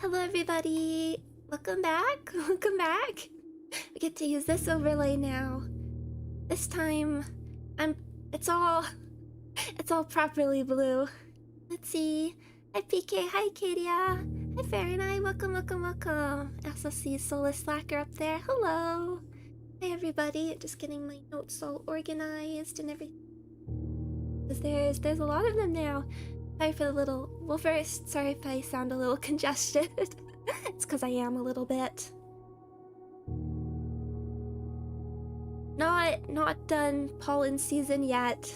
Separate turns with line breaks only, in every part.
Hello everybody! Welcome back! Welcome back! We get to use this overlay now. This time, it's all properly blue. Let's see. Hi PK, hi Kadia, hi Fahrenheit, welcome. I also see Soulless Slacker up there. Hello! Hi everybody, just getting my notes all organized and everything. Because there's a lot of them now. Sorry for the little... Well, first, sorry if I sound a little congested. It's because I am a little bit. Not done pollen season yet.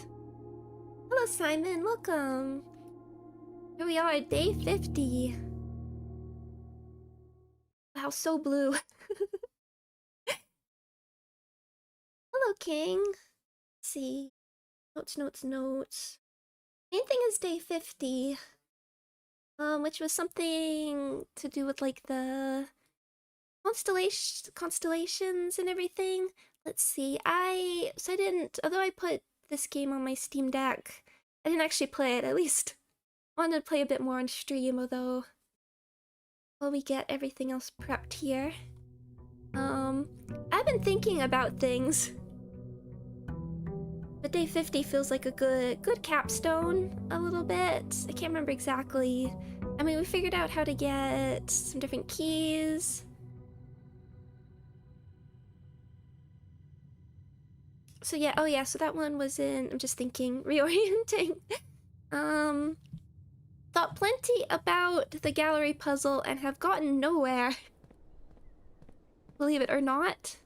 Hello, Simon. Welcome. Here we are, day 50. Wow, so blue. Hello, King. Let's see. Notes. Main thing is day 50. Which was something to do with like the constellations and everything. Let's see. Although I put this game on my Steam Deck, I didn't actually play it. At least I wanted to play a bit more on stream, although while we get everything else prepped here. I've been thinking about things. But day 50 feels like a good capstone a little bit. I can't remember exactly. I mean, we figured out how to get some different keys. So yeah, oh yeah, so that one was in, I'm just thinking, reorienting. Thought plenty about the gallery puzzle and have gotten nowhere. Believe it or not.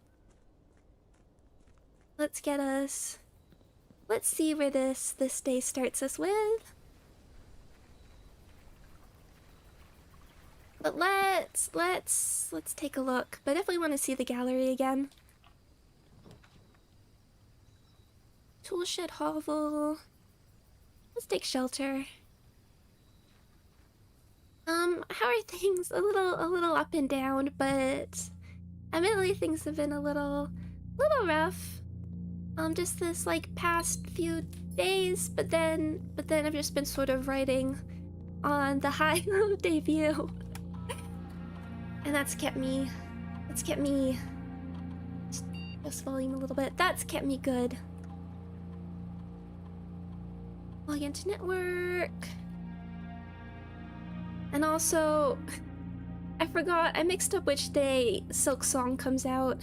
Let's see where this day starts us with. But let's take a look. But I definitely want to see the gallery again. Toolshed hovel. Let's take shelter. How are things? A little up and down, but admittedly things have been a little rough. Just this like past few days, but then I've just been sort of riding on the high of debut. And that's kept me just volume a little bit. That's kept me good. Log into network. And also, I forgot, I mixed up which day Silk Song comes out.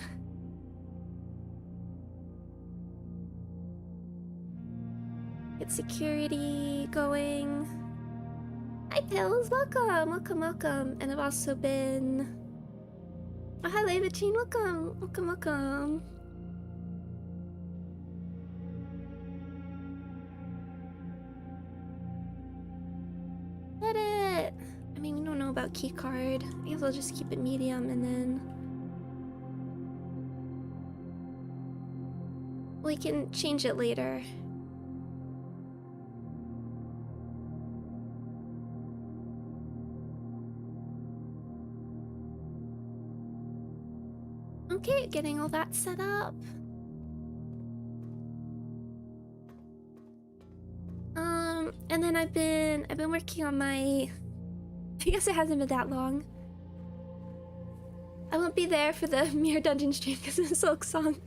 Get security going. Hi Pills, welcome. And I've also been... Oh, hi Lavachine, welcome. Let it... I mean, we don't know about keycard. I guess I'll just keep it medium and then... We can change it later. Okay, getting all that set up. And then I've been working on my... I guess it hasn't been that long. I won't be there for the Mirror Dungeon stream because of Silk Song.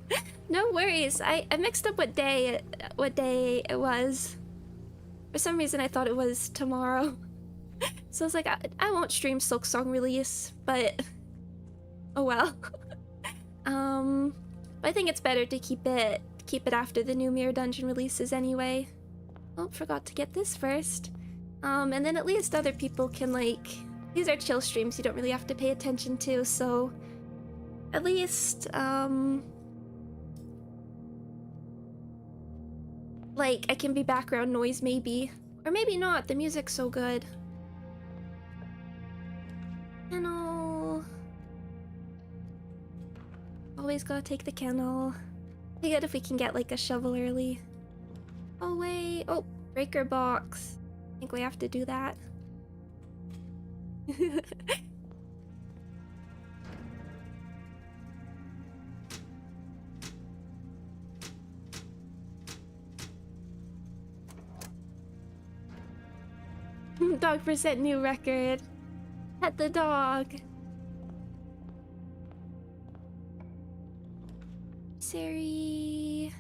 No worries. I mixed up what day it was. For some reason I thought it was tomorrow. So I was like, I won't stream Silk Song release, but oh well. But I think it's better to keep it after the new Mirror Dungeon releases anyway. Oh, forgot to get this first. And then at least other people can like... These are chill streams you don't really have to pay attention to, so... At least, like, I can be background noise maybe. Or maybe not, the music's so good. Kennel... Always gotta take the kennel. Be good if we can get like a shovel early. Oh wait, oh, breaker box. I think we have to do that. Dog percent new record. Pet the dog. Siri.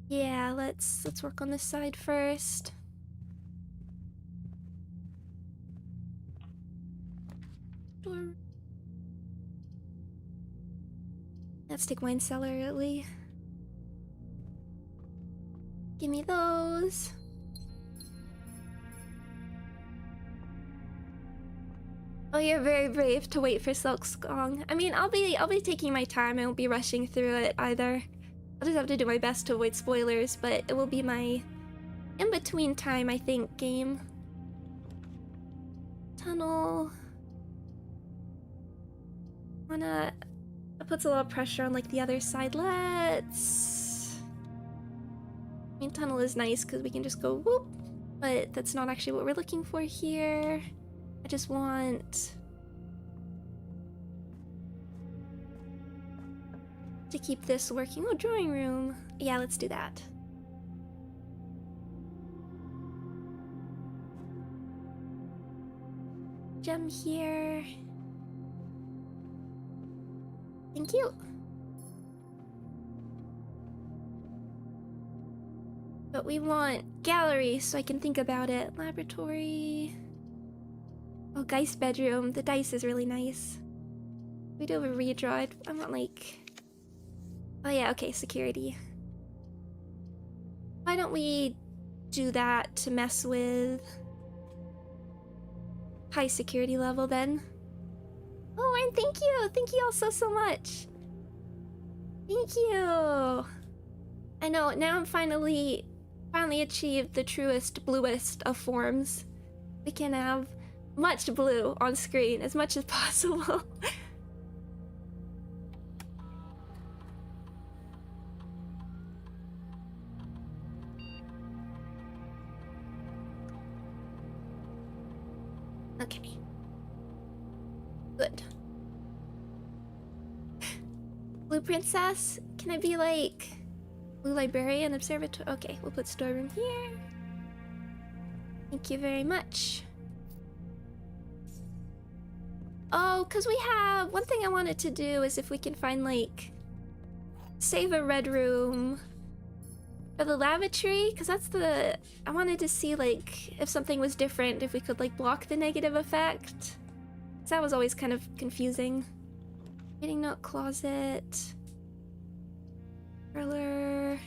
Yeah, let's work on this side first. Door. Let's take wine cellar early. Give me those. Oh, you're very brave to wait for Silksong. I mean, I'll be taking my time. I won't be rushing through it either. I'll just have to do my best to avoid spoilers, but it will be my in-between time, I think, game. Tunnel. That puts a lot of pressure on like the other side. Let's... I mean, tunnel is nice because we can just go whoop, but that's not actually what we're looking for here. I just want to keep this working. Oh, drawing room. Yeah, let's do that. Gem here. Thank you. But we want gallery so I can think about it. Laboratory. Oh, Geist bedroom. The dice is really nice. We do have a redraw. I want like... Oh yeah, okay, security. Why don't we do that to mess with high security level then? Oh, and thank you! Thank you all so much! Thank you! I know, now I'm finally achieved the truest, bluest of forms. We can have much blue on screen, as much as possible. Okay. Good. Blue princess? Can I be like... Blue librarian, observatory? Okay, we'll put storeroom here. Thank you very much. Oh, because we have... One thing I wanted to do is if we can find, like... Save a red room... For the lavatory, because that's the... I wanted to see, like, if something was different, if we could, like, block the negative effect. Because that was always kind of confusing. Writing note closet... Parlor...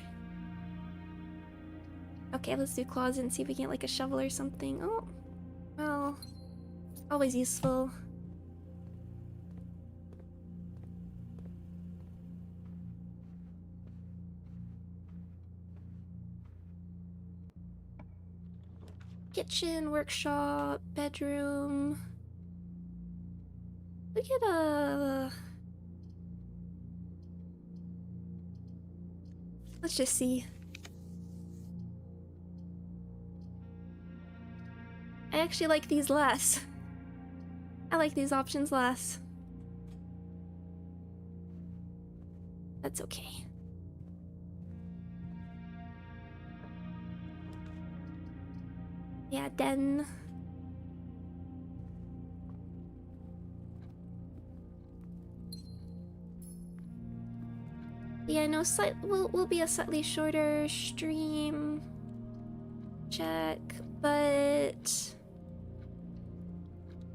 Okay, let's do closet and see if we can get, like, a shovel or something. Oh, well... Always useful. Kitchen, workshop, bedroom. Look at let's just see. I actually like these less. I like these options less. That's okay. Yeah, den. Yeah, no, will be a slightly shorter stream. Check, but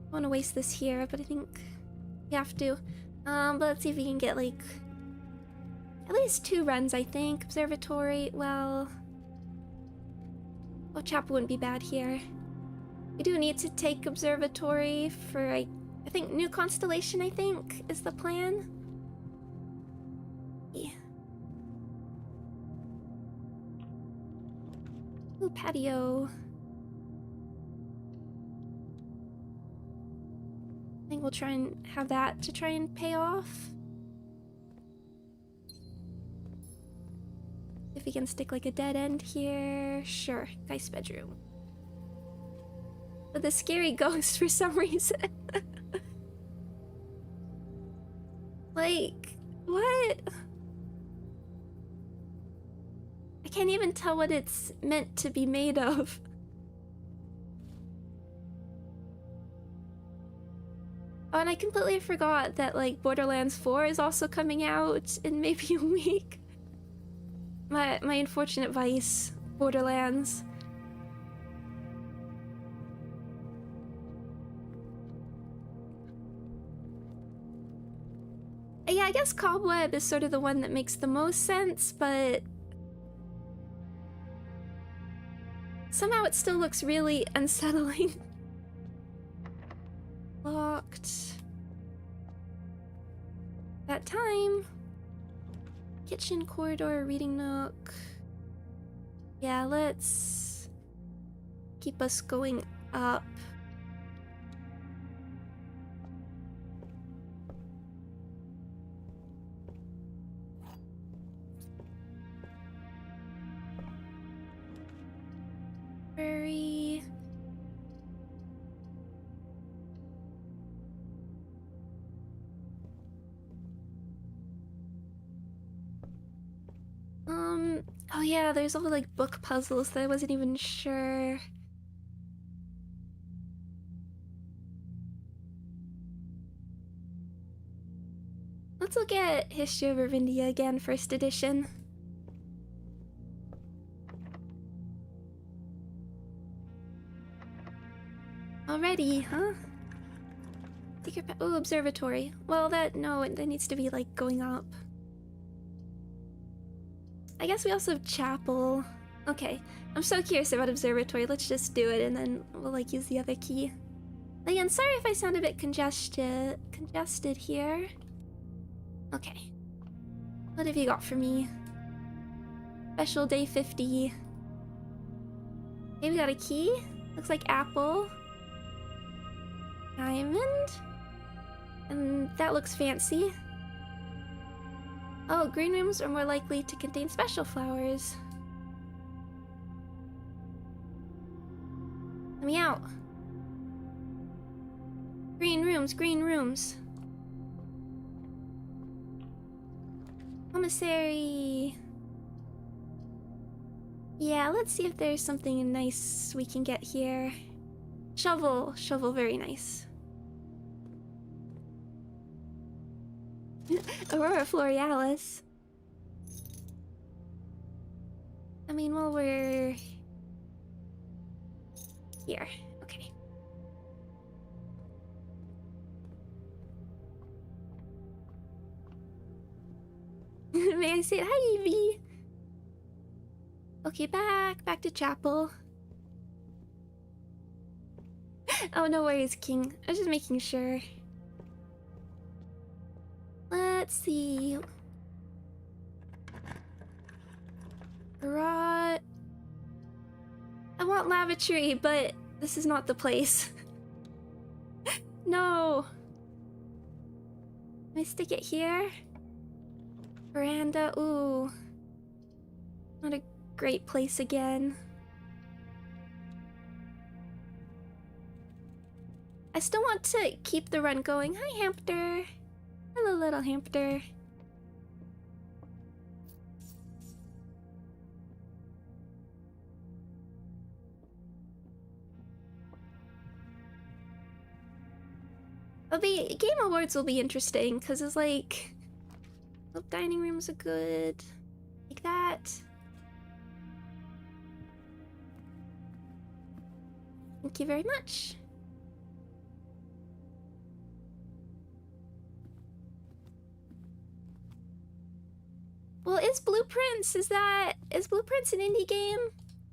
I want to waste this here, but I think we have to. But let's see if we can get like at least 2 runs, I think. Observatory, well, chapel wouldn't be bad here. We do need to take observatory for I think new constellation, I think, is the plan. Yeah. Ooh, patio. I think we'll try and have that to try and pay off. If we can stick like a dead end here. Sure, Geist bedroom. But the scary ghost for some reason. Like, what? I can't even tell what it's meant to be made of. Oh, and I completely forgot that, like, Borderlands 4 is also coming out in maybe a week. My unfortunate vice, Borderlands. Yeah, I guess Cobweb is sort of the one that makes the most sense, but somehow it still looks really unsettling. Locked. That time. Kitchen, corridor, reading nook. Yeah, let's keep us going up. Very... Oh yeah, there's all like book puzzles that I wasn't even sure. Let's look at History of Ravindia again, first edition. Already, huh? Oh, observatory. Well, that needs to be like going up. I guess we also have chapel. Okay, I'm so curious about observatory. Let's just do it and then we'll like use the other key. Again, sorry if I sound a bit congested here. Okay. What have you got for me? Special day 50. Okay, we got a key. Looks like apple. Diamond. And that looks fancy. Oh, green rooms are more likely to contain special flowers. Let me out. Green rooms, green rooms. Commissary. Yeah, let's see if there's something nice we can get here. Shovel, very nice. Aurora Florealis. I mean, while we're here, okay. May I say hi, Evie? Okay, back to chapel. Oh, no worries, King. I was just making sure. Let's see. Rot. I want lavatory, but this is not the place. No. Can I stick it here? Veranda. Ooh. Not a great place again. I still want to keep the run going. Hi, hamster. Hello, little hamster. Oh, the Game Awards will be interesting, because it's like... Oh, dining rooms are good. Like that. Thank you very much. Well, is Blueprints an indie game?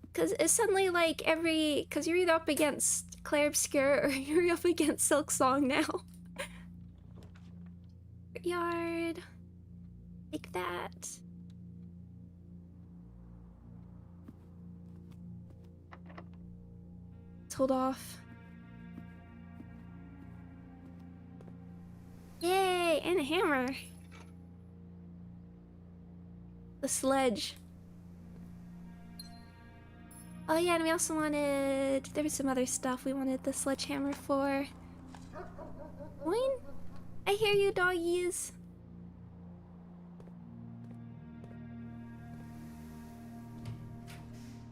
Because it's suddenly like because you're either up against Claire Obscure or you're up against Silk Song now. Yard. Like that. Let's hold off. Yay, and a hammer. The sledge. Oh yeah, and we also wanted... There was some other stuff we wanted the sledgehammer for. Boing? I hear you, doggies.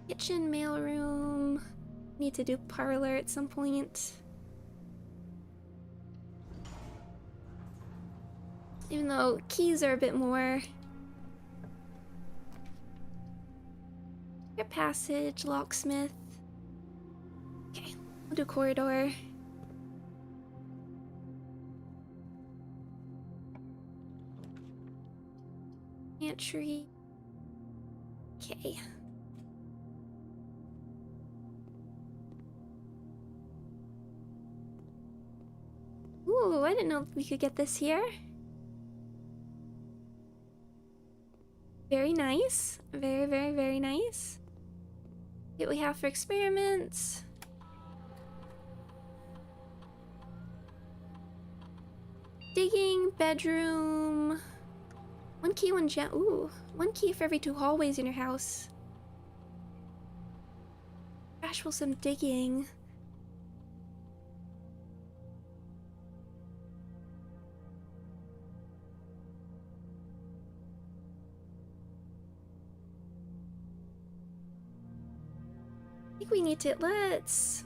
Kitchen, mailroom. Need to do parlor at some point. Even though keys are a bit more. Your passage, locksmith. Okay, we'll do corridor. Pantry. Okay. Ooh, I didn't know we could get this here. Very nice. Very, very, very nice. What we have for experiments. Digging, bedroom. One key, one gem. Ooh, one key for every 2 hallways in your house. Gosh, well, some digging. I think we need to,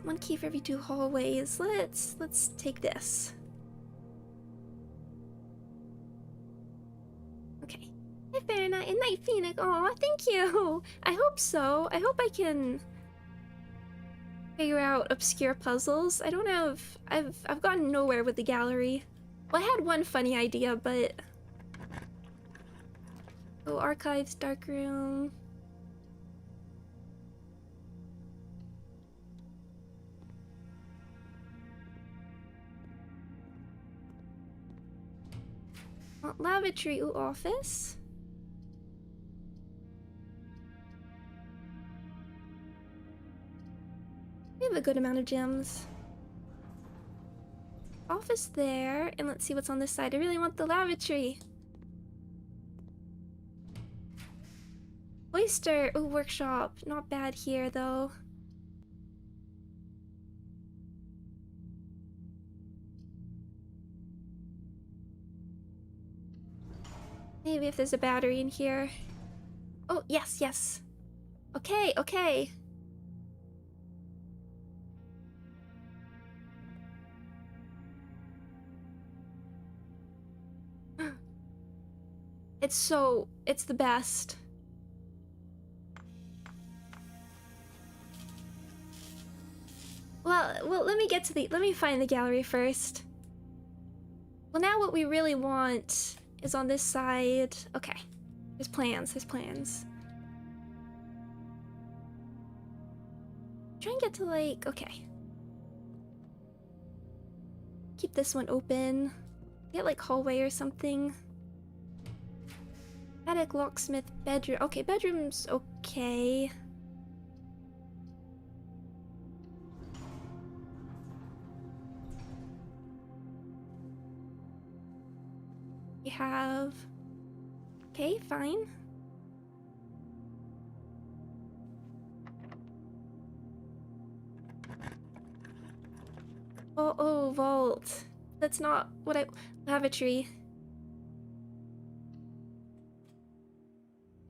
one key for every 2 hallways. Let's take this. Okay. Hey, Fahrenheit and Night Phoenix. Aw, thank you. I hope so. I hope I can figure out obscure puzzles. I don't have, I've gotten nowhere with the gallery. Well, I had one funny idea, but... Oh, archives, darkroom. Lavatory, ooh, office. We have a good amount of gems. Office there, and let's see what's on this side. I really want the lavatory. Oyster, ooh, workshop. Not bad here, though. Maybe if there's a battery in here. Oh, yes, yes. Okay, okay. It's the best. Well, let me find the gallery first. Well, now what we really want is on this side. Okay. There's plans. Try and get to, like, okay. Keep this one open. Get, like, hallway or something. Attic, locksmith, bedroom. Okay, bedroom's okay. We have... Okay, fine. Oh, vault. That's not what I... Lavatory.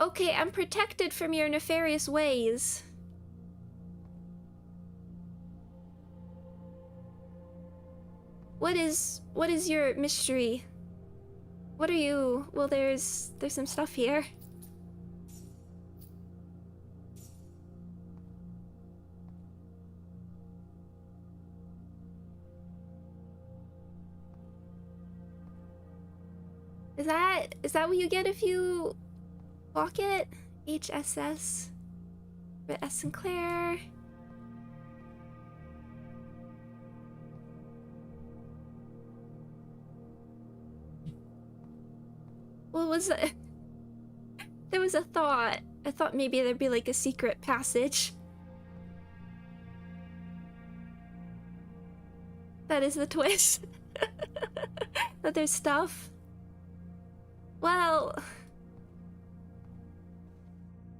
Okay, I'm protected from your nefarious ways. What is your mystery? What are you? Well, there's some stuff here. Is that what you get if you block it? HSS. S. Sinclair. What was it? There was a thought. I thought maybe there'd be like a secret passage. That is the twist. That there's stuff. Well,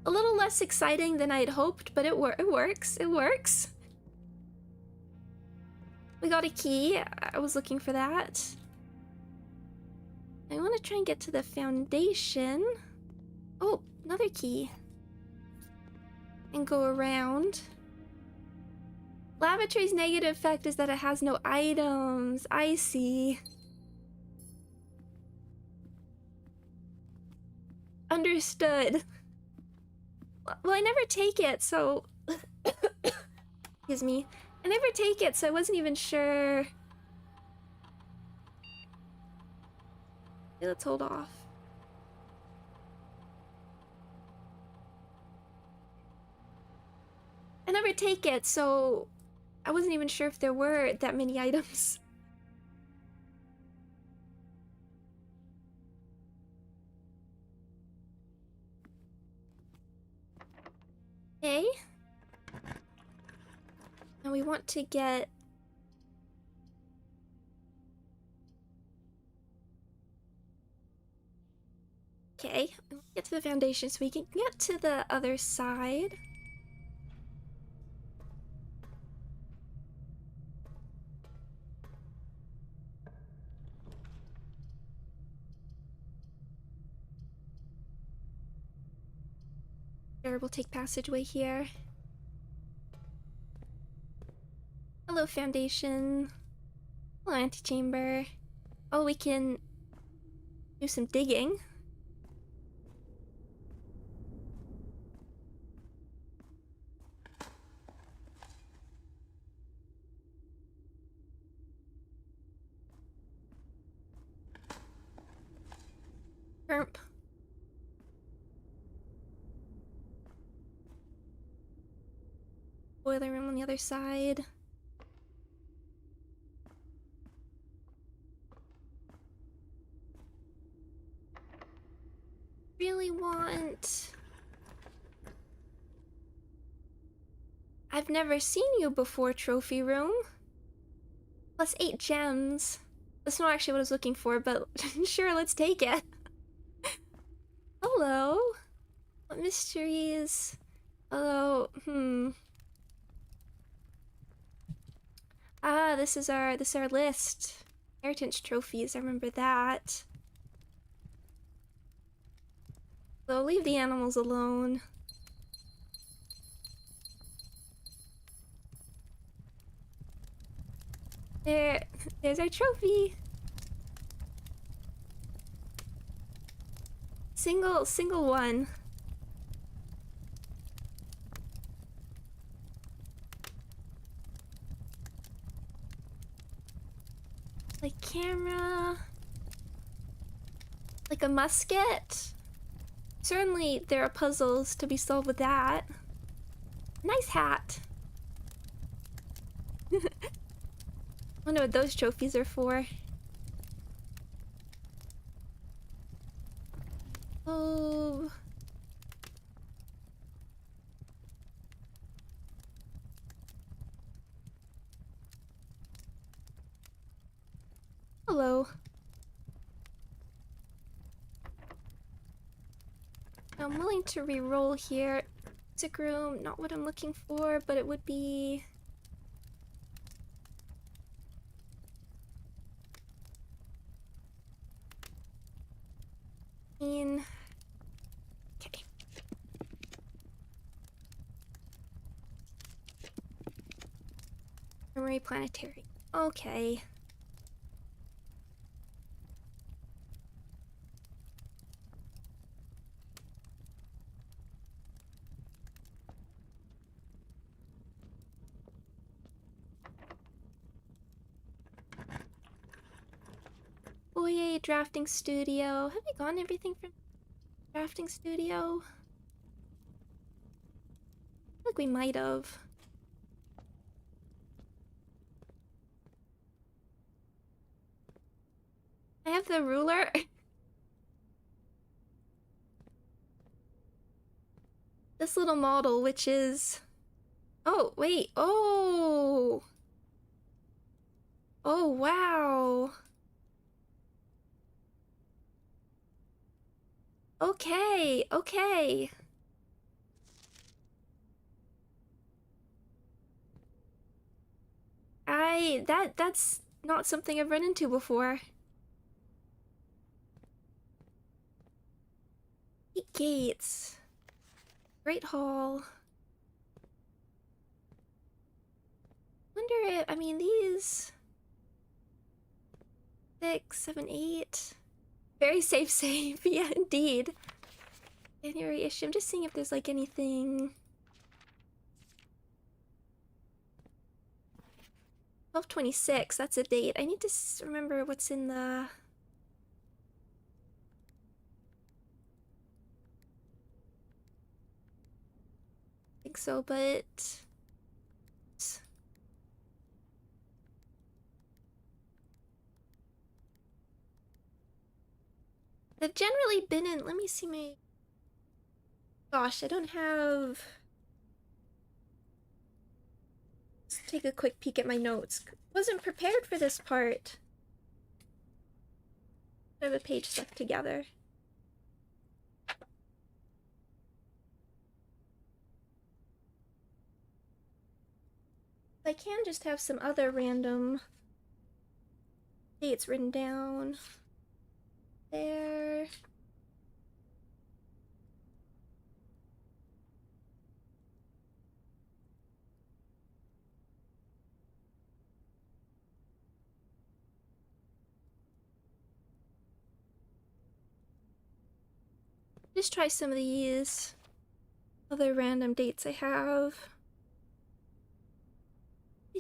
a little less exciting than I'd hoped, but it works. It works. We got a key. I was looking for that. I want to try and get to the foundation. Oh, another key. and go around. Lavatory's negative effect is that it has no items. I see. Understood. Well, I never take it, so... Excuse me. I never take it, so I wasn't even sure. Okay, let's hold off. I never take it, so I wasn't even sure if there were that many items. Okay. And we want to get... Okay, get to the foundation so we can get to the other side. Sure, we'll take passageway here. Hello, foundation. Hello, antechamber. Oh, we can do some digging. Herp. Boiler room on the other side. Really want... I've never seen you before, trophy room. Plus 8 gems. That's not actually what I was looking for, but sure, let's take it. Hello. What mysteries? Hello. Ah, this is our list. Inheritance trophies, I remember that. So leave the animals alone. There's our trophy. Single one. Like camera. Like a musket. Certainly there are puzzles to be solved with that. Nice hat. Wonder what those trophies are for. Oh. Hello. I'm willing to re-roll here. Music room, not what I'm looking for, but it would be... Okay. Memory planetary. Okay. Oh yay, drafting studio. Have we gotten everything from drafting studio? I feel like we might have. I have the ruler. This little model, which is... Oh, wait. Oh! Oh, wow. Okay, okay. That's not something I've run into before. Gates. Great Hall. wonder if, I mean, these 6, 7, 8. Very safe. Yeah, indeed. January issue. I'm just seeing if there's like anything. 12/26, that's a date. I need to remember what's in the. I think so, but. They've generally been in. Let me see my. Gosh, I don't have. Let's take a quick peek at my notes. Wasn't prepared for this part. I have a page stuck together. I can just have some other random dates written down. There. Just try some of these other random dates I have.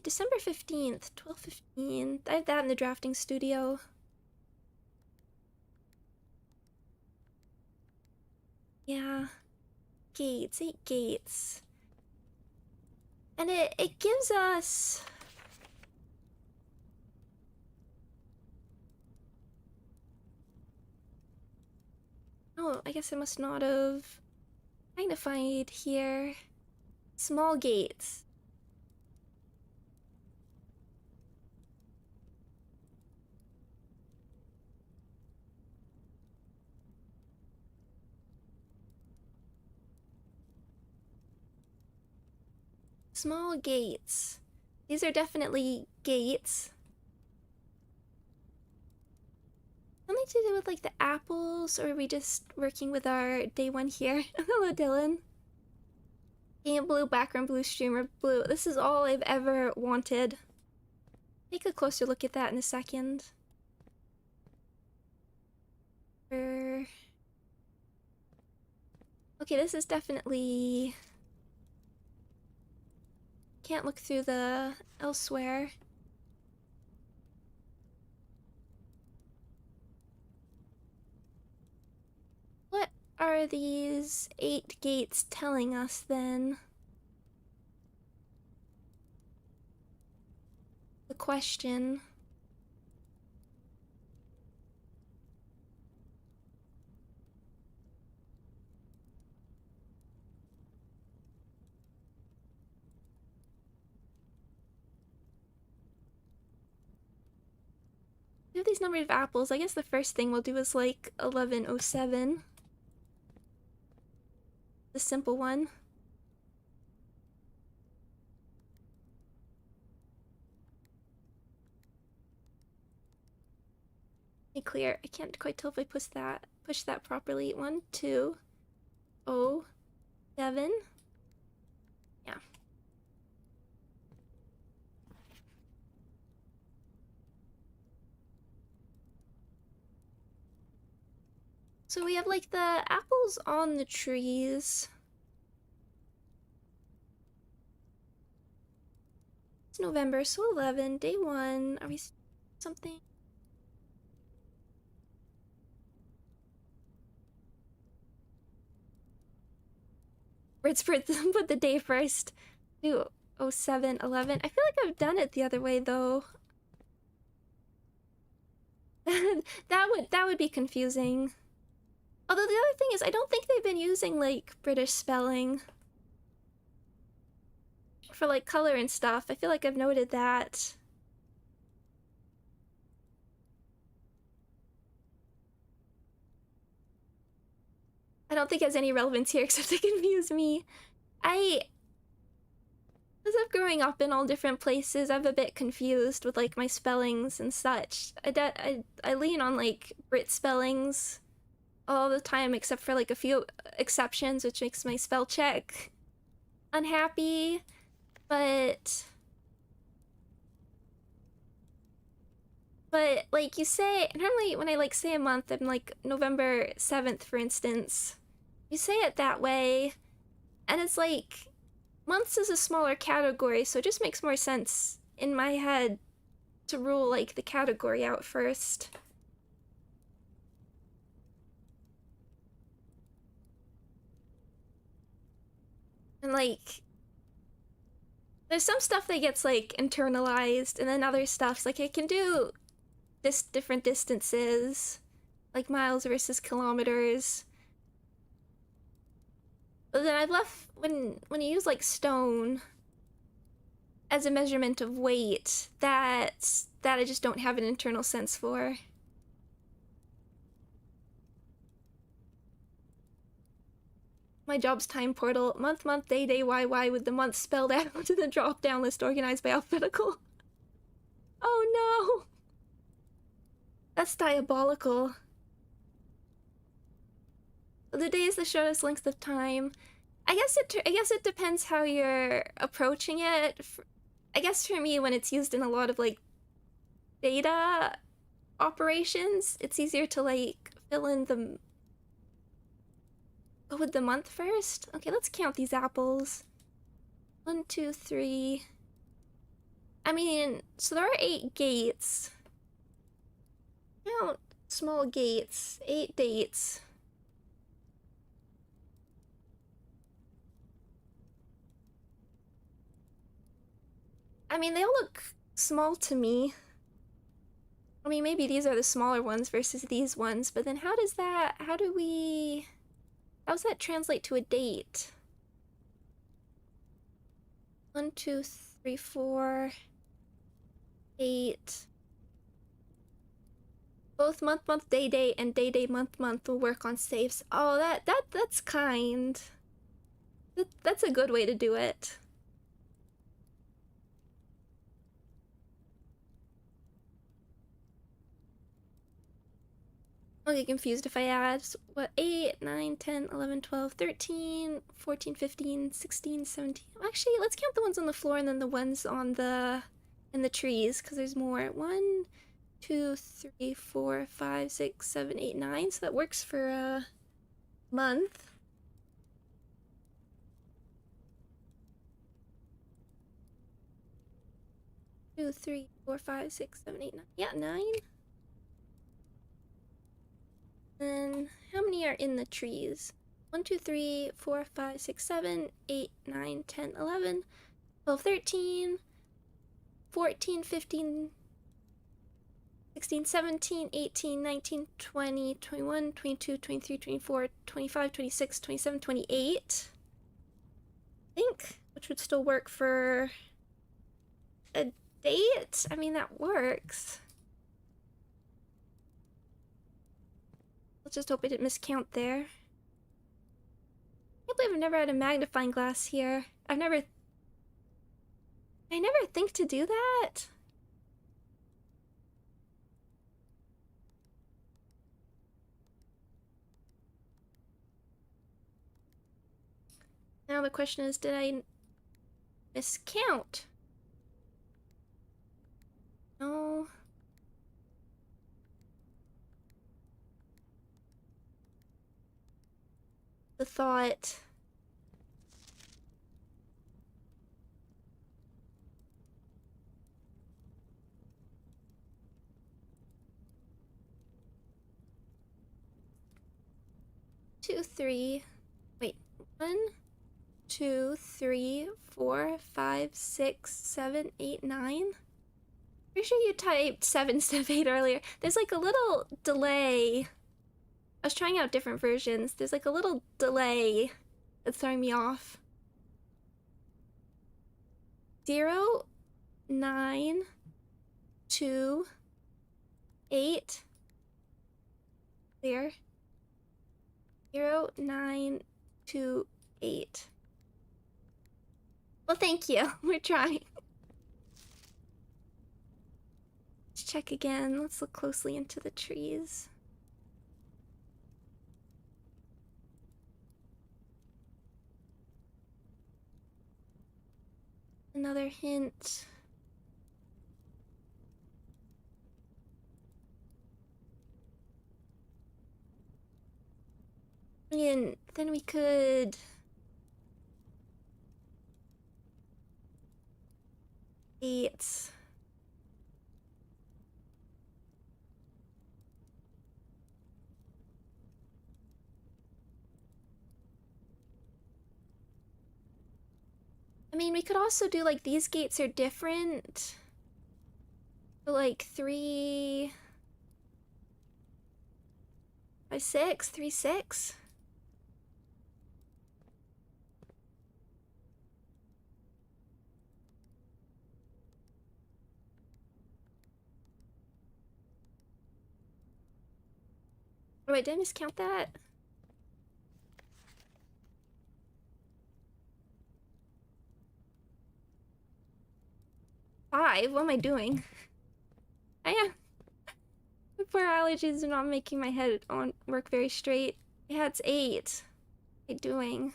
December 15th, 12/15. I have that in the drafting studio. Yeah. Gates, 8 gates. And it gives us. Oh, I guess I must not have magnified here. Small gates. Small gates. These are definitely gates. Something to do with like the apples, or are we just working with our day one here? Hello, Dylan. Game blue, background blue, streamer blue. This is all I've ever wanted. Take a closer look at that in a second. Okay, this is definitely. Can't look through the elsewhere. What are these 8 gates telling us then? The question. We have these number of apples. I guess the first thing we'll do is like 1107. The simple one. Be clear. I can't quite tell if I push that properly. 1, 2, 0, 7. Yeah. So we have like the apples on the trees. It's November, so 11, day 1. Are we something? Let's put the day first. Do 07, 11. I feel like I've done it the other way though. that would be confusing. Although the other thing is, I don't think they've been using like British spelling for like color and stuff. I feel like I've noted that. I don't think it has any relevance here except to confuse me. As of growing up in all different places, I'm a bit confused with like my spellings and such. I lean on like Brit spellings all the time, except for like a few exceptions, which makes my spell check unhappy. But But like you say, normally when I like say a month, I'm like November 7th, for instance. You say it that way, and it's like months is a smaller category, so it just makes more sense in my head to rule like the category out first. And like there's some stuff that gets like internalized, and then other stuff's like I can do this different distances, like miles versus kilometers. But then I've left when you use like stone as a measurement of weight, that I just don't have an internal sense for. My job's time portal, month, day, YY with the month spelled out to the drop down list organized by alphabetical. Oh no! That's diabolical. The day is the shortest length of time. I guess it depends how you're approaching it. I guess for me, when it's used in a lot of like data operations, it's easier to like fill in the go with the month first. Okay, let's count these apples. 1, 2, 3. I mean, so there are 8 gates. Count small gates. 8 dates. I mean, they all look small to me. I mean, maybe these are the smaller ones versus these ones, but then how does that translate to a date? 1, 2, 3, 4, 8. Both month, day, and day, month will work on safes. Oh, that's kind. That's a good way to do it. I'll get confused if I add, what, 8, 9, 10, 11, 12, 13, 14, 15, 16, 17. Actually, let's count the ones on the floor and then the ones in the trees, because there's more. 1, 2, 3, 4, 5, 6, 7, 8, 9. So that works for a month. Two, 3, 4, 5, 6, 7, 8, 9. Yeah, 9. Then how many are in the trees? 1, 2, 3, 4, 5, 6, 7, 8, 9, 10, 11, 12, 13, 14, 15, 16, 17, 18, 19, 20, 21, 22, 23, 24, 25, 26, 27, 28. I think, which would still work for a date. I mean, that works. Let's just hope I didn't miscount there. I can't believe I've never had a magnifying glass here. I never think to do that. Now the question is, did I miscount? No. The thought. Two, three. Wait. 1, 2, 3, 4, 5, 6, 7, 8, 9. Pretty sure you typed 7, 7, 8 earlier. There's like a little delay. I was trying out different versions. There's like a little delay that's throwing me off. 0, 9, 2, 8. Clear. 0, 9, 2, 8. Well, thank you. We're trying. Let's check again. Let's look closely into the trees. Another hint. And then we could... Eight. I mean, we could also do like these gates are different. So, like 3 by 6, 3, 6. Oh, wait, did I miscount that? Five? What am I doing? I am. My poor allergies are not making my head on work very straight. Yeah, it's 8. What am I doing?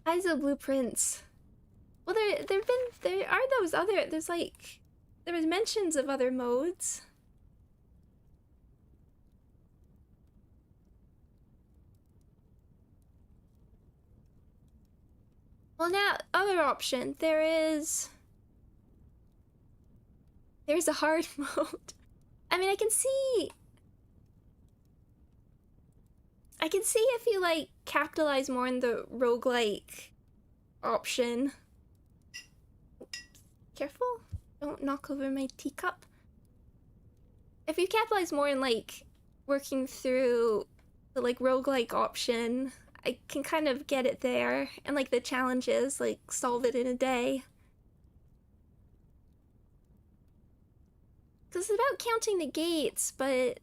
ISO blueprints. Well, there are those other, there's like, there was mentions of other modes. Well, now, other option, there's a hard mode. I mean, I can see if you like capitalize more on the roguelike option. Careful, don't knock over my teacup. If you capitalize more in like working through the like roguelike option, I can kind of get it there, and like the challenges, like solve it in a day. Because it's about counting the gates, but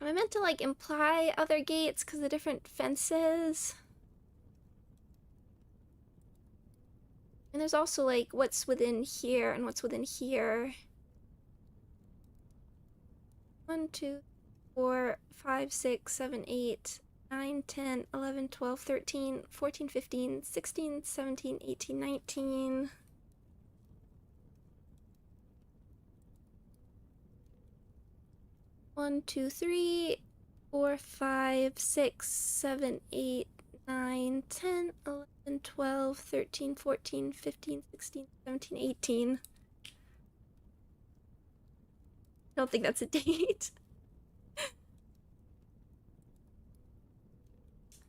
I meant to like imply other gates because of different fences. And there's also like what's within here and what's within here. 1, 2, 4, 5, 6, 7, 8, 9, 10, 11, 12, 13, 14, 15, 16, 17, 18, 19. One, 2, 3, 4, 5, 6, 7, 8, 9, 10, 11, 12, 13, 14, 15, 16, 17, 18. I don't think that's a date.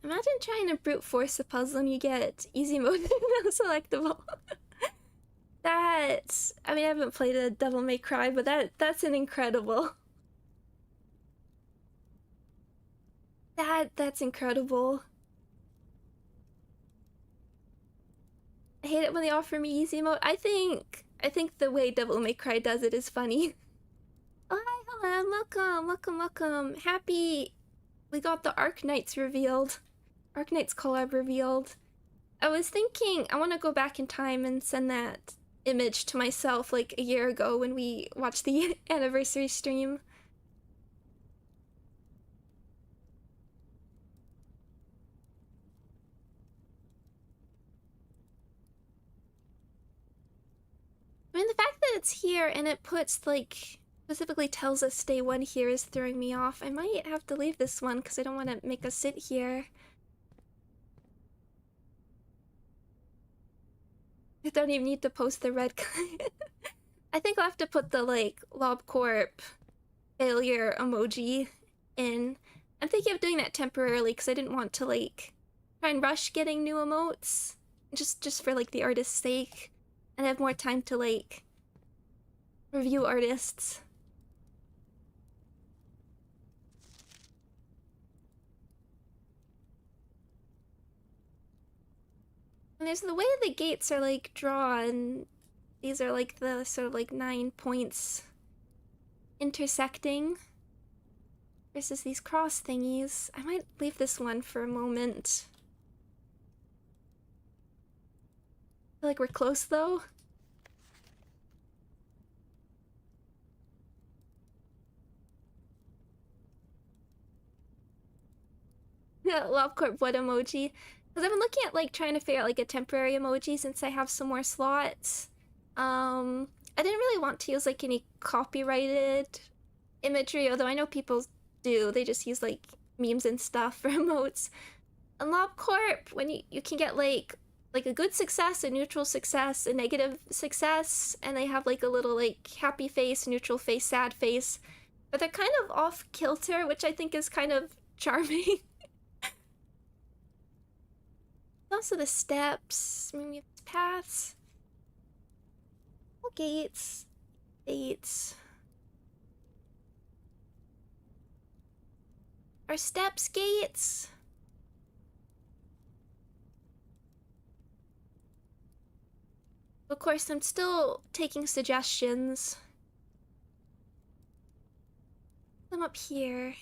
Imagine trying to brute force a puzzle and you get easy mode no selectable. That's, I mean, I haven't played a Devil May Cry, but that's an incredible. That's incredible. I hate it when they offer me easy mode. I think the way Devil May Cry does it is funny. Oh, hi, hello, welcome. Happy we got the Arknights revealed. Arknights collab revealed. I was thinking I want to go back in time and send that image to myself like a year ago when we watched the anniversary stream. I mean, the fact that it's here and it puts like specifically tells us stay one here is throwing me off. I might have to leave this one because I don't want to make us sit here. I don't even need to post the red I think I'll have to put the like LobCorp failure emoji in. I'm thinking of doing that temporarily because I didn't want to like try and rush getting new emotes just for like the artist's sake and have more time to like review artists. And there's the way the gates are like drawn. These are like the sort of like 9 points intersecting. versus these cross thingies. I might leave this one for a moment. I feel like we're close though. Yeah, LobCorp what emoji? Because I've been looking at like trying to figure out like a temporary emoji since I have some more slots. I didn't really want to use like any copyrighted imagery, although I know people do. They just use like memes and stuff for emotes. And LobCorp, when you can get like a good success, a neutral success, a negative success, and they have like a little like happy face, neutral face, sad face, but they're kind of off kilter, which I think is kind of charming. Also the steps, I mean, we have paths, gates, gates. Are steps gates? Of course, I'm still taking suggestions. I'm up here.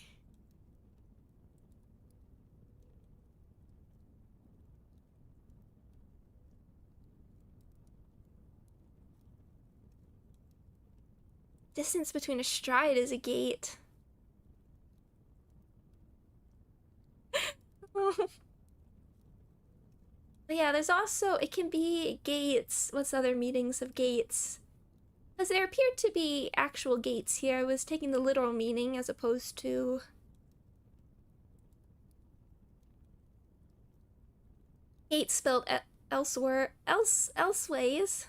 Distance between a stride is a gate. But yeah, there's also, it can be gates. What's other meanings of gates? Because there appeared to be actual gates here. I was taking the literal meaning as opposed to... Gate spelled elsewhere, elseways.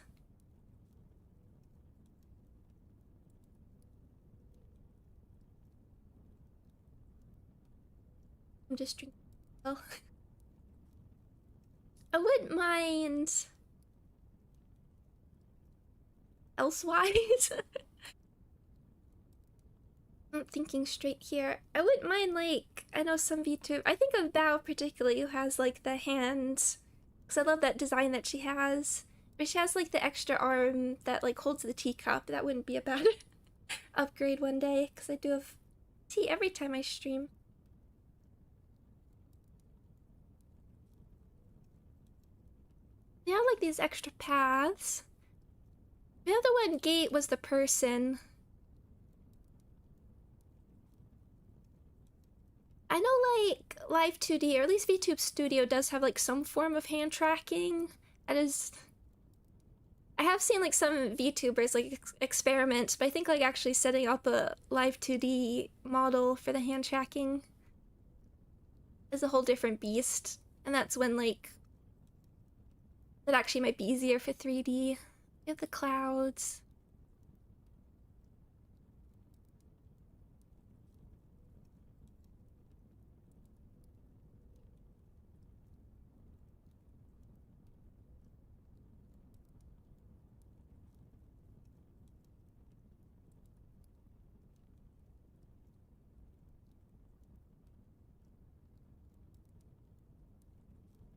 I'm just drinking. Oh. I wouldn't mind elsewise. I'm thinking straight here. I wouldn't mind, like, I know some VTuber, I think of Bao particularly, who has like the hand, because I love that design that she has. But she has like the extra arm that like holds the teacup. That wouldn't be a bad upgrade one day, because I do have tea every time I stream. They have like these extra paths. The other one gate was the person. I know like Live 2D, or at least VTube Studio does have like some form of hand tracking. That is... I have seen like some VTubers like experiment, but I think like actually setting up a Live 2D model for the hand tracking is a whole different beast. And that's when like it actually might be easier for 3D. You have the clouds.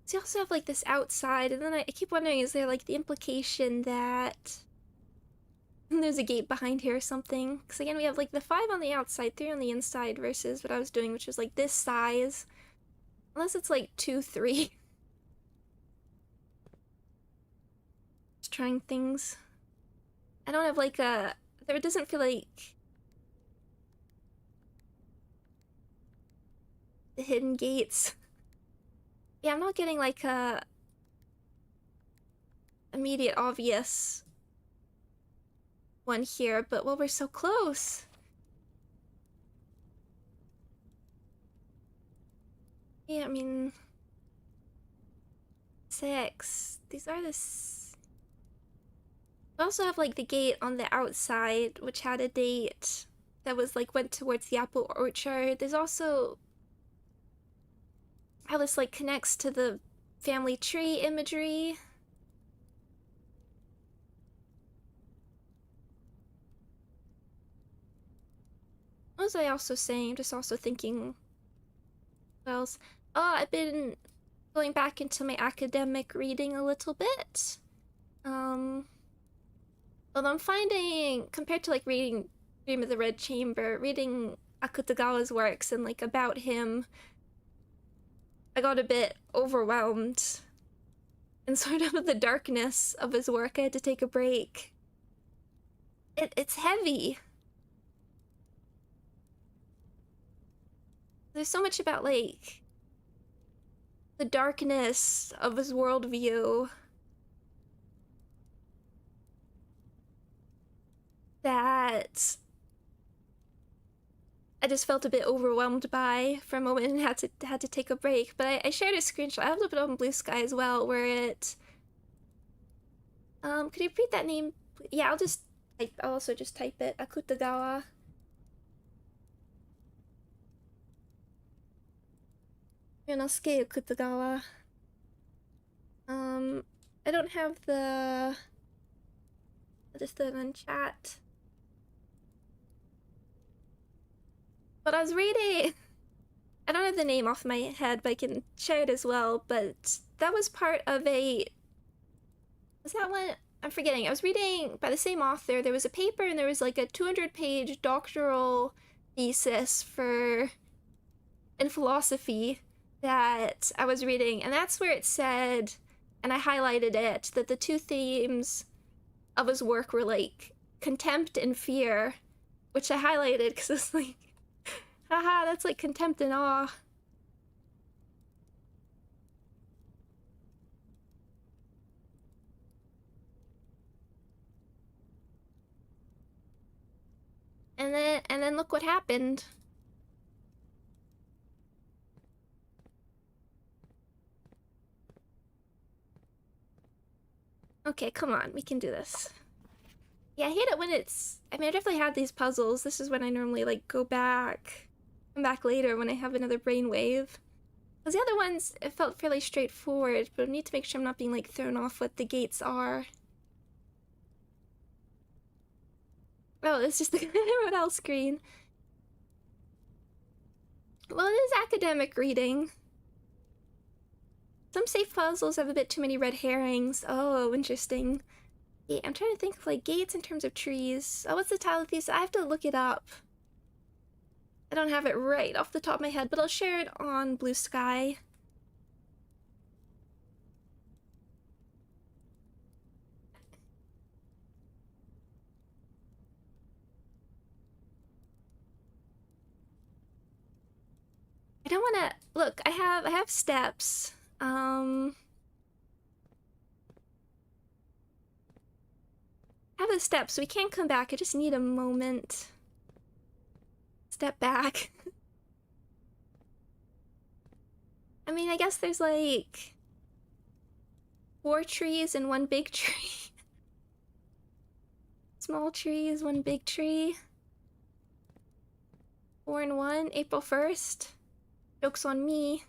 So you also have like this outside, and then I keep wondering, is there like the implication that there's a gate behind here or something? Because again, we have like the 5 on the outside, 3 on the inside, versus what I was doing, which was like this size. Unless it's like 2, 3. Just trying things. I don't have like a... There doesn't feel like... the hidden gates. Yeah, I'm not getting like a... immediate obvious one here, but well, we're so close. Yeah, I mean... 6. These are the... We also have like the gate on the outside, which had a date that was like went towards the apple orchard. There's also how this like connects to the family tree imagery. What was I also saying? Just also thinking what else? Oh, I've been going back into my academic reading a little bit. Although I'm finding, compared to like reading Dream of the Red Chamber, reading Akutagawa's works and like about him, I got a bit overwhelmed. And sort of the darkness of his work, I had to take a break. It's heavy. There's so much about, like, the darkness of his worldview that I just felt a bit overwhelmed by for a moment and had to take a break. But I shared a screenshot. I have a little bit on Blue Sky as well, where it could you repeat that name? Yeah, I'll also just type it. Akutagawa. Yonosuke Akutagawa. I don't have the... I'll just do it on chat. But I was reading... I don't have the name off my head, but I can share it as well, but that was part of a... Was that one? I'm forgetting. I was reading by the same author. There was a paper and there was like a 200-page doctoral thesis in philosophy that I was reading, and that's where it said, and I highlighted it, that the two themes of his work were like contempt and fear, which I highlighted because it's like, haha, that's like contempt and awe. And then look what happened. Okay, come on, we can do this. Yeah, I hate it when it's... I mean, I definitely had these puzzles. This is when I normally, like, come back later when I have another brainwave. Because the other ones, it felt fairly straightforward, but I need to make sure I'm not being, like, thrown off what the gates are. Oh, it's just the Rodel screen. Well, it is academic reading. Some safe puzzles have a bit too many red herrings. Oh, interesting. Yeah, I'm trying to think of, like, gates in terms of trees. Oh, what's the title of these? I have to look it up. I don't have it right off the top of my head, but I'll share it on Blue Sky. I don't want to... Look, I have steps. I have the steps, so we can't come back. I just need a moment. Step back. I mean, I guess there's like 4 trees and 1 big tree. Small trees, 1 big tree. 4 and 1, April 1st. Joke's on me.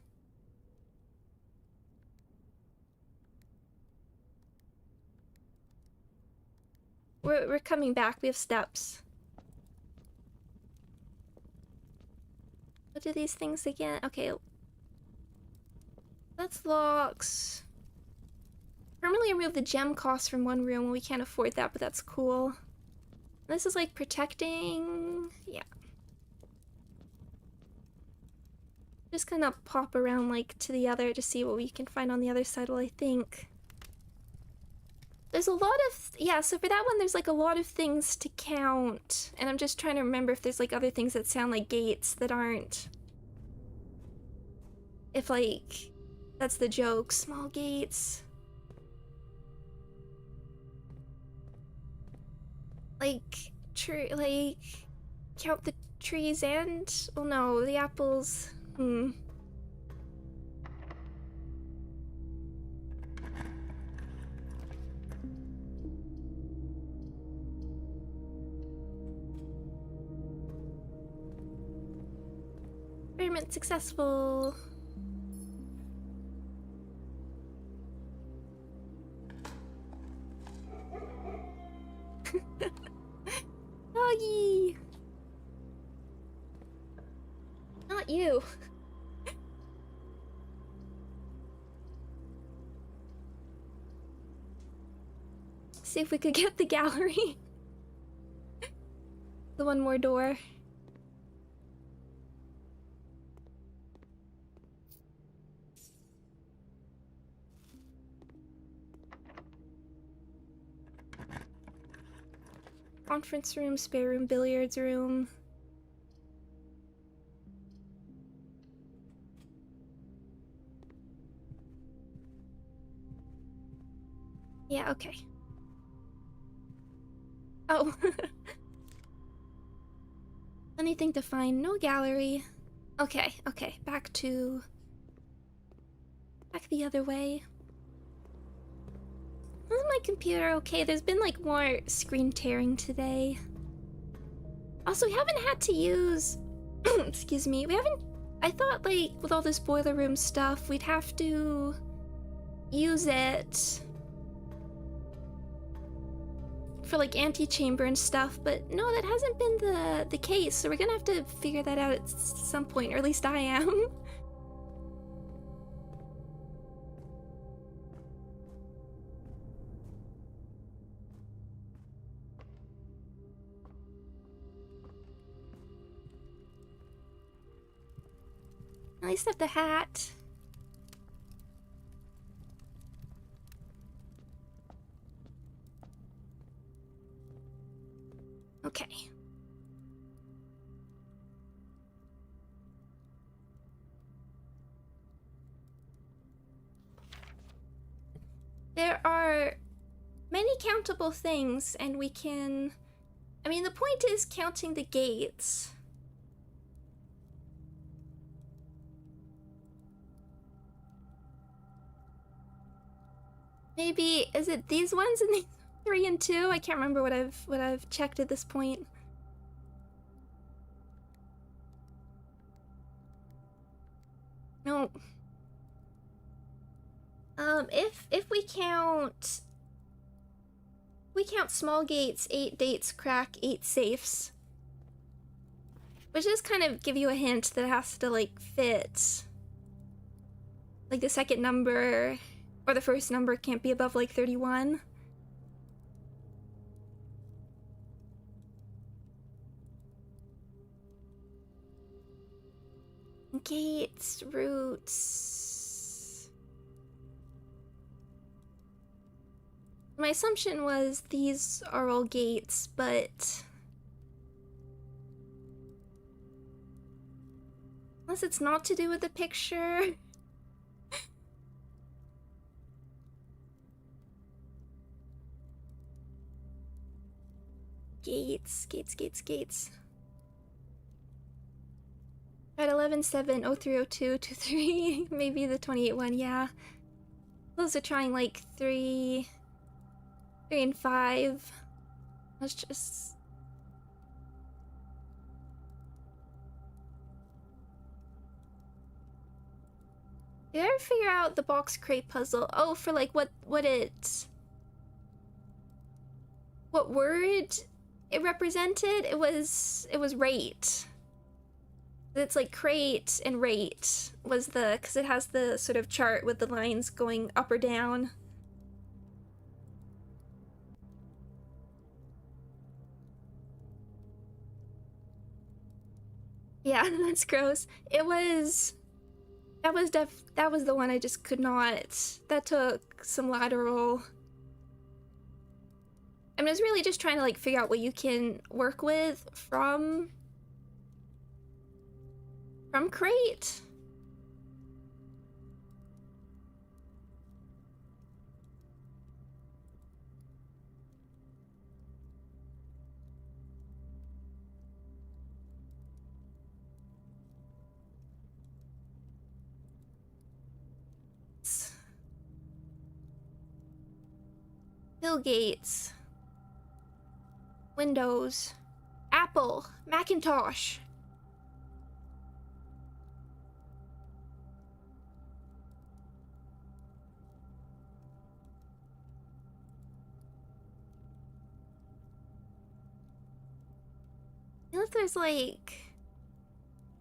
We're coming back. We have steps. What are these things again? Okay. That's locks. Permanently remove the gem cost from 1 room when we can't afford that, but that's cool. This is like protecting... Yeah. Just gonna pop around like to the other to see what we can find on the other side while I think. There's a lot of... Yeah, so for that one, there's like a lot of things to count. And I'm just trying to remember if there's like other things that sound like gates that aren't. If like... That's the joke. Small gates. Like... Like... Count the trees and... Well, no, the apples... Experiment successful. Doggy! Not you. See if we could get the gallery. The one more door. conference room, spare room, billiards room. Yeah, okay. Oh. Anything to find? No gallery. Okay, okay. Back the other way. Is my computer okay? There's been like more screen tearing today. Also, we haven't had to use... excuse me. We haven't... I thought like with all this boiler room stuff, we'd have to use it for like antechamber and stuff, but no, that hasn't been the case, so we're gonna have to figure that out at some point, or at least I am. At least have the hat. Okay. There are many countable things, and we can... I mean, the point is counting the gates. Maybe, is it these ones and these 3 and 2? I can't remember what I've checked at this point. No. If we count small gates, 8 dates crack 8 safes. Which does kind of give you a hint that it has to like fit. Like the second number or the first number can't be above like 31. Gates, routes. My assumption was these are all gates, but unless it's not to do with the picture. Gates. At 11, 7, 03, 02, 23, maybe the 28 one, yeah. Those are trying like 3 and 5. Let's just... Did I ever figure out the box crate puzzle? Oh, for like what word it represented? It was rate. It's like crate and rate was the, because it has the sort of chart with the lines going up or down. Yeah, that's gross. It was, that was the one I just could not, that took some lateral. I mean, I was really just trying to like figure out what you can work with from crate. Bill Gates. Windows. Apple. Macintosh. I feel if there's like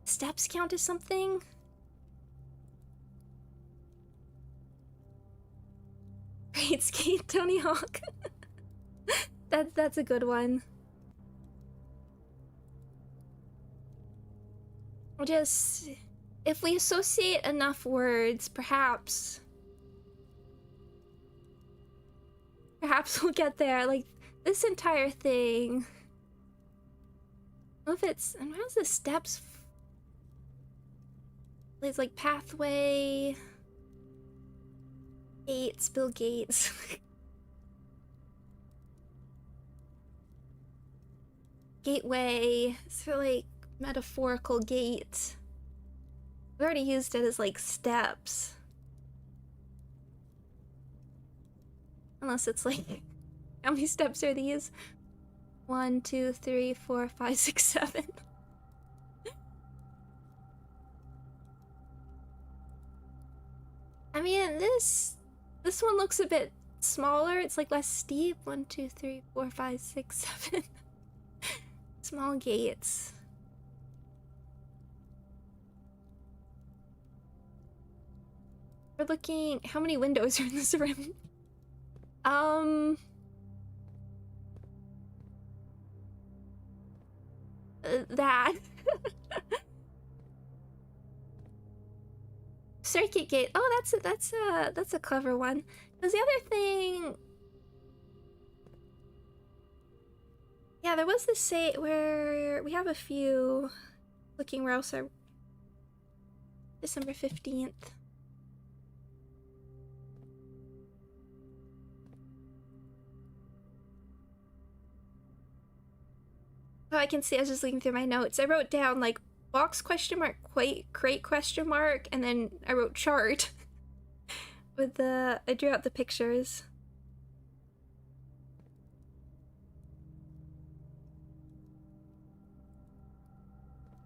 steps count as something. Great skate, Tony Hawk. That's a good one. Just if we associate enough words, perhaps we'll get there. Like this entire thing. know if it's, and how's the steps? It's like pathway, gates, Bill Gates. Gateway, it's for like metaphorical gate. We already used it as like steps. Unless it's like, how many steps are these? 1, 2, 3, 4, 5, 6, 7. I mean, this one looks a bit smaller. It's like less steep. 1, 2, 3, 4, 5, 6, 7. Small gates. We're looking. How many windows are in this room? That. Circuit gate. Oh, that's a clever one. Because the other thing. Yeah, there was this say where we have a few. Looking where else are. December 15th. Oh, I can see. I was just looking through my notes. I wrote down like box question mark, crate question mark, and then I wrote chart with the. I drew out the pictures.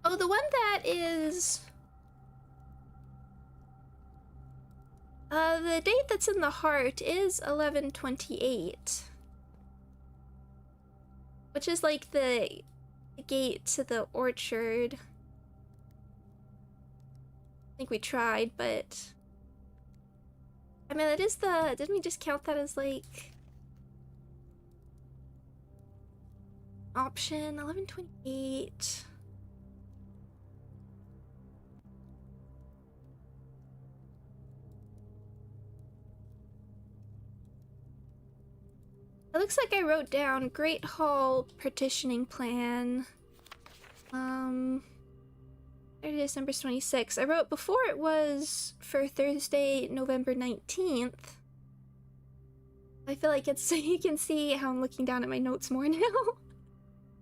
Oh, the one that is. The date that's in the heart is 11/28, which is like the gate to the orchard. I think we tried, but I mean, that is the. Didn't we just count that as like option 11/28? It looks like I wrote down Great Hall partitioning plan. 30 December 26th. I wrote before it was for Thursday, November 19th. I feel like it's you can see how I'm looking down at my notes more now.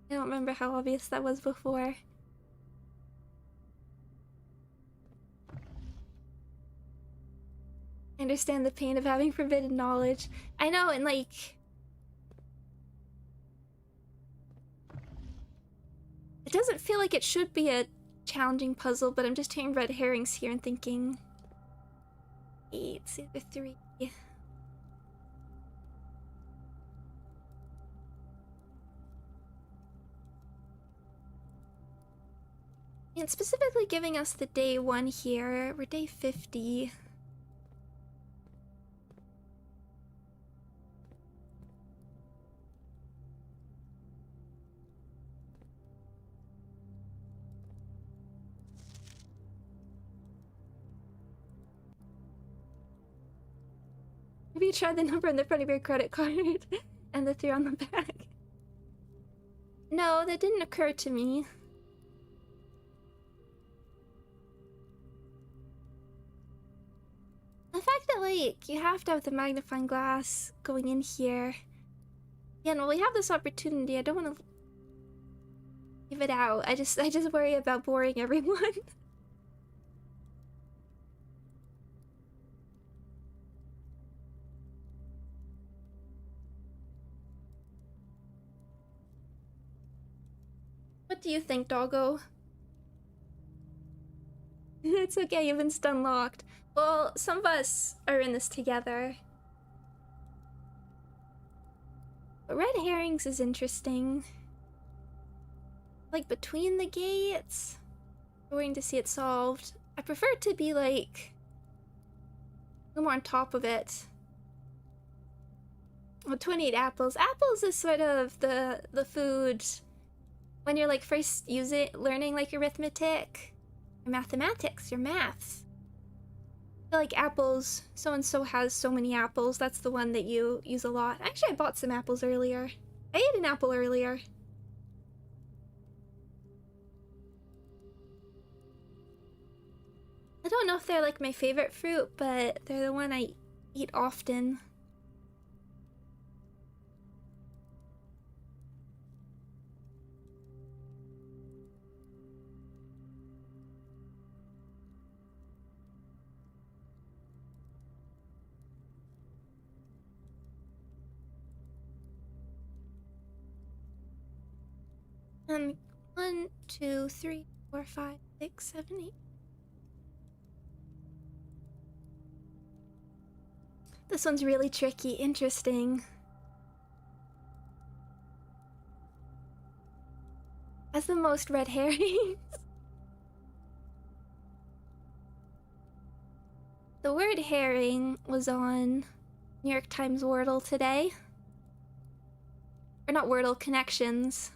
I don't remember how obvious that was before. I understand the pain of having forbidden knowledge. I know, and like it doesn't feel like it should be a challenging puzzle, but I'm just hearing red herrings here and thinking 8, the other 3. And specifically giving us the day 1 here. We're day 50. Maybe you try the number on the front of your credit card and the 3 on the back. No, that didn't occur to me. The fact that, like, you have to have the magnifying glass going in here. Yeah, no, we have this opportunity. I don't want to leave it out. I just worry about boring everyone. What do you think, doggo? It's okay, you've been stun locked. Well, some of us are in this together. But red herrings is interesting. Like, between the gates? We're waiting to see it solved. I prefer it to be, like, a little more on top of it. Oh, 28 apples. Apples is sort of the food when you're, like, first learning, like, arithmetic. Your mathematics, your maths. I feel like apples, so-and-so has so many apples. That's the one that you use a lot. Actually, I bought some apples earlier. I ate an apple earlier. I don't know if they're like my favorite fruit, but they're the one I eat often. Um, 1, 2, 3, 4, 5, 6, 7, 8. This one's really tricky. Interesting. Has the most red herrings. The word herring was on New York Times Wordle today. Or not Wordle, Connections.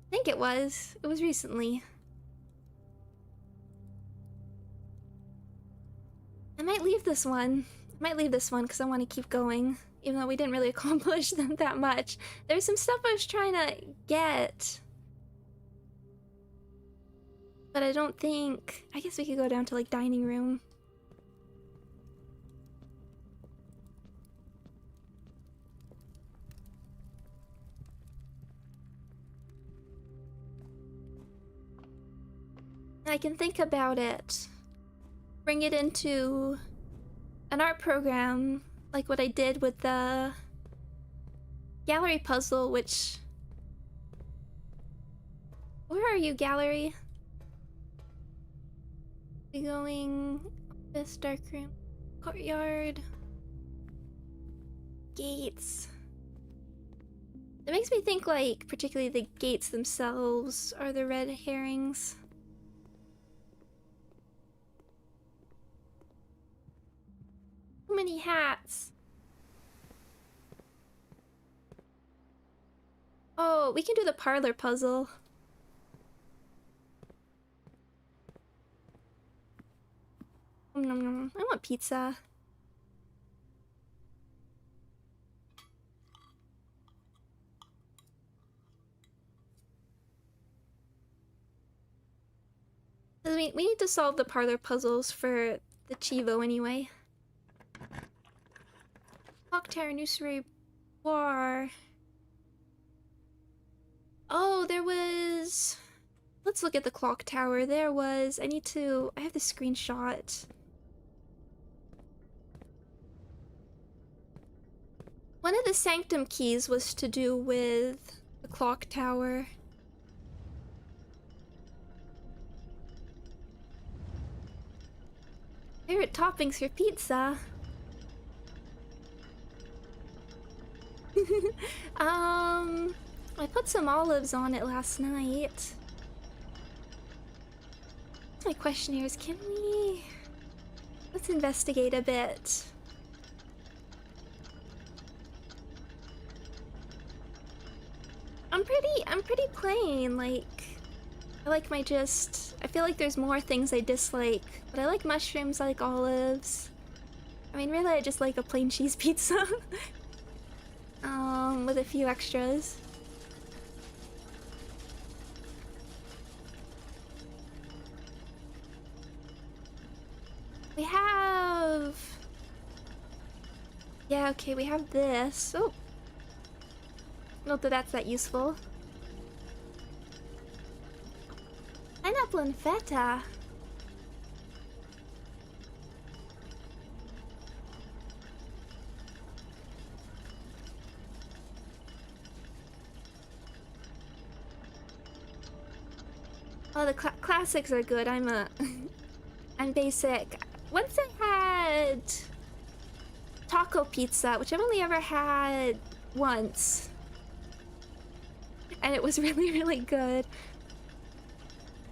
I think it was. It was recently. I might leave this one. I might leave this one because I want to keep going. Even though we didn't really accomplish them that much. There's some stuff I was trying to get. But I don't think... I guess we could go down to like dining room. I can think about it. Bring it into an art program, like what I did with the gallery puzzle, which... Where are you, gallery? We going this dark room, courtyard, gates. It makes me think like particularly the gates themselves are the red herrings. Too many hats. Oh, we can do the parlor puzzle. Nom, nom. I want pizza. We need to solve the parlor puzzles for the Chivo anyway. Clock tower, nursery, bar. Oh, there was... Let's look at the clock tower. There was... I have the screenshot. One of the sanctum keys was to do with the clock tower. Favorite toppings for pizza? I put some olives on it last night. My question here is, let's investigate a bit. I'm pretty plain, like, I like I feel like there's more things I dislike, but I like mushrooms, I like olives. I mean, really, I just like a plain cheese pizza. With a few extras. We have... Yeah, okay, we have this. Oh! Not that that's that useful. Pineapple and feta. Oh, the classics are good. I'm basic. Once I had taco pizza, which I've only ever had once. And it was really, really good.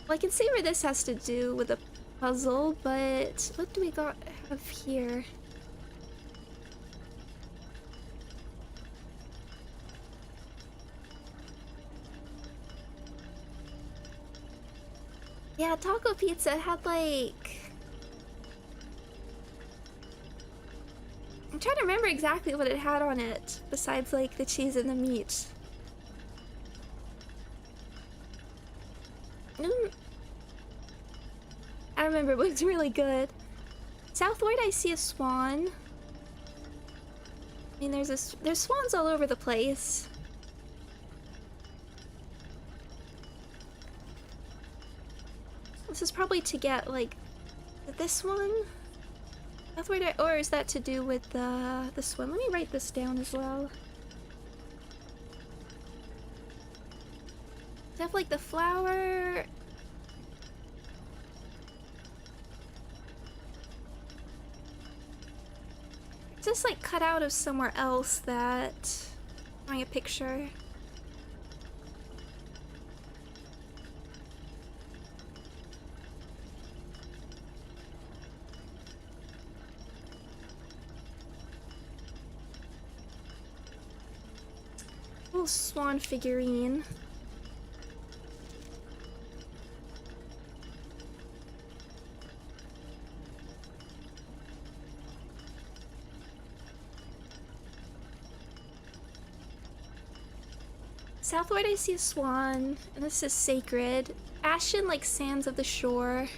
Well, I can see where this has to do with the puzzle, but what do we have here? Yeah, taco pizza had like... I'm trying to remember exactly what it had on it, besides like the cheese and the meat. I remember it was really good. Southward, I see a swan. I mean, there's swans all over the place. This is probably to get, like, this one? Southward, or is that to do with this one? Let me write this down as well. Does it have, like, the flower? Is this, like, cut out of somewhere else that... drawing a picture? Little swan figurine. Southward I see a swan, and this is sacred. Ashen like sands of the shore.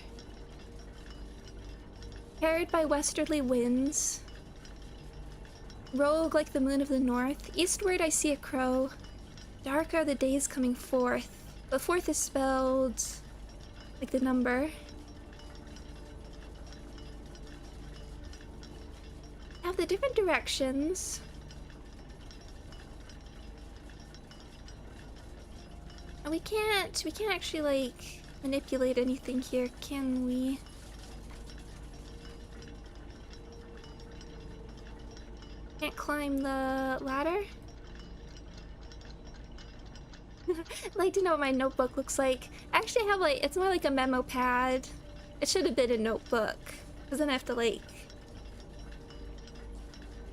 Carried by westerly winds. Rogue like the moon of the north. Eastward I see a crow. Dark are the days coming forth. But forth is spelled like the number. Have the different directions. And we can't actually like manipulate anything here, can we? Can't climb the ladder? I'd like to know what my notebook looks like. Actually, I have like, it's more like a memo pad. It should have been a notebook, because then I have to like,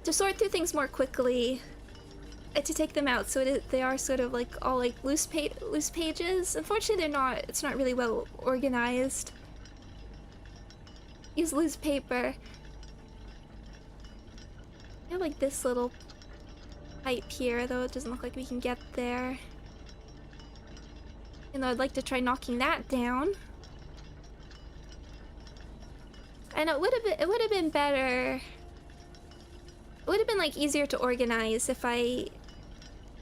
to sort through things more quickly, to take them out, so they are sort of like all like loose pages. Unfortunately, they're not. It's not really well organized. Use loose paper. I have like this little pipe here, though it doesn't look like we can get there. And I'd like to try knocking that down. I know it would have been better. It would have been like easier to organize if I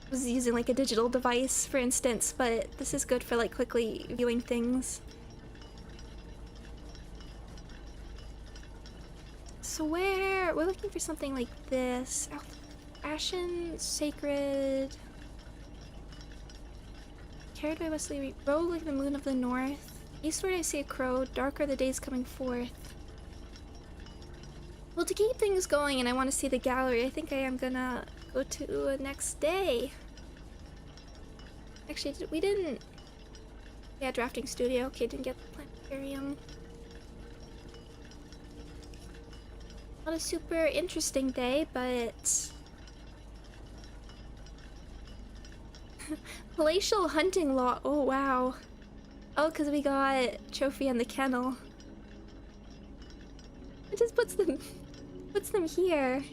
was using like a digital device, for instance, but this is good for like quickly viewing things. So we're looking for something like this. Ashen, sacred. Carried by Wesley, rogue like the moon of the north. Eastward I see a crow, dark are the days coming forth. Well, to keep things going and I want to see the gallery, I think I am gonna go to a next day. Actually, we didn't... Yeah, drafting studio. Okay, didn't get the planetarium. Not a super interesting day, but... Palatial hunting law. Oh, wow. Oh, because we got trophy on the kennel. It just puts them here.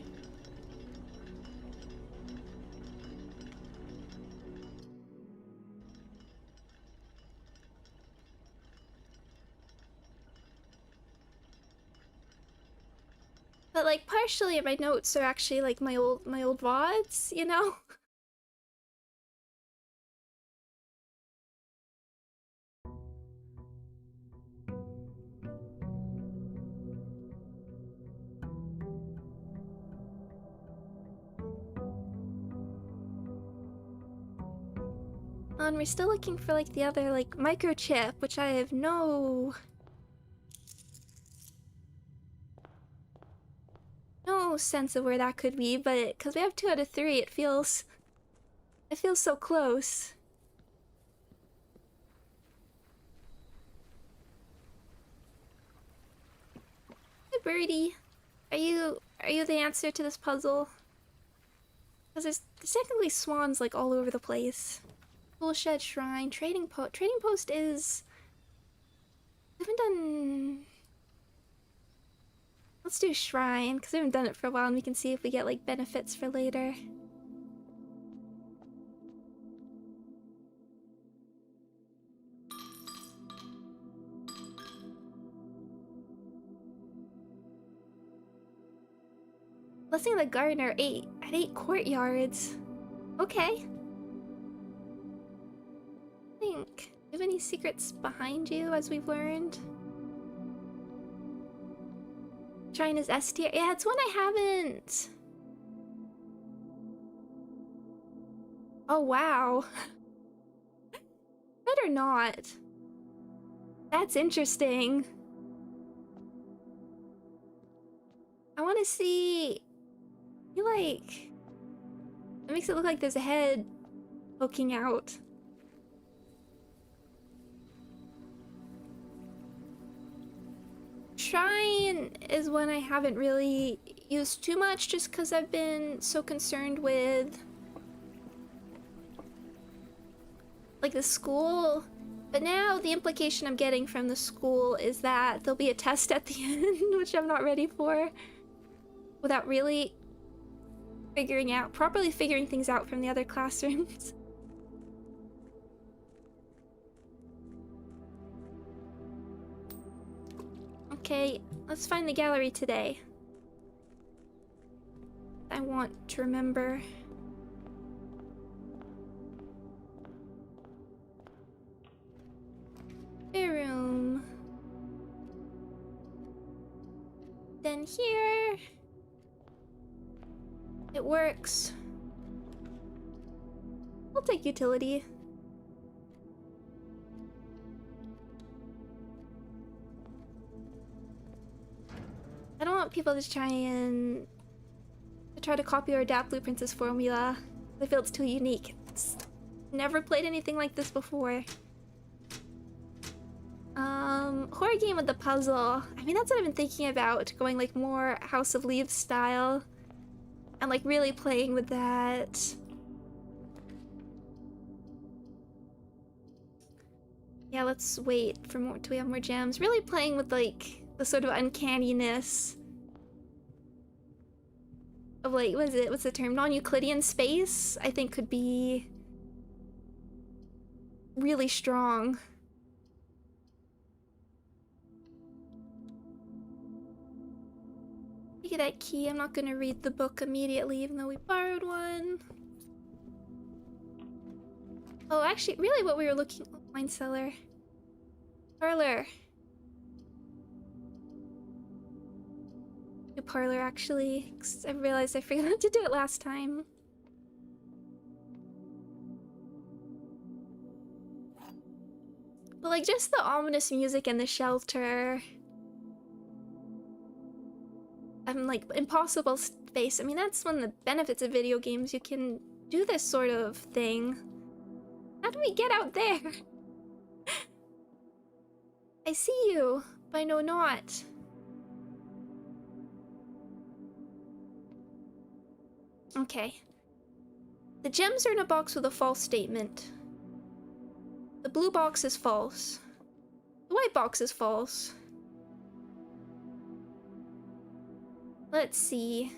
But like partially my notes are actually like my old VODs, you know? And we're still looking for like the other like microchip, which I have no sense of where that could be, but because we have 2 out of 3, it feels so close. Hey birdie, are you the answer to this puzzle? Because there's technically swans like all over the place. Bullshed Shrine, Trading Post. Trading Post is... I haven't done... Let's do Shrine, because we haven't done it for a while and we can see if we get like benefits for later. Blessing the gardener at 8 courtyards. Okay. Think. Do you have any secrets behind you, as we've learned? Trying his S tier. Yeah, it's one I haven't. Oh, wow. Better not. That's interesting. I want to see... I feel like... It makes it look like there's a head poking out. Shrine is one I haven't really used too much just because I've been so concerned with like the school. But now the implication I'm getting from the school is that there'll be a test at the end, which I'm not ready for, without really properly figuring things out from the other classrooms. Okay, let's find the gallery today. I want to remember. Room. Then here. It works. I'll take utility. I don't want people to try to copy or adapt Blueprint's formula. I feel it's too unique. It's never played anything like this before. Horror game with the puzzle. I mean, that's what I've been thinking about, going like more House of Leaves style and like really playing with that. Yeah, let's wait for more till we have more gems. Really playing with like the sort of uncanniness of like, what's the term? Non-Euclidean space, I think could be really strong. Look at that key. I'm not gonna read the book immediately, even though we borrowed one. Oh, actually, really what we were looking... Wine cellar. Parlor. The parlor, actually. 'Cause I realized I forgot to do it last time. But like, just the ominous music and the shelter. I'm like, impossible space. I mean, that's one of the benefits of video games. You can do this sort of thing. How do we get out there? I see you, but I know not. Okay. The gems are in a box with a false statement. The blue box is false. The white box is false. Let's see.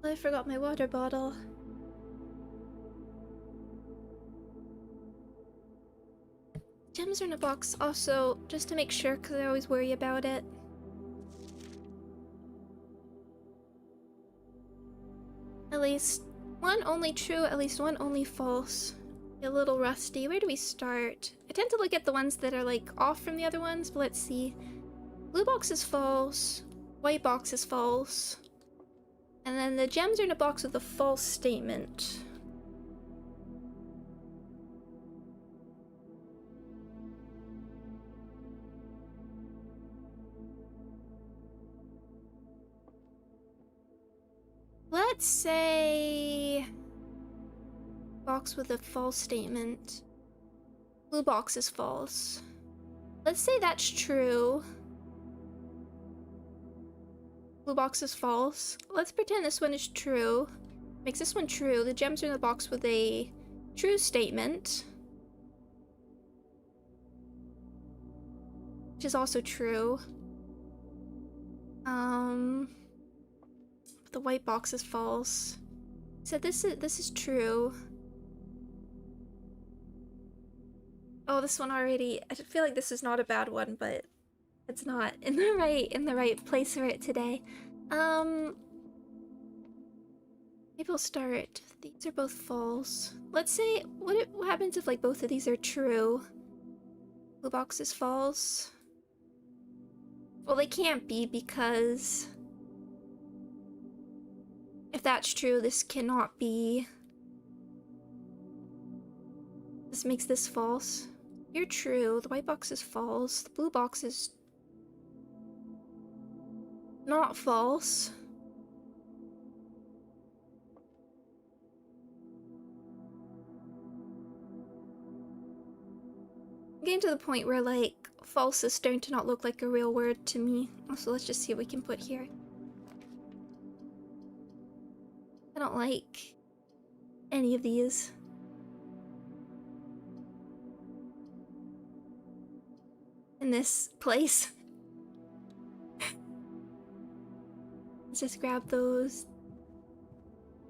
I forgot my water bottle. Gems are in a box also, just to make sure, because I always worry about it. At least one only true, at least one only false. A little rusty. Where do we start? I tend to look at the ones that are like off from the other ones, but let's see. Blue box is false. White box is false. And then the gems are in a box with a false statement. Let's say... box with a false statement. Blue box is false. Let's say that's true. Blue box is false. Let's pretend this one is true. Makes this one true. The gems are in the box with a true statement. Which is also true. The white box is false. So this is true. Oh, this one already. I feel like this is not a bad one, but it's not in the right place for it today. Maybe we'll start. These are both false. Let's say what happens if like both of these are true? Blue box is false. Well, they can't be because if that's true, this cannot be. This makes this false. You're true. The white box is false. The blue box is not false. I'm getting to the point where, like, false is starting to not look like a real word to me. So let's just see what we can put here. I don't like any of these. In this place. Let's just grab those.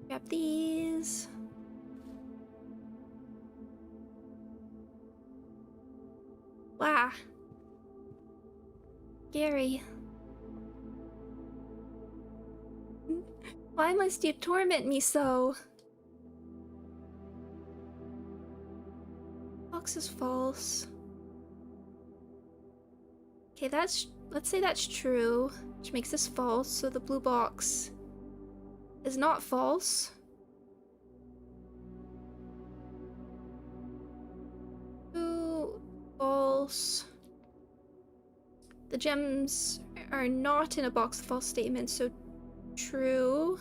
Grab these. Wow. Scary. Why must you torment me so? Box is false. Okay, let's say that's true, which makes this false, so the blue box is not false. True, false. The gems are not in a box of false statements, so true.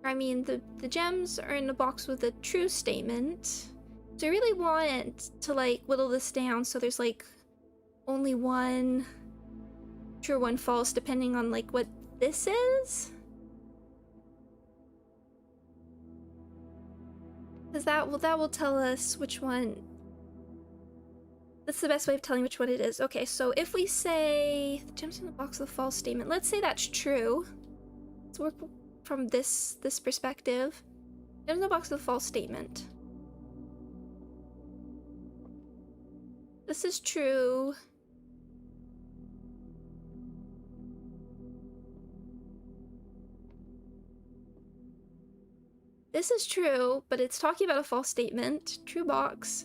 I mean, the gems are in a box with a true statement. So I really want to, like, whittle this down so there's, like, only one true, one false, depending on, like, what this is. Because that will tell us which one. That's the best way of telling which one it is. Okay, so if we say the gems in the box with a false statement, let's say that's true. Let's work from this perspective. Gems in the box with a false statement. This is true. This is true, but it's talking about a false statement. True box.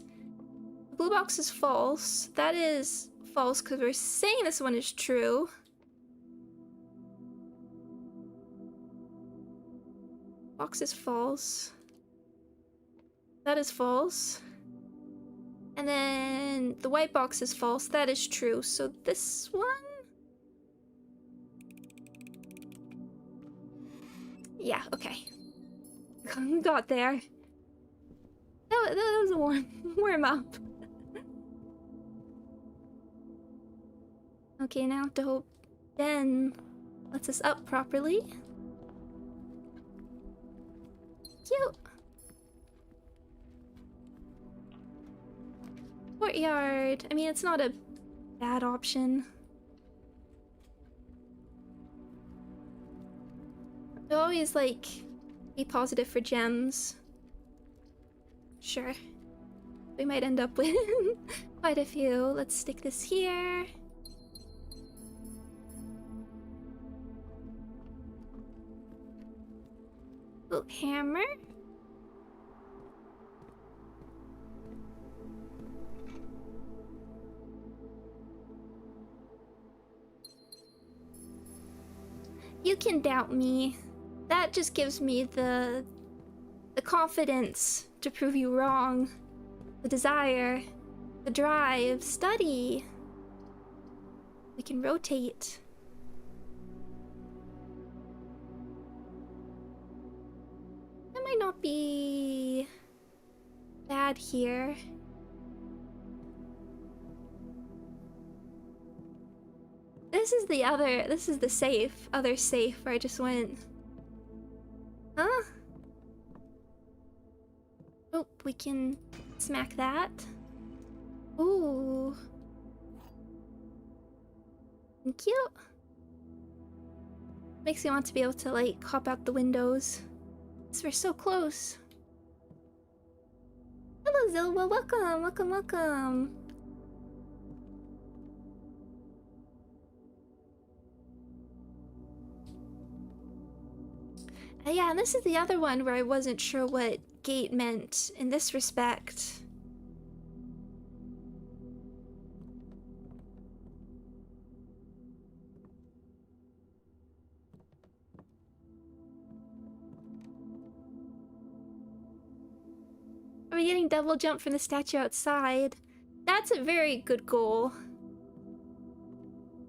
The blue box is false. That is false because we're saying this one is true. Box is false. That is false. And then the white box is false. That is true. So this one? Yeah, okay. Got there. That was a warm up. Okay, now I have to hope Ben lets us up properly. Cute. Courtyard. I mean, it's not a bad option. I always, like, be positive for gems. Sure. We might end up with quite a few. Let's stick this here. Oh, hammer. You can doubt me. That just gives me the confidence to prove you wrong. The desire, the drive, study. We can rotate. That might not be bad here. This is the safe, other safe where I just went. Huh? Oh, we can smack that. Ooh. Thank you. Makes me want to be able to, like, hop out the windows. We're so close. Hello Hello, Zilwa. Welcome, welcome, welcome. Yeah, and this is the other one where I wasn't sure what gate meant in this respect. Are we getting double jump from the statue outside? That's a very good goal.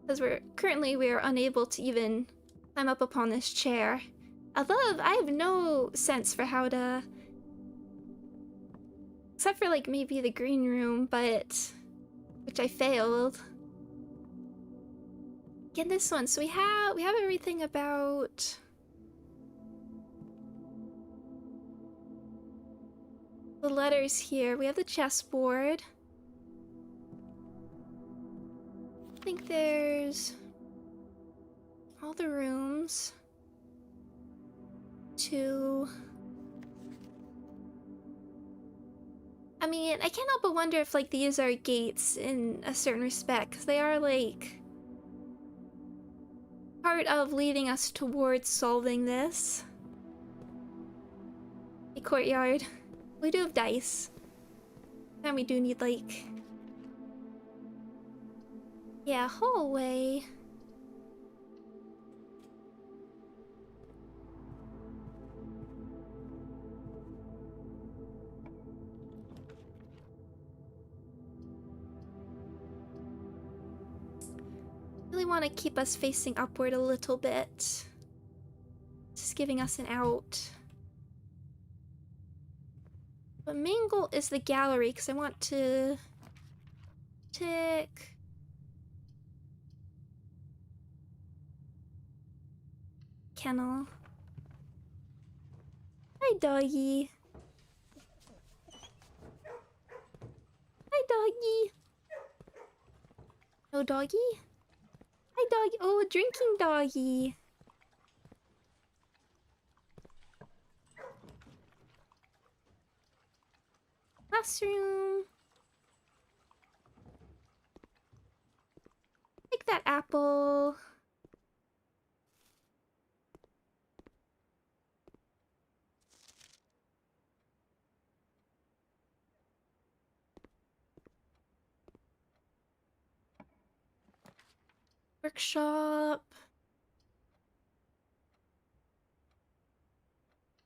Because we are unable to even climb up upon this chair. Although I have no sense for how to, except for like maybe the green room, but which I failed. Get this one. So we have everything about the letters here. We have the chessboard. I think there's all the rooms. I mean, I can't help but wonder if like these are gates in a certain respect, because they are like part of leading us towards solving this. A courtyard. We do have dice. And we do need like, yeah, hallway. Really want to keep us facing upward a little bit. Just giving us an out. But main goal is the gallery, because I want to tick. Kennel. Hi, doggy. Hi, doggy. No doggy? Hi, doggy. Oh, drinking doggy. Classroom. Take that apple. Workshop.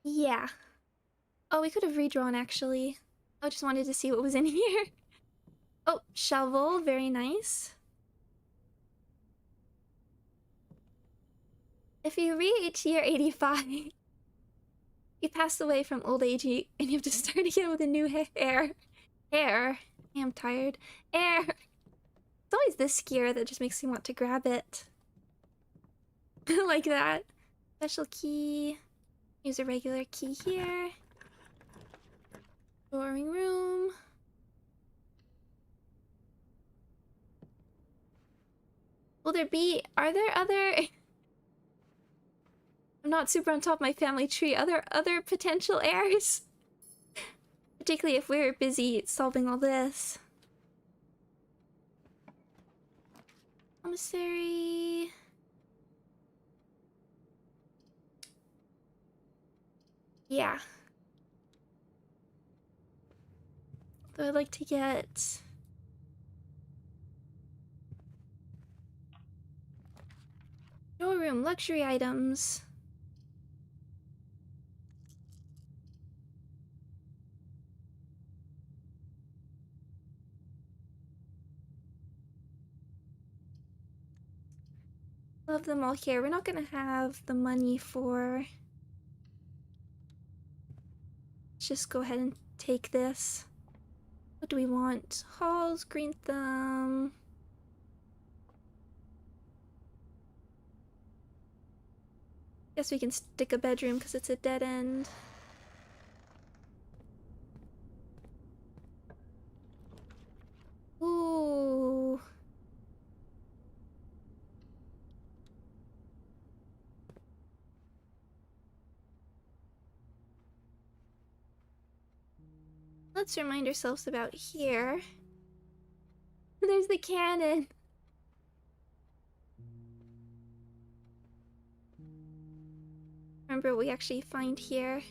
Yeah. Oh, we could have redrawn actually. I just wanted to see what was in here. Oh, shovel. Very nice. If you reach year 85, you pass away from old age and you have to start again with a new hair. Hair. I am tired. Air. It's always this gear that just makes me want to grab it. Like that. Special key. Use a regular key here. Drawing room. Are there other... I'm not super on top of my family tree. Other potential heirs? Particularly if we're busy solving all this. Commissary... Yeah. Though I'd like to get... Showroom, luxury items. Love them all here. We're not gonna have the money for... Let's just go ahead and take this. What do we want? Halls, green thumb. Guess we can stick a bedroom because it's a dead end. Ooh. Let's remind ourselves about here. There's the cannon. Remember what we actually find here.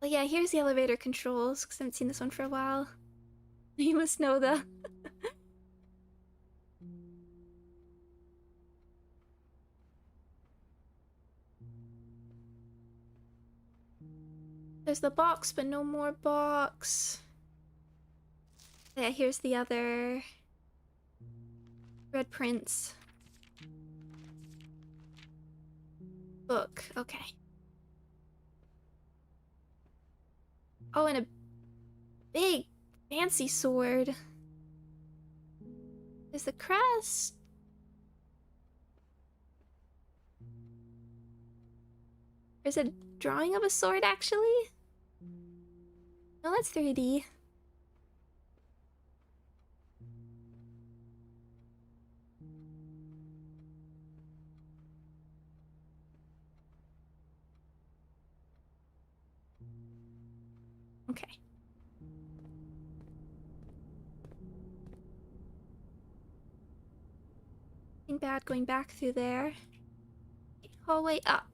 Well, yeah, here's the elevator controls, because I haven't seen this one for a while. You must know the... There's the box, but no more box. Yeah, here's the other... Red prints. Book, okay. Oh, and a big, fancy sword. There's the crest. There's a drawing of a sword, actually? No, that's 3D. Okay. Nothing bad going back through there. Hallway up.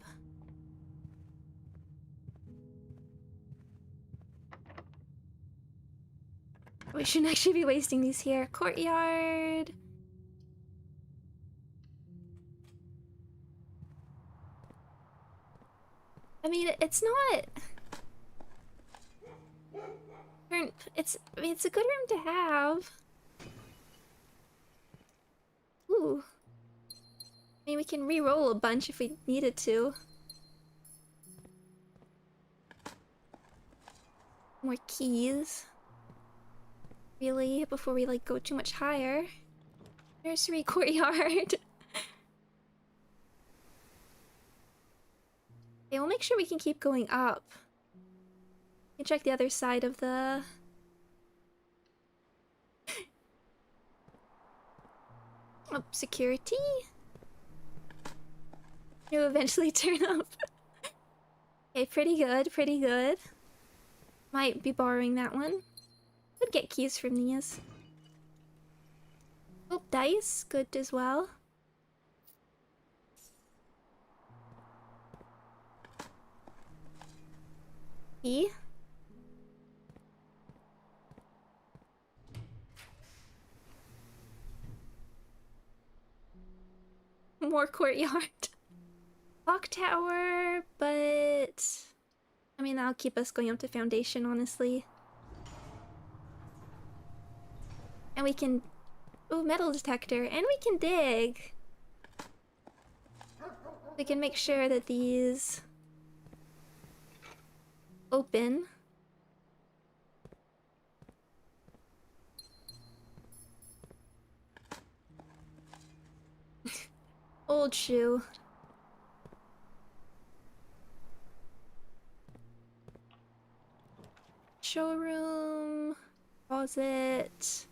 We shouldn't actually be wasting these here. Courtyard. I mean, it's not... I mean, it's a good room to have. Ooh. I mean, we can re-roll a bunch if we needed to. More keys. Really, before we, like, go too much higher. Nursery courtyard. Okay, we'll make sure we can keep going up. You can check the other side of the... Oh, security? You'll eventually turn up. Okay, pretty good, pretty good. Might be borrowing that one. Could get keys from these. Oh, dice, good as well. Key. More courtyard. Clock tower, but... I mean, that'll keep us going up to foundation, honestly. And we can... Oh, metal detector. And we can dig! We can make sure that these... open. Old shoe. Showroom. Closet.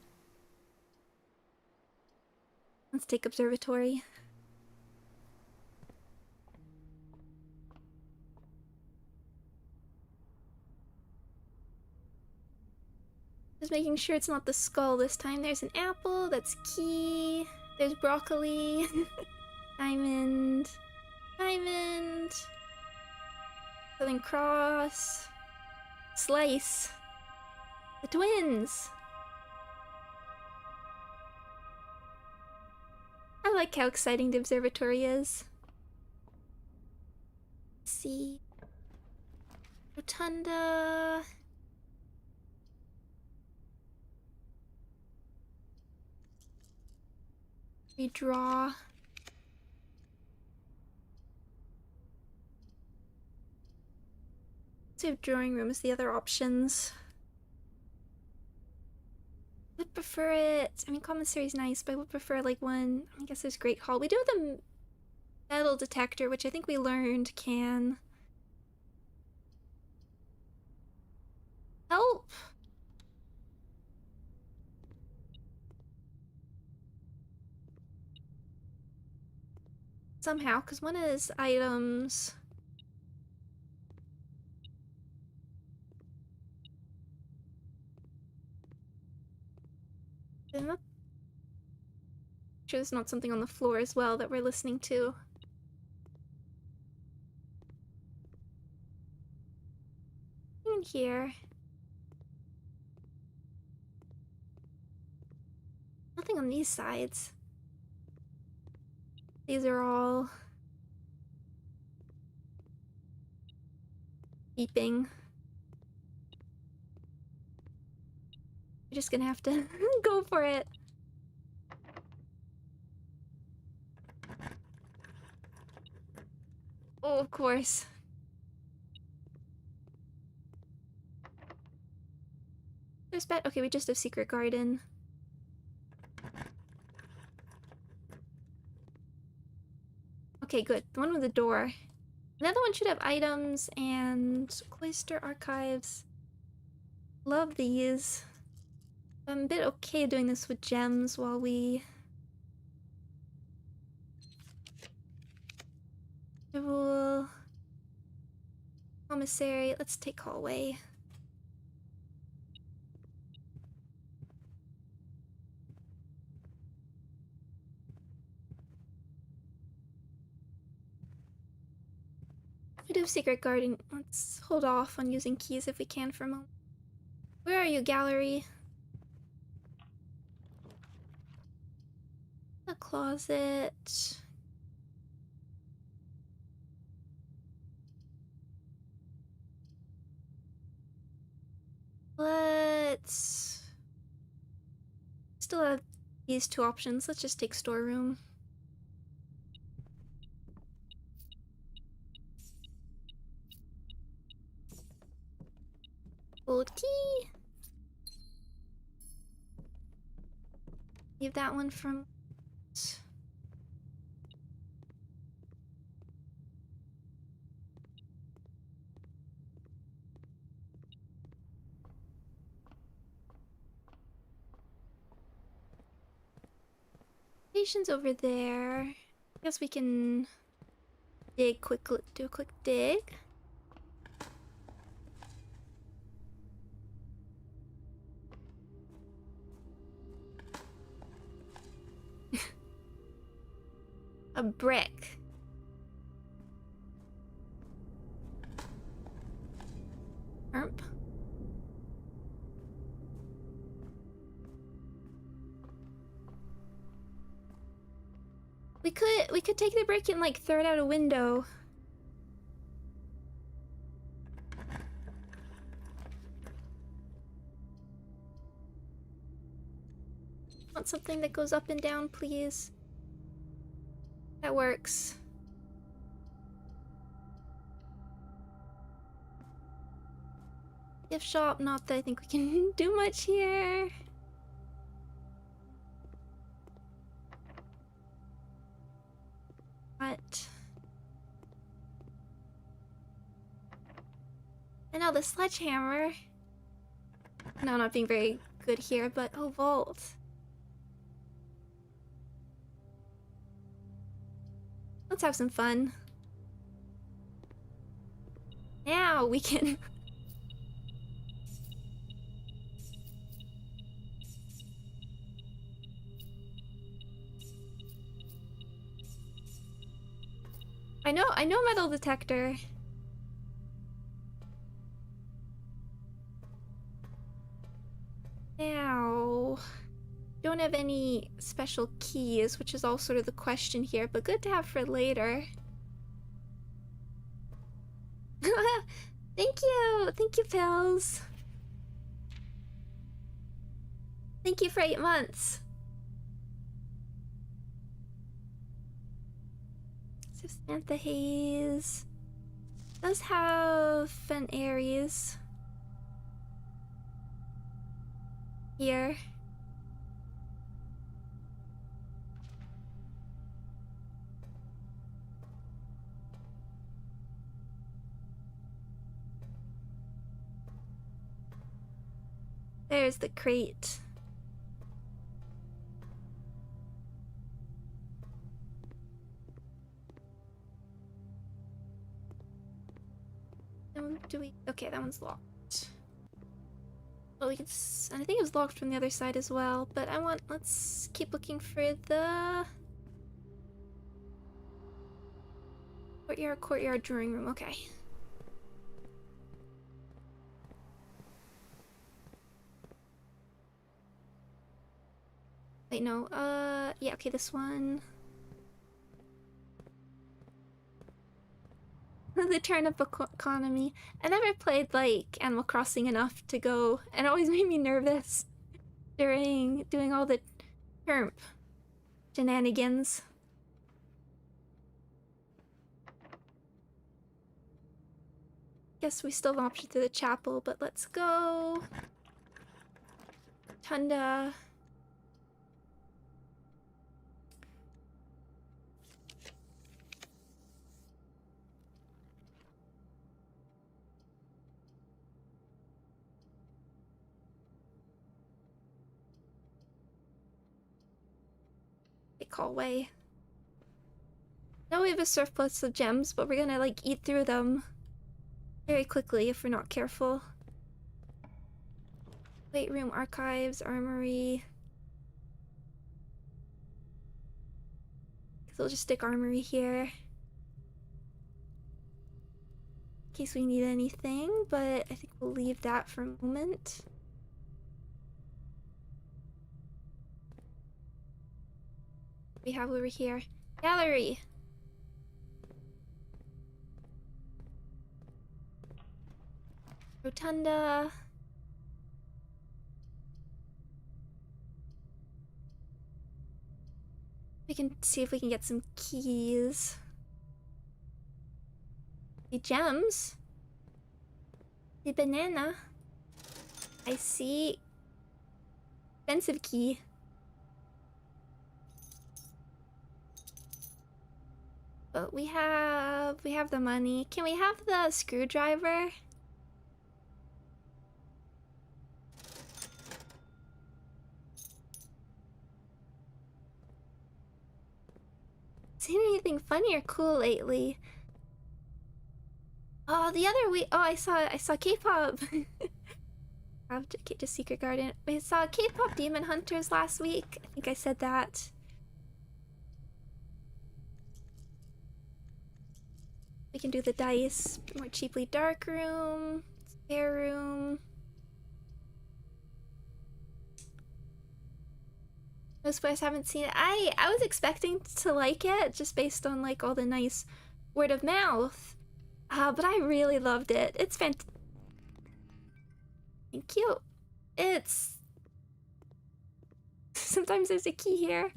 Let's take observatory. Just making sure it's not the skull this time. There's an apple, that's key. There's broccoli. Diamond. Diamond. Southern Cross. Slice. The twins. I like how exciting the observatory is. Let's see. Rotunda. Redraw. Save drawing room as the other options. Would prefer it. I mean, commissary's nice, but I would prefer like one. I guess there's Great Hall. We do have the metal detector, which I think we learned can help. Somehow, because one is items. Sure there's not something on the floor as well that we're listening to. In here. Nothing on these sides. These are all beeping. You're just gonna have to go for it. Oh, of course. There's bed. Okay, we just have secret garden. Okay, good. The one with the door. Another one should have items and cloister archives. Love these. I'm a bit okay doing this with gems while we... Will... Commissary. Let's take hallway. We do have secret garden. Let's hold off on using keys if we can for a moment. Where are you, gallery? The closet. Let's... Still have these two options. Let's just take storeroom. Gold key. Leave that one from... Station's over there. I guess we can dig quickly. Do a quick dig. A brick. Erp. We could take the brick and like throw it out a window. Want something that goes up and down, please? That works. Gift shop, not that I think we can do much here. What? And now the sledgehammer. No, not being very good here, but oh, vault. Let's have some fun. Now we can... I know metal detector. Now... Don't have any special keys, which is all sort of the question here, but good to have for later. Thank you! Thank you, Pills! Thank you for 8 months! So Samantha Hayes does have an Aries here. There's the crate. Do we... Okay, that one's locked. Oh, and I think it was locked from the other side as well, but let's keep looking for the courtyard drawing room. Okay. Wait, no, yeah, okay, this one. The turnip economy. I never played, like, Animal Crossing enough to go, and it always made me nervous during doing all the turnip shenanigans. Guess we still have an option through the chapel, but let's go. Tunda. Hallway. Now we have a surplus of gems, but we're gonna like eat through them very quickly if we're not careful. Weight room, archives, armory. So we'll just stick armory here in case we need anything, but I think we'll leave that for a moment. We have over here gallery. Rotunda. We can see if we can get some keys. The gems. The banana. I see. Expensive key. But we have the money. Can we have the screwdriver? Seen anything funny or cool lately? Oh, the other week. Oh, I saw K-pop. Just Secret Garden. We saw K-pop Demon Hunters last week. I think I said that. We can do the dice more cheaply. Dark room, spare room. Most players haven't seen it. I was expecting to like it just based on like all the nice word of mouth. But I really loved it. It's fantastic. Thank you. It's sometimes there's a key here.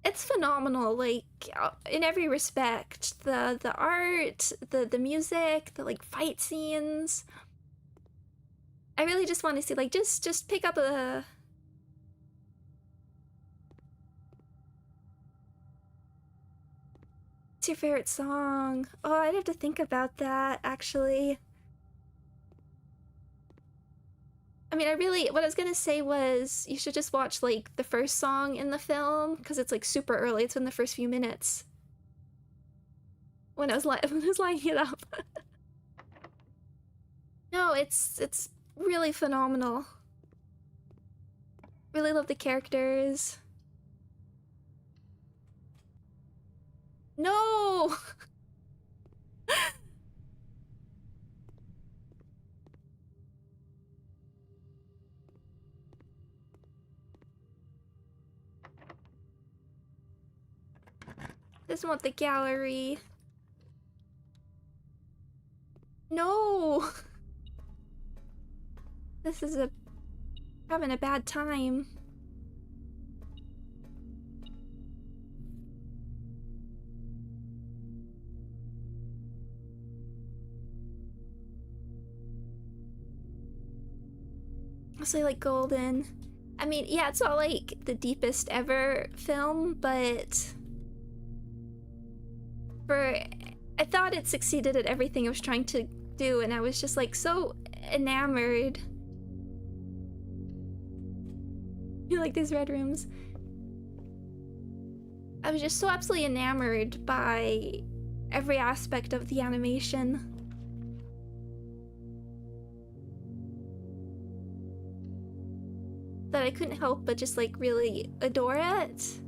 It's phenomenal, like in every respect. The art, the music, the like fight scenes. I really just want to see like just pick up a. What's your favorite song? Oh, I'd have to think about that actually. I mean, what I was gonna say was you should just watch like the first song in the film because it's like super early. It's in the first few minutes when I was lining it up. No, it's really phenomenal. Really love the characters. No. Doesn't want the gallery. No! This is having a bad time. Mostly like golden. I mean, yeah, it's not like the deepest ever film, but I thought it succeeded at everything it was trying to do, and I was just like so enamored. You like these red rooms? I was just so absolutely enamored by every aspect of the animation. I couldn't help but just like really adore it.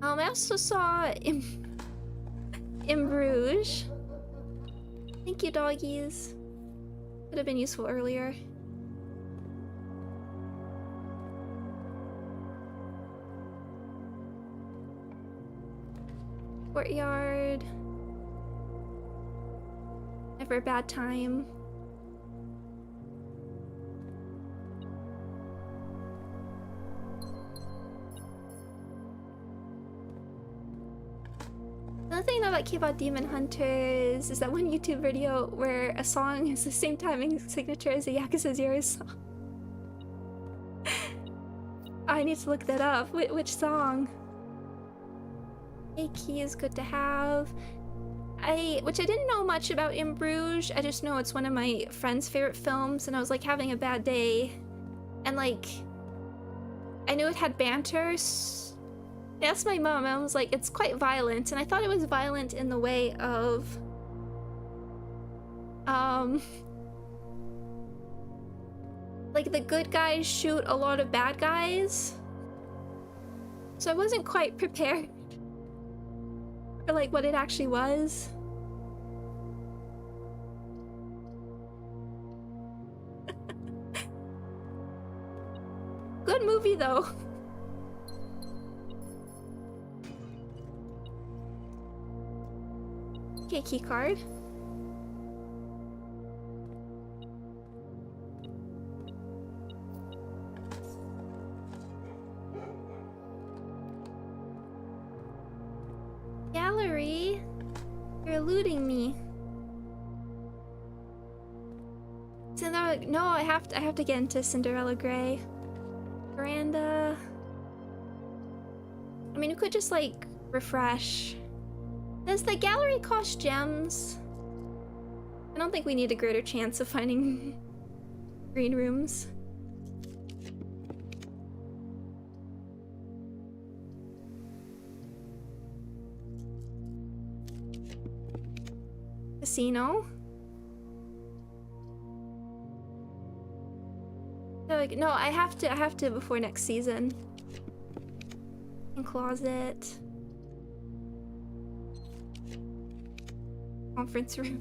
I also saw in Bruges. Thank you, doggies. Could have been useful earlier. Courtyard. Never a bad time. Another thing I like about Demon Hunters is that one YouTube video where a song is the same timing signature as a Yakuza 0 song. I need to look that up. Which song? A key is good to have. Which I didn't know much about In Bruges. I just know it's one of my friend's favorite films, and I was like having a bad day, and like I knew it had banter. I asked my mom, and I was like, it's quite violent, and I thought it was violent in the way of like the good guys shoot a lot of bad guys, so I wasn't quite prepared for like what it actually was. Good movie though. Okay, key card. Gallery? You're eluding me. Cinderella, no, I have to get into Cinderella Grey. Veranda. I mean, you could just like refresh. Does the gallery cost gems? I don't think we need a greater chance of finding green rooms. Casino. No, I have to before next season. And closet. Conference room.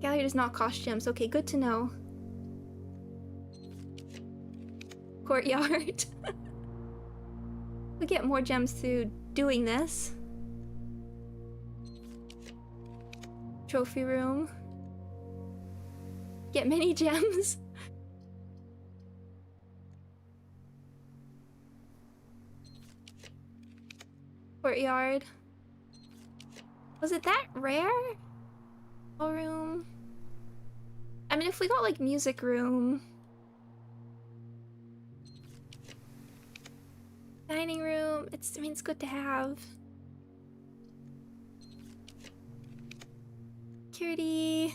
Gallery does not cost gems. Okay, good to know. Courtyard. We get more gems through doing this. Trophy room. Get many gems. Courtyard. Was it that rare? Ballroom. I mean, if we got like music room. Dining room. I mean, it's good to have. Security.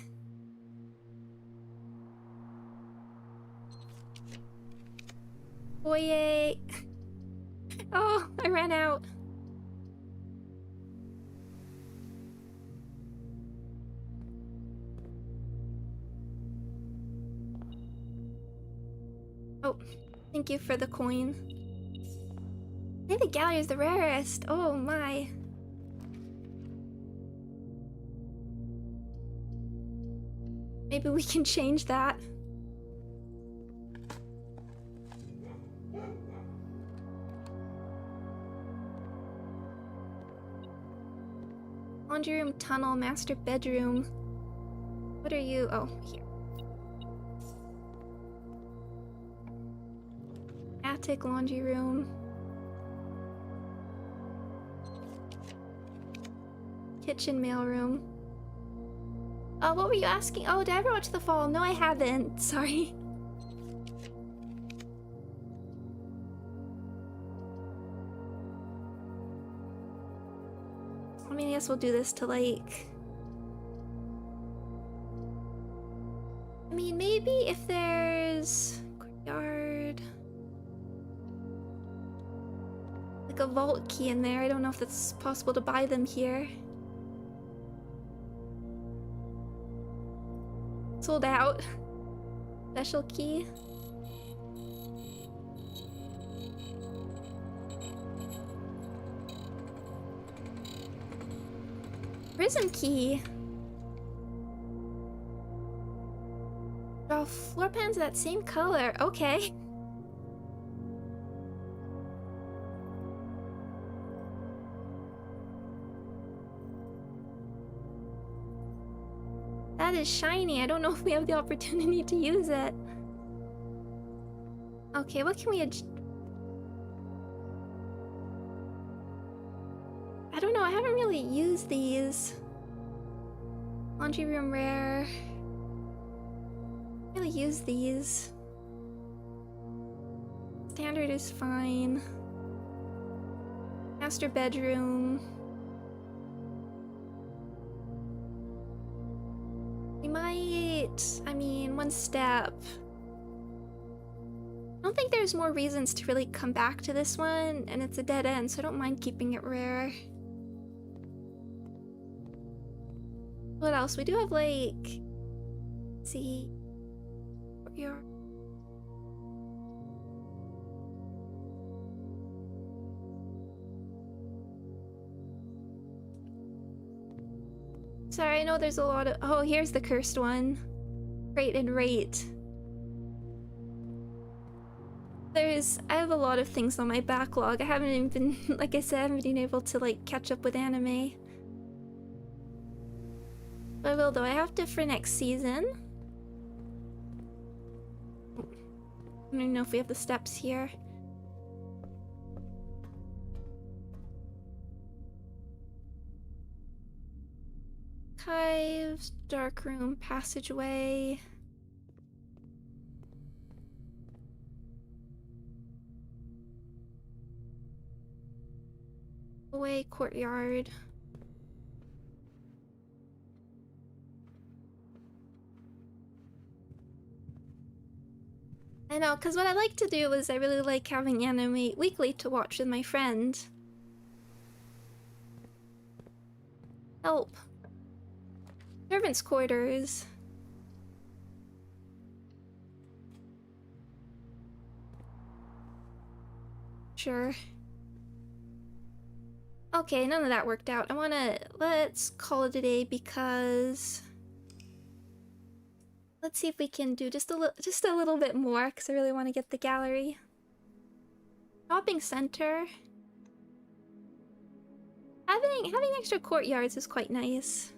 Foyer. Oh, I ran out. Oh, thank you for the coin. I think the gallery is the rarest. Oh my. Maybe we can change that. Laundry room, tunnel, master bedroom. What are you? Oh, here. Attic, laundry room. Kitchen, mailroom. What were you asking? Oh, did I ever watch The Fall? No, I haven't. Sorry. I mean, I guess we'll do this to like... I mean, maybe if there's... Courtyard... like a vault key in there. I don't know if it's possible to buy them here. Sold out. Special key. Prison key. Draw floor pans that same color. Okay. That is shiny. I don't know if we have the opportunity to use it. Okay, what can we I don't know, I haven't really used these. Laundry room rare. Really use these. Standard is fine. Master bedroom. We might, I mean, one step. I don't think there's more reasons to really come back to this one, and it's a dead end, so I don't mind keeping it rare. What else? We do have, like, let's see, your sorry, I know there's a lot of, oh, here's the cursed one. Rate and rate. I have a lot of things on my backlog. I haven't even been, like I said, I haven't been able to, like, catch up with anime. But I will, though. I have to for next season. I don't even know if we have the steps here. Archives, dark room, passageway. Away, courtyard. I know, because what I like to do is I really like having anime weekly to watch with my friend. Help. Servants' quarters. Sure. Okay, none of that worked out. Let's call it a day because let's see if we can do just a little bit more because I really want to get the gallery. Shopping center. Having extra courtyards is quite nice.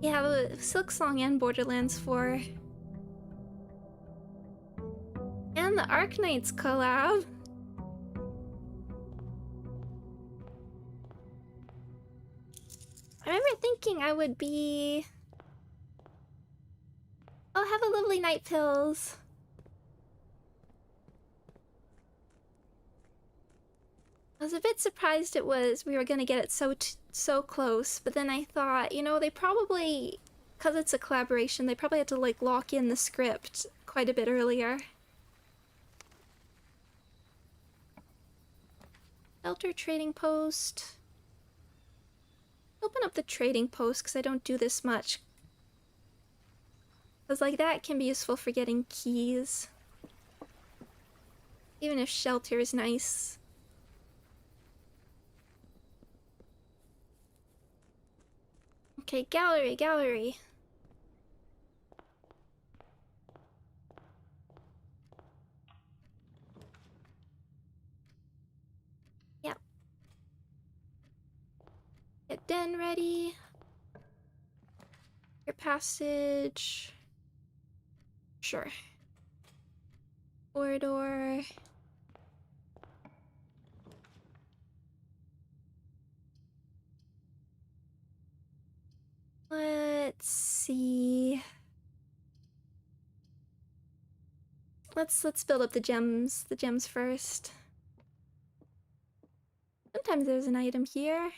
Yeah, the Silk Song and Borderlands 4. And the Arknights collab. I remember thinking I would be... Oh, have a lovely night, Pills. I was a bit surprised we were gonna get it so close, but then I thought, you know, they probably, because it's a collaboration, they probably had to like lock in the script quite a bit earlier. Shelter trading post. Open up the trading post because I don't do this much. Because like that can be useful for getting keys. Even if shelter is nice. Okay, gallery. Yep. Get den ready. Your passage. Sure. Corridor. Let's see. Let's build up the gems first. Sometimes there's an item here.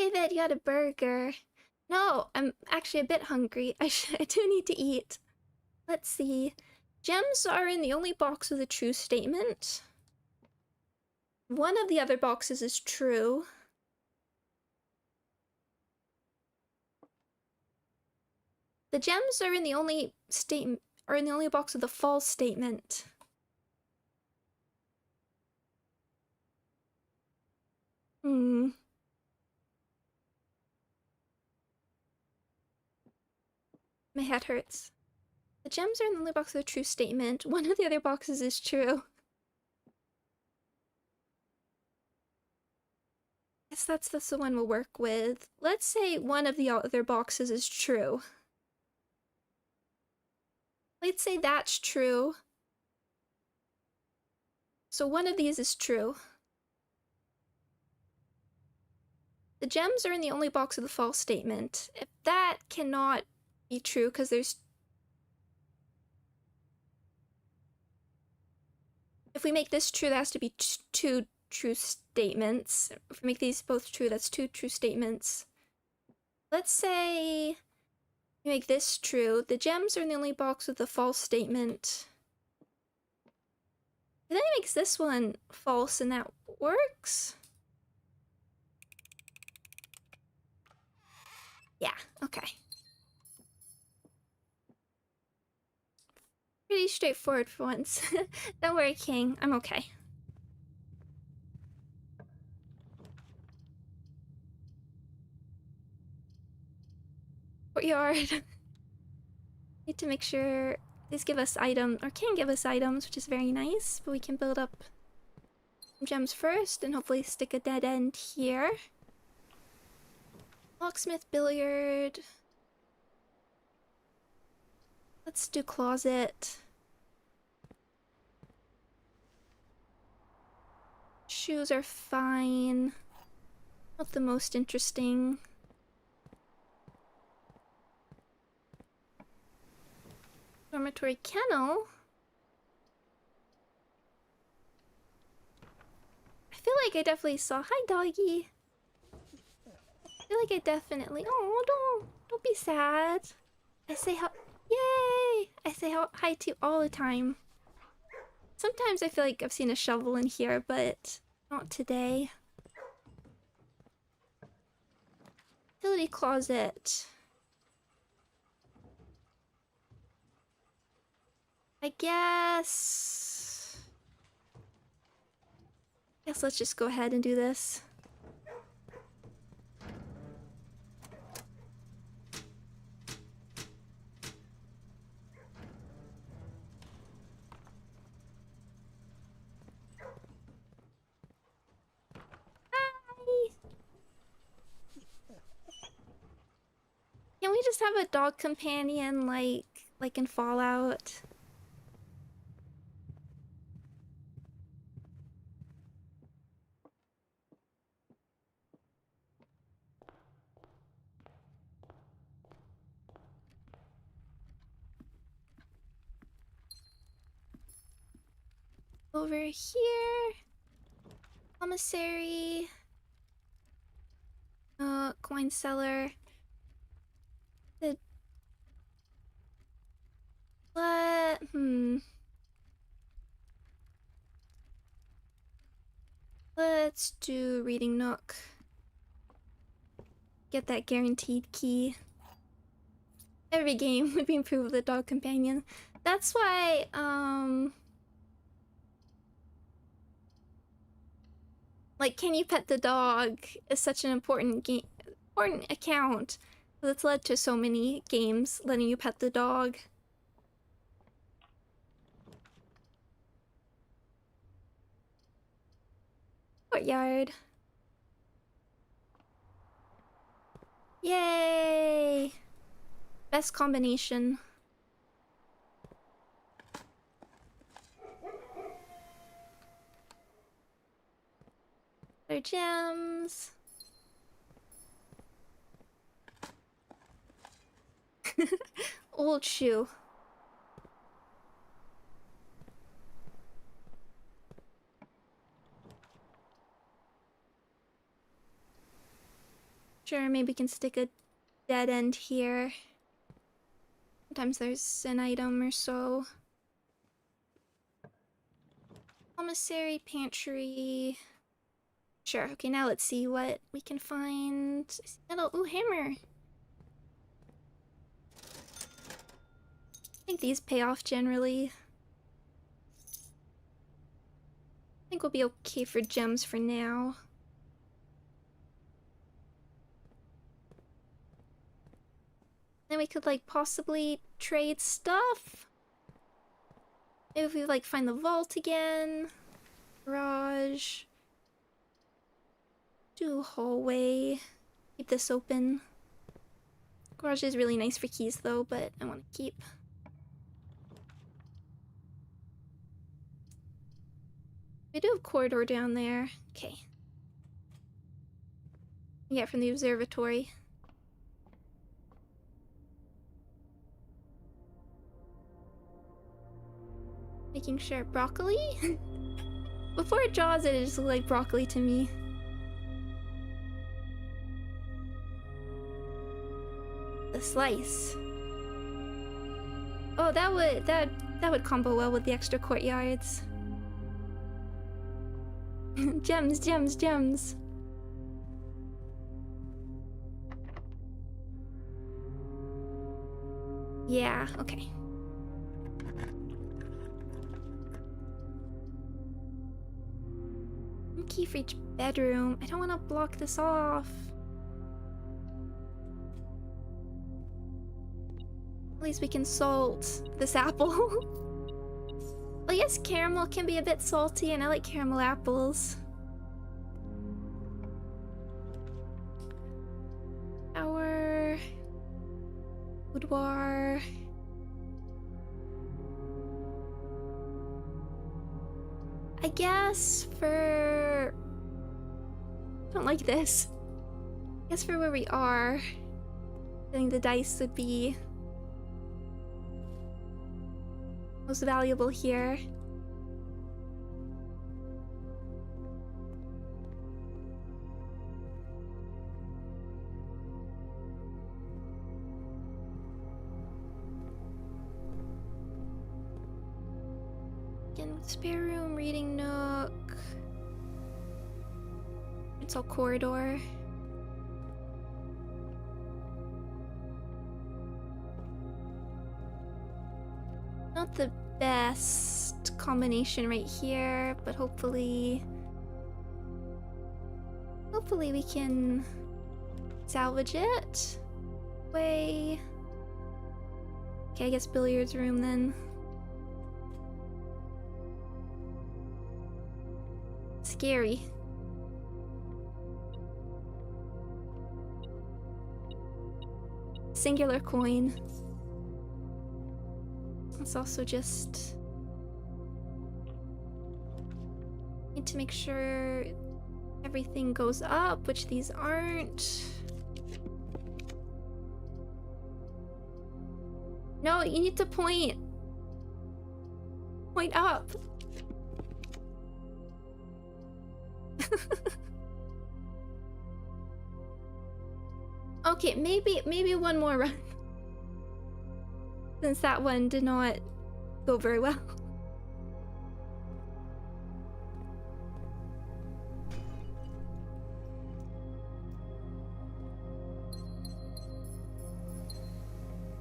David, you got a burger. No, I'm actually a bit hungry. I do need to eat. Let's see. Gems are in the only box with a true statement. One of the other boxes is true. The gems are in the only box with a false statement. My head hurts. The gems are in the only box with a true statement. One of the other boxes is true. Guess that's the one we'll work with. Let's say one of the other boxes is true. Let's say that's true. So one of these is true. The gems are in the only box with a false statement. If that cannot be true, because there's... If we make this true, that has to be two true statements. If we make these both true, that's two true statements. Let's say we make this true. The gems are in the only box with a false statement. And then it makes this one false, and that works? Yeah, okay. Pretty straightforward for once. Don't worry, King. I'm okay. Courtyard. Need to make sure these give us items, or can give us items, which is very nice, but we can build up some gems first and hopefully stick a dead end here. Locksmith, billiard. Let's do closet. Shoes are fine. Not the most interesting. Dormitory kennel. I feel like I definitely saw. Hi, doggy. I feel like I definitely. Oh, don't be sad. I say how. Yay! I say hi to you all the time. Sometimes I feel like I've seen a shovel in here, but not today. Utility closet. I guess let's just go ahead and do this. Hi. Can we just have a dog companion like in Fallout? Over here, commissary, coin cellar. What? Let's do reading nook. Get that guaranteed key. Every game would be improved with a dog companion. That's why, like, can you pet the dog is such an important account that's led to so many games letting you pet the dog. Courtyard. Yay! Best combination. Their gems. Old shoe. Sure, maybe we can stick a dead end here. Sometimes there's an item or so. Commissary, pantry. Sure, okay, now let's see what we can find. Ooh, hammer. I think these pay off generally. I think we'll be okay for gems for now. Then we could, like, possibly trade stuff. Maybe if we, like, find the vault again. Garage. Do a hallway. Keep this open. Garage is really nice for keys, though, but I want to keep. We do have a corridor down there. Okay. We get from the observatory. Making sure broccoli? Before it draws it just looked like broccoli to me. The slice. Oh, that would combo well with the extra courtyards. Gems, gems, gems. Yeah, okay. One key for each bedroom. I don't want to block this off. At least we can salt this apple. Well, yes, caramel can be a bit salty, and I like caramel apples. Our boudoir. I guess for... I don't like this. I guess for where we are, I think the dice would be most valuable here. Again, spare room, reading nook. It's all corridor. Not the best combination right here, but hopefully we can salvage it. Okay, I guess billiards room then. Scary. Singular coin. Let's also just need to make sure everything goes up, which these aren't. No, you need to point. Point up. Okay, maybe one more run. Since that one did not go very well.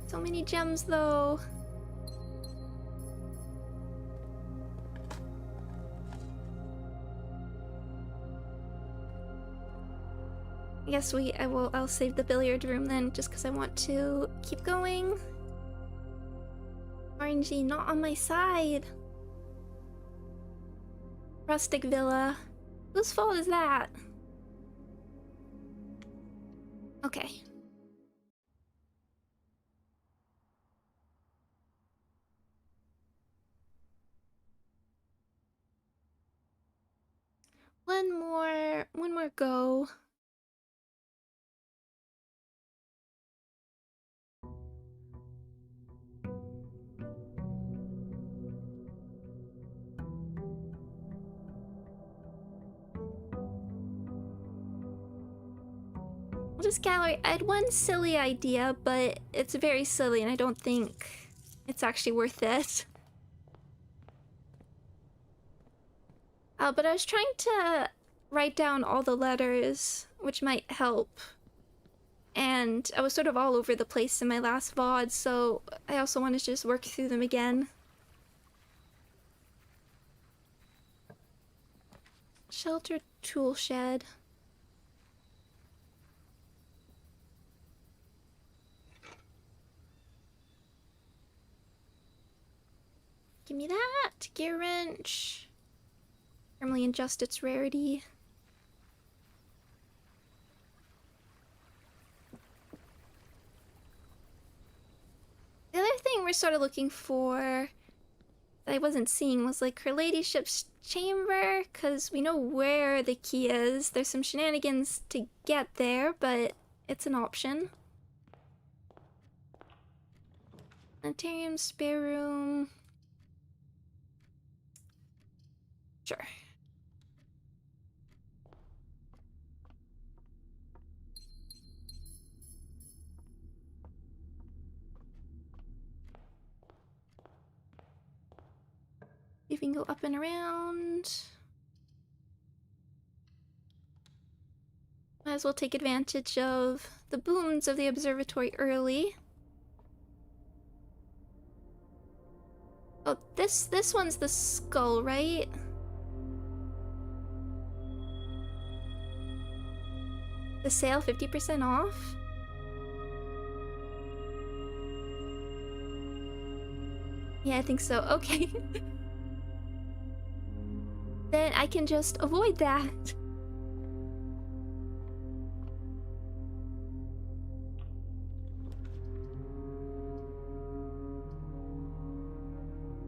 So many gems though. I guess I'll save the billiard room then, just because I want to keep going. RNG not on my side. Rustic villa. Whose fault is that? Okay. One more go. We'll this gallery. I had one silly idea, but it's very silly and I don't think it's actually worth it. But I was trying to write down all the letters, which might help. And I was sort of all over the place in my last VOD, so I also want to just work through them again. Shelter tool shed. Give me that. Gear wrench. Firmly adjust its rarity. The other thing we're sort of looking for that I wasn't seeing was like her ladyship's chamber, because we know where the key is. There's some shenanigans to get there, but it's an option. Planetarium, spare room. Sure. You can go up and around. Might as well take advantage of the booms of the observatory early. Oh, this one's the skull, right? The sale 50% off? Yeah, I think so. Okay. Then I can just avoid that.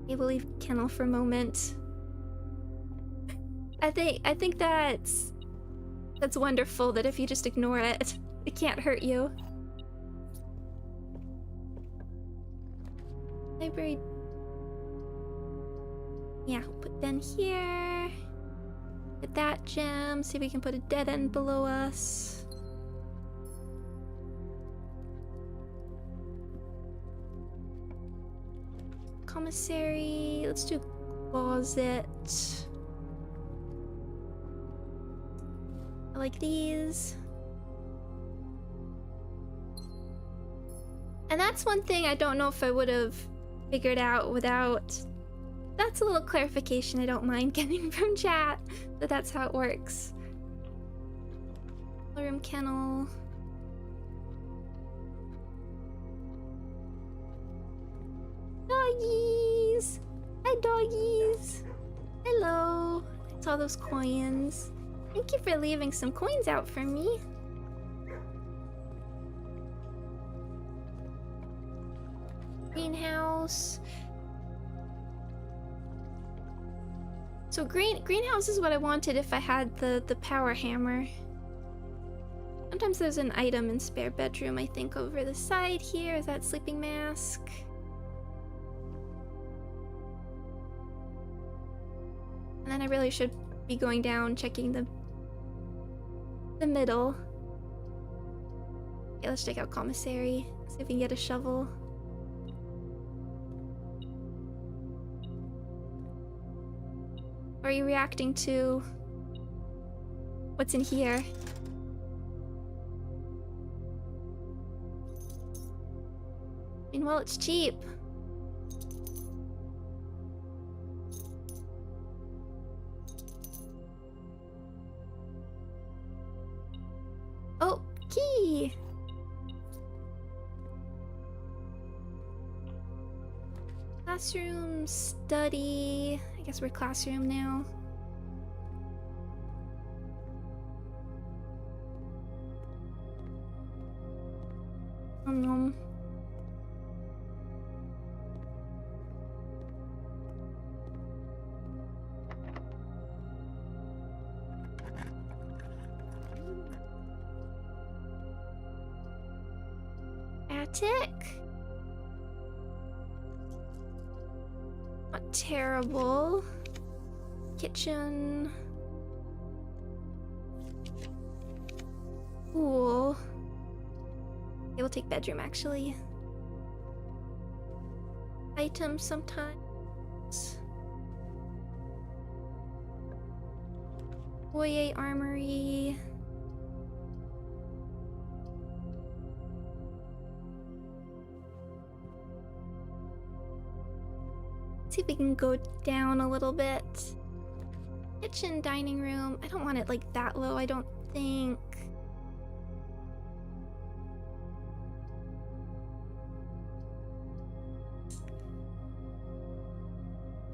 Okay, we'll leave kennel for a moment. I think that's wonderful that if you just ignore it, it can't hurt you. Library. Yeah, we'll put Ben here. Get that gem. See if we can put a dead end below us. Commissary. Let's do closet. I like these. And that's one thing I don't know if I would have figured out without... That's a little clarification I don't mind getting from chat, but that's how it works. Room kennel. Doggies! Hi, doggies! Hello! I saw those coins. Thank you for leaving some coins out for me. Greenhouse. So greenhouse is what I wanted if I had the power hammer. Sometimes there's an item in spare bedroom, I think, over the side here. Is that sleeping mask? And then I really should be going down, checking the middle. Okay, let's check out commissary. See if we can get a shovel. Or are you reacting to what's in here? I mean, well, it's cheap. Oh, key! Classroom, study. I guess we're classroom now. Attic? Not terrible. Kitchen. Cool. Okay, we'll take bedroom actually. Items sometimes. Foyer armory. See if we can go down a little bit. Kitchen, dining room. I don't want it like that low, I don't think.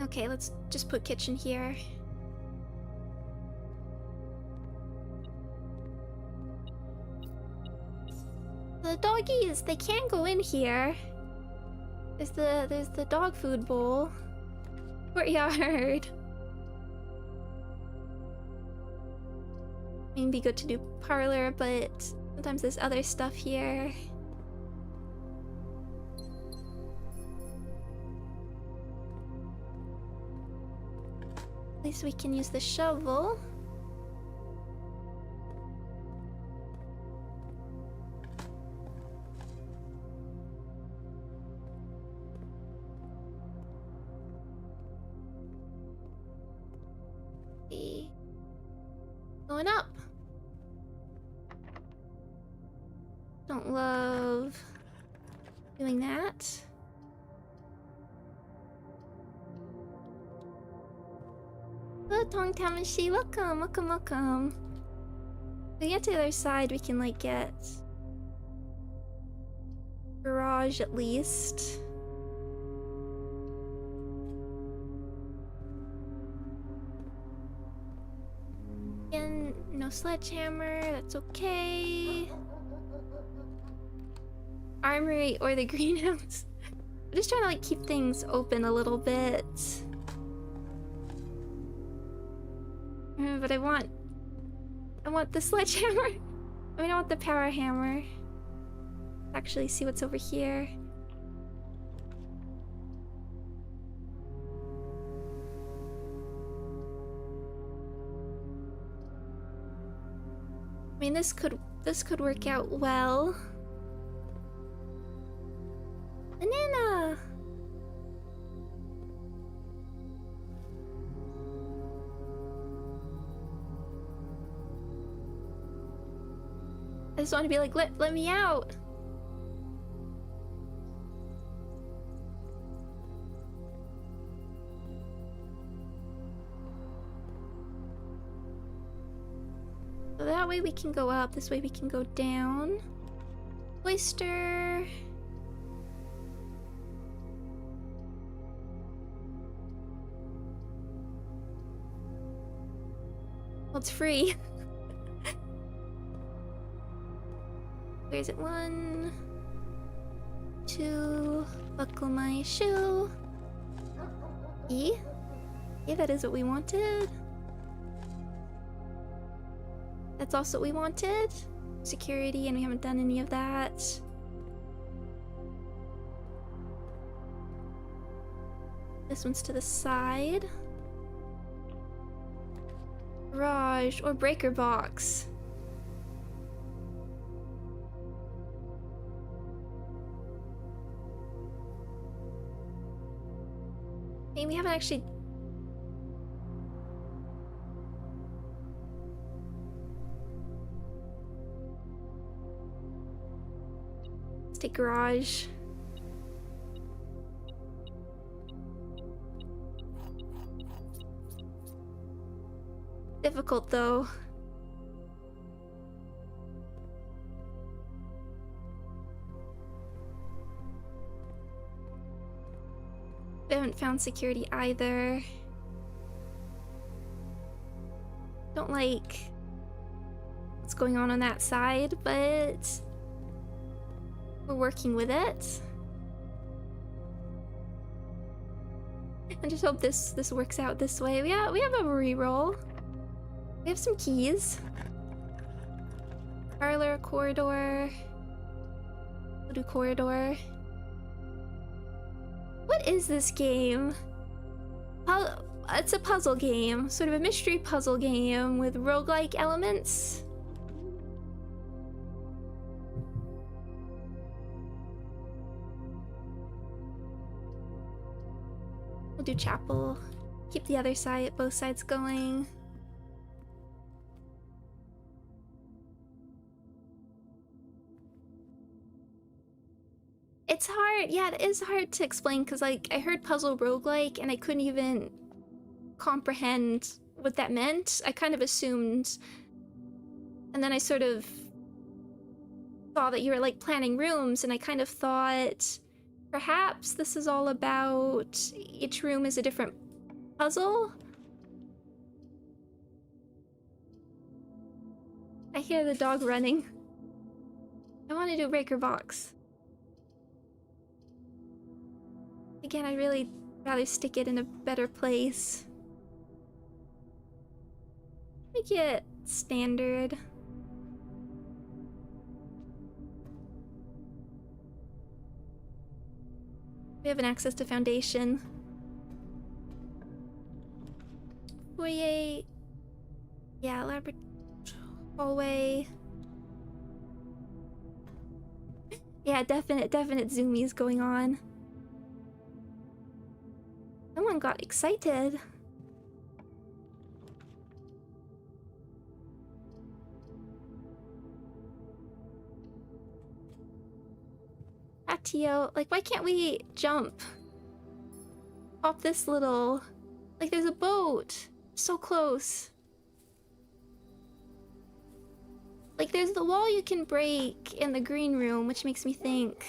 Okay, let's just put kitchen here. The doggies, they can go in here. There's the dog food bowl. Courtyard. I mean, it'd be good to do parlor, but sometimes there's other stuff here. At least we can use the shovel. Going up. Don't love doing that. Hello, Tong Tamashi. Welcome, welcome, welcome. If we get to the other side, we can like get garage at least. Again, no sledgehammer, that's okay. Armory or the greenhouse. I'm just trying to like keep things open a little bit. But I want the sledgehammer. I mean, I want the power hammer. Actually, see what's over here. I mean, this could work out well. Banana. I just want to be like, let me out. So that way we can go up, this way we can go down. Oyster. Well, it's free. Where is it? 1, 2, buckle my shoe. E? Yeah, that is what we wanted. That's also what we wanted. Security, and we haven't done any of that. This one's to the side. Garage or breaker box. I mean, we haven't actually... Let's take garage. Difficult though. We haven't found security either. Don't like what's going on that side, but we're working with it. I just hope this works out this way. We have a reroll. We have some keys. Parlor, corridor. We'll do corridor. What is this game? It's a puzzle game. Sort of a mystery puzzle game with roguelike elements. We'll do chapel. Keep the other side, both sides going. It's hard, yeah, it is hard to explain because, like, I heard puzzle roguelike and I couldn't even comprehend what that meant. I kind of assumed, and then I sort of saw that you were like planning rooms, and I kind of thought perhaps this is all about each room is a different puzzle. I hear the dog running. I want to do breaker box. Again, I'd really rather stick it in a better place. Make it standard. We have an access to foundation. Foyer. Yeah, laboratory. Hallway. Yeah, definite zoomies going on. Someone got excited. Patio. Like, why can't we jump off this little... Like, there's a boat. So close. Like, there's the wall you can break in the green room, which makes me think...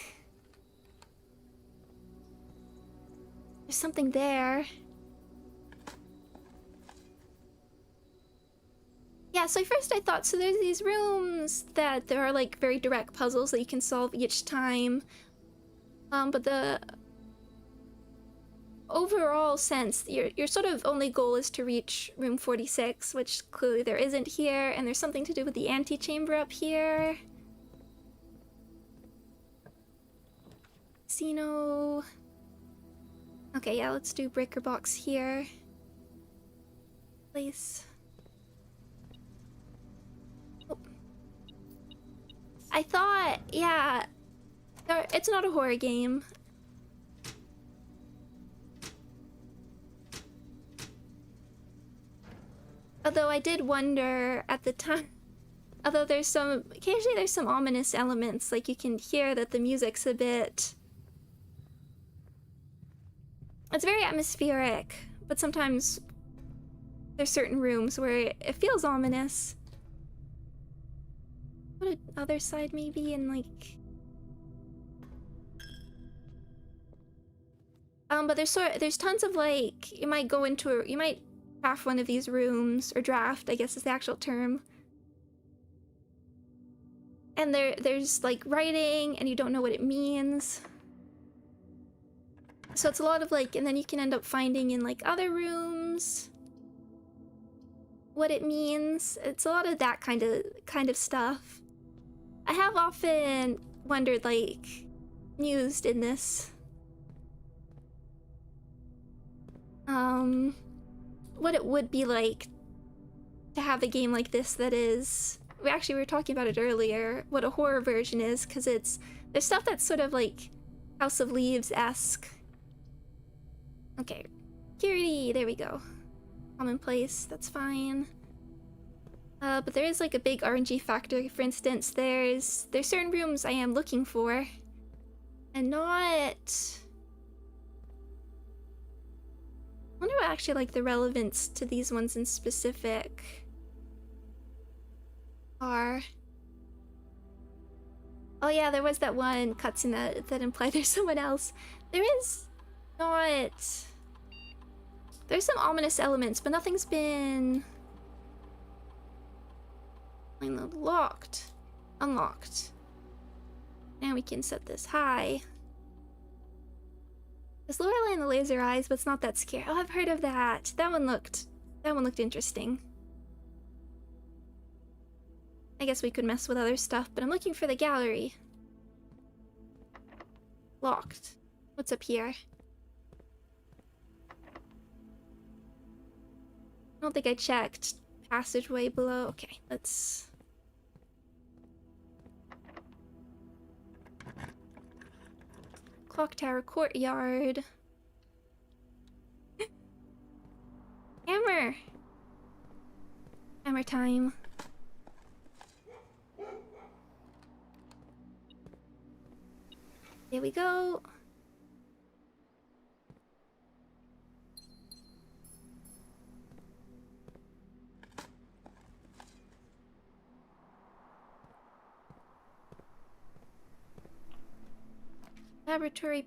There's something there. Yeah, so first I thought, so there's these rooms that there are like very direct puzzles that you can solve each time. But the overall sense, your sort of only goal is to reach room 46, which clearly there isn't here, and there's something to do with the antechamber up here. Casino. Okay, yeah, let's do breaker box here. Place. Oh. I thought, yeah, it's not a horror game. Although I did wonder at the time, although occasionally there's some ominous elements, like you can hear that the music's a bit... It's very atmospheric, but sometimes there's certain rooms where it feels ominous. What other side maybe, and like... But there's tons of like, you might draft one of these rooms, or draft, I guess is the actual term. And there's like writing, and you don't know what it means. So it's a lot of like, and then you can end up finding in like other rooms what it means. It's a lot of that kind of stuff. I have often wondered, like, mused in this. What it would be like to have a game like this that is... We were talking about it earlier, what a horror version is, because there's stuff that's sort of like House of Leaves-esque. Okay, security, there we go. Commonplace, that's fine. But there is like a big RNG factor. For instance, there's certain rooms I am looking for, and not... I wonder what actually like the relevance to these ones in specific are. Oh yeah, there was that one cutscene that implied there's someone else. There is not... There's some ominous elements, but nothing's been... Locked. Unlocked. And we can set this high. There's Lorelei and the laser eyes, but it's not that scary. Oh, I've heard of that. That one looked interesting. I guess we could mess with other stuff, but I'm looking for the gallery. Locked. What's up here? I don't think I checked. Passageway below. Okay, let's... Clock tower courtyard. more time. There we go. Laboratory,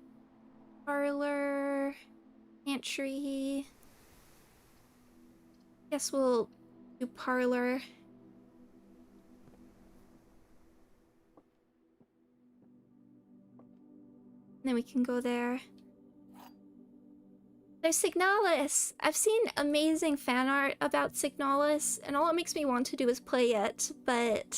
parlor, pantry. Guess we'll do parlor. Then we can go there. There's Signalis! I've seen amazing fan art about Signalis, and all it makes me want to do is play it, but...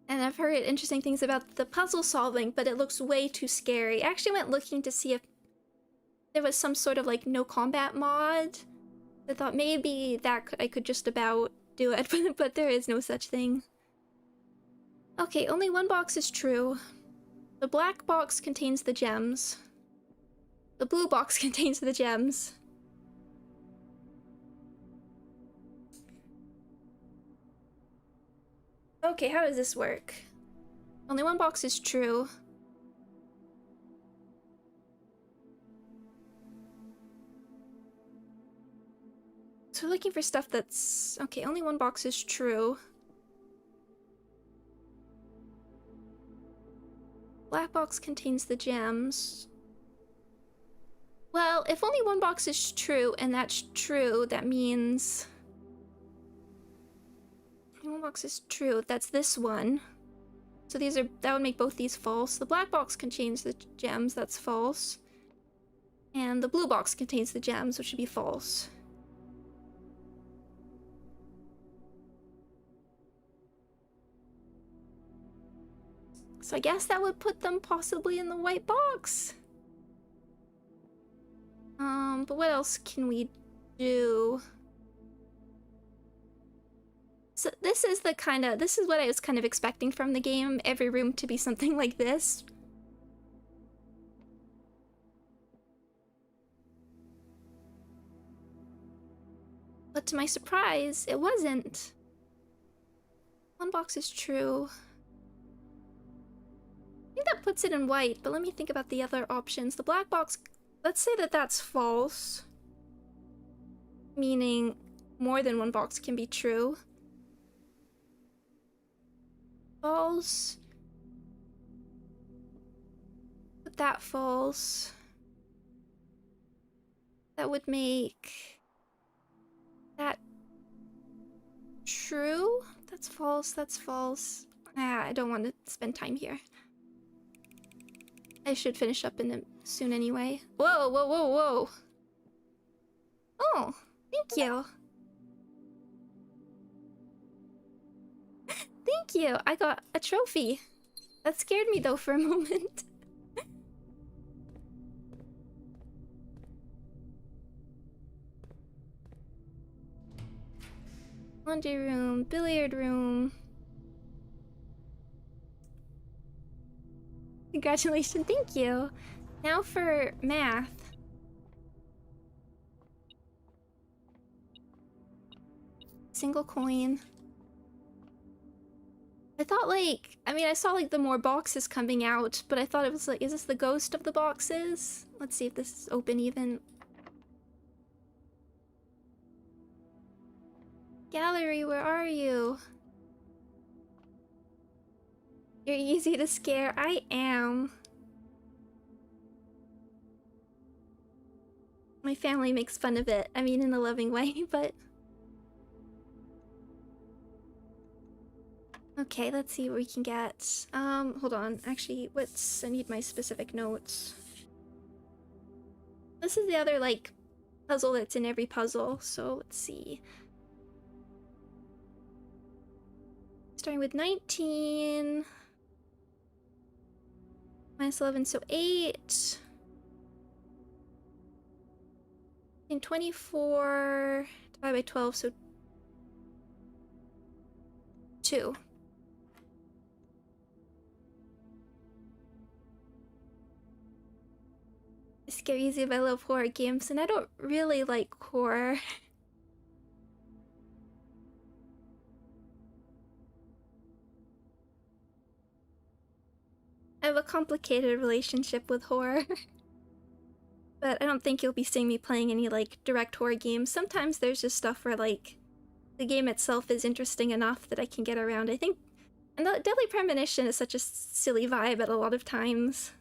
And I've heard interesting things about the puzzle solving, but it looks way too scary. I actually went looking to see if there was some sort of like no combat mod. I thought maybe that I could just about do it, but there is no such thing. Okay, only one box is true. The black box contains the gems. The blue box contains the gems. Okay, how does this work? Only one box is true. So we're looking for stuff that's... Okay, only one box is true. Black box contains the gems. Well, if only one box is true, and that's true, that means... One box is true, that's this one. So these are... that would make both these false. The black box contains the gems, that's false. And the blue box contains the gems, which should be false. So I guess that would put them possibly in the white box. But what else can we do? So this is the kind of, this is what I was kind of expecting from the game, every room to be something like this. But to my surprise, it wasn't. One box is true. I think that puts it in white, but let me think about the other options. The black box, let's say that that's false. Meaning more than one box can be true. False. Put that false. That would make that true. That's false, that's false. Ah, I don't want to spend time here. I should finish up in a, soon anyway. Whoa, whoa, whoa, whoa. Oh, thank you. Thank you. I got a trophy. That scared me though for a moment. Laundry room, billiard room. Congratulations, thank you. Now for math. Single coin. I thought like, I mean I saw like the more boxes coming out, but I thought it was like, is this the ghost of the boxes? Let's see if this is open even. Gallery, where are you? You're easy to scare. I am. My family makes fun of it. I mean, in a loving way, but... Okay, let's see what we can get. Hold on. Actually, I need my specific notes. This is the other, like, puzzle that's in every puzzle, so let's see. Starting with 19... Minus 11, so 8. And 24 divided by 12, so 2. I scare easy if I love horror games, and I don't really like horror. I have a complicated relationship with horror. But I don't think you'll be seeing me playing any, like, direct horror games. Sometimes there's just stuff where, like, the game itself is interesting enough that I can get around. I think... And the Deadly Premonition is such a silly vibe at a lot of times.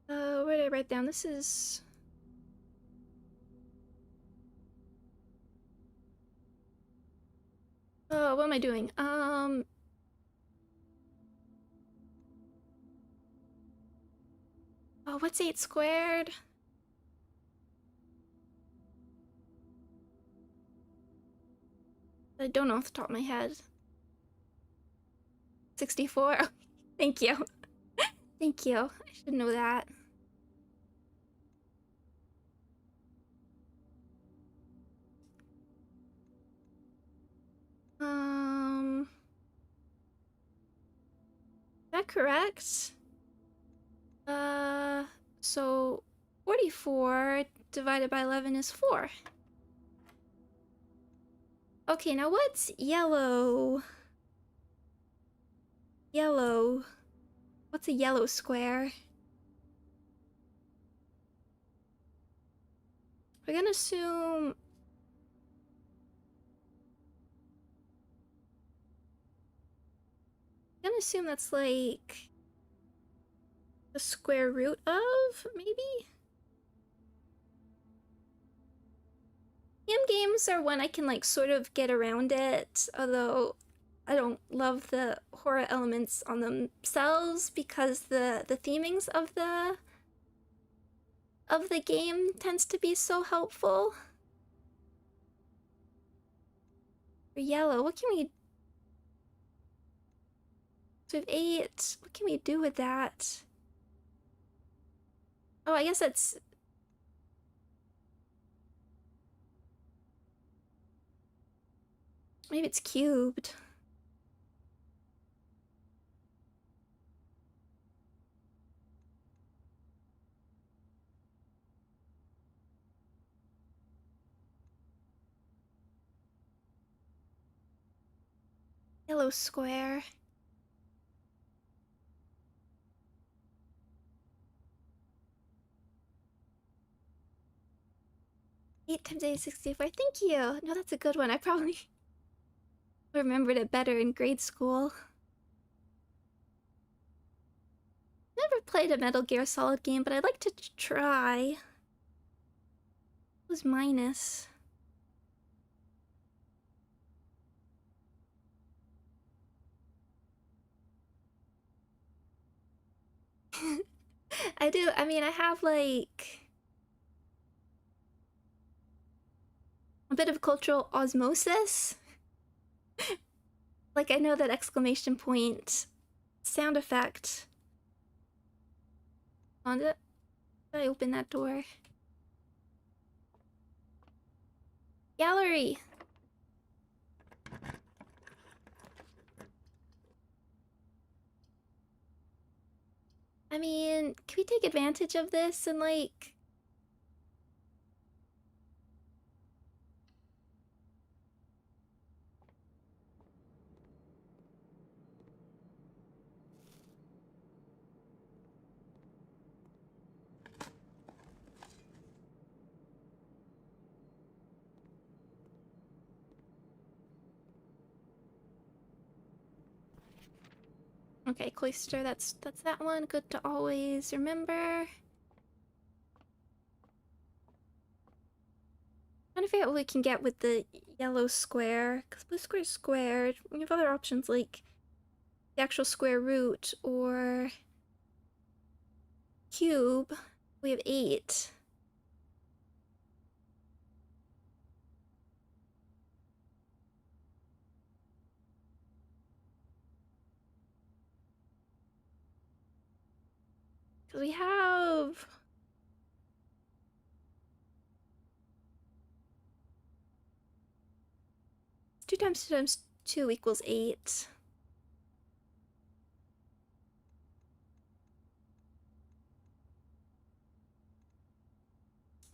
Where did I write down? This is... Oh, what am I doing? Oh, what's 8 squared? I don't know off the top of my head. 64? Oh, thank you. Thank you. I should know that. Is that correct? So 44 divided by 11 is 4. Okay, now what's yellow? Yellow. What's a yellow square? We're gonna assume... I'm gonna assume that's like... the square root of, maybe? Games are when I can, like, sort of get around it, although I don't love the horror elements on themselves because the themings of the game tends to be so helpful. For yellow, what can we... So we have 8. What can we do with that? Oh, I guess that's... Maybe it's cubed. Yellow square. Eight times 8 is 64. Thank you. No, that's a good one. I probably remembered it better in grade school. Never played a Metal Gear Solid game, but I'd like to try. It was minus. I do. I mean, I have like a bit of cultural osmosis. Like, I know that exclamation point sound effect. On it. Did I open that door? Gallery. I mean, can we take advantage of this and like... Okay, cloister, that's that one. Good to always remember. Trying to figure out what we can get with the yellow square, because blue square is squared. We have other options like the actual square root or cube. We have 8. Because we have... 2 times 2 times 2 equals 8.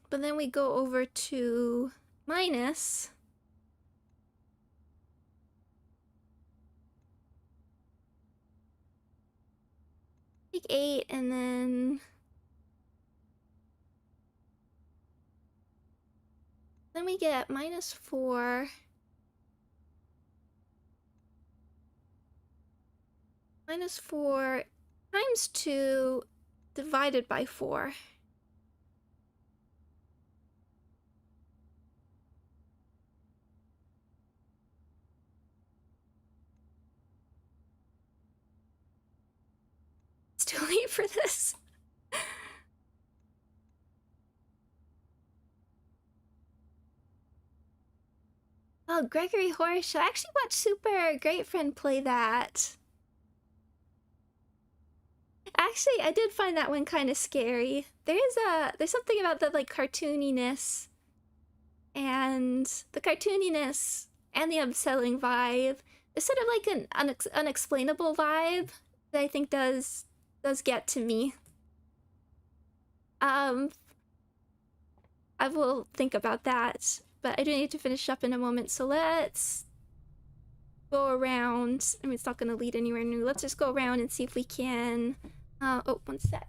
But then we go over to minus. like 8, and then we get -4. -4 times 2 divided by 4. It's too late for this. Oh, Gregory Horror Show. I actually watched Super Great Friend play that. Actually, I did find that one kind of scary. There's something about the like cartooniness and the unsettling vibe. It's sort of like an unexplainable vibe that I think does get to me. I will think about that, but I do need to finish up in a moment, so let's go around. I mean, it's not going to lead anywhere new. Let's just go around and see if we can... oh, one sec.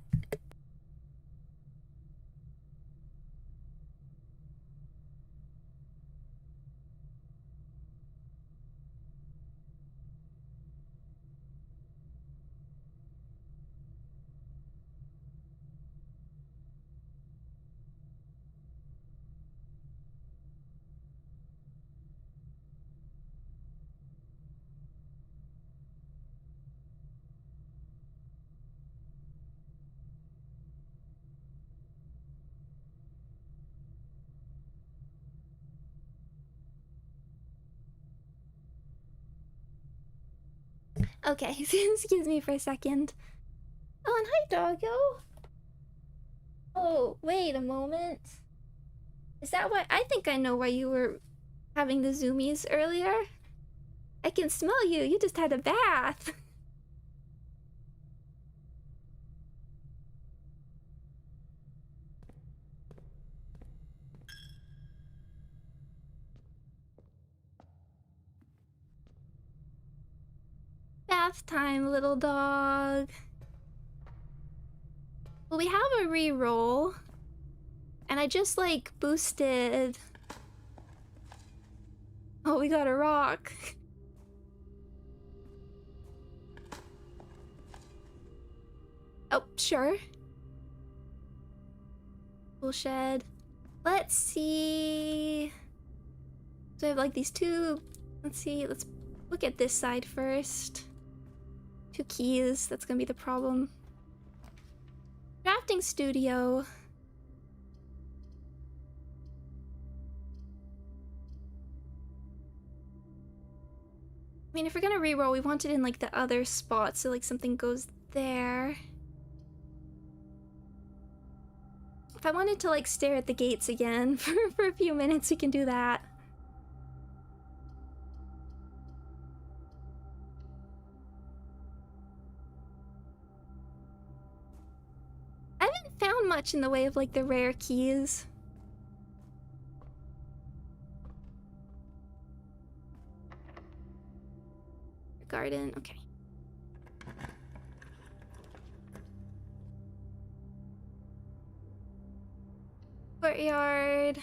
Okay, excuse me for a second. Oh, and hi, doggo. Oh, wait a moment. Is that why? I think I know why you were having the zoomies earlier. I can smell you. You just had a bath. Bath time, little dog. Well, we have a reroll. And I just, like, boosted... Oh, we got a rock. Oh, sure. Bullshed. Let's see... So I have, like, these two... Let's see, let's look at this side first. 2 keys, that's gonna be the problem. Crafting studio. I mean, if we're gonna reroll, we want it in like the other spot, so like something goes there. If I wanted to like stare at the gates again for a few minutes, we can do that. I haven't found much in the way of like the rare keys. Garden, okay. Courtyard. I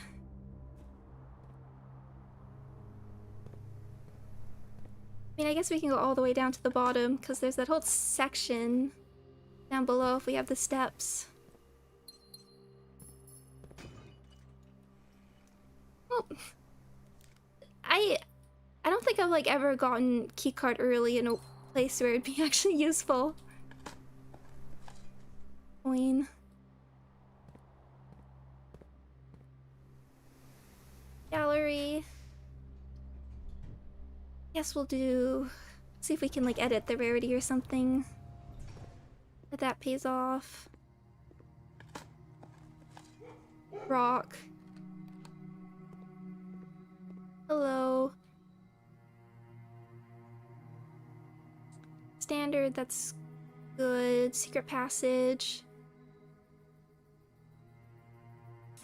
mean, I guess we can go all the way down to the bottom, because there's that whole section down below if we have the steps. Well, I don't think I've like ever gotten keycard early in a place where it'd be actually useful. Coin. Gallery. Guess we'll do... See if we can like edit the rarity or something. If that pays off. Rock. Hello. Standard, that's good. Secret passage.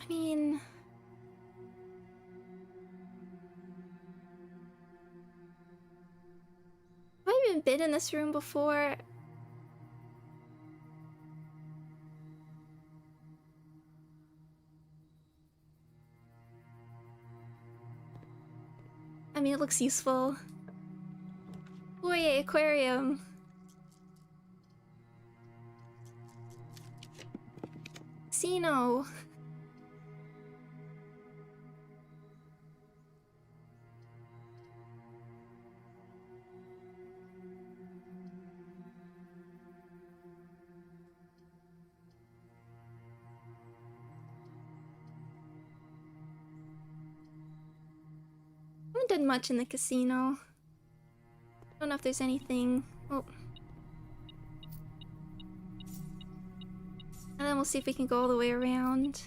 I mean... Have I even been in this room before? I mean, it looks useful. Oh, yeah, aquarium. Casino. I haven't done much in the casino. Don't know if there's anything. Oh. And then we'll see if we can go all the way around.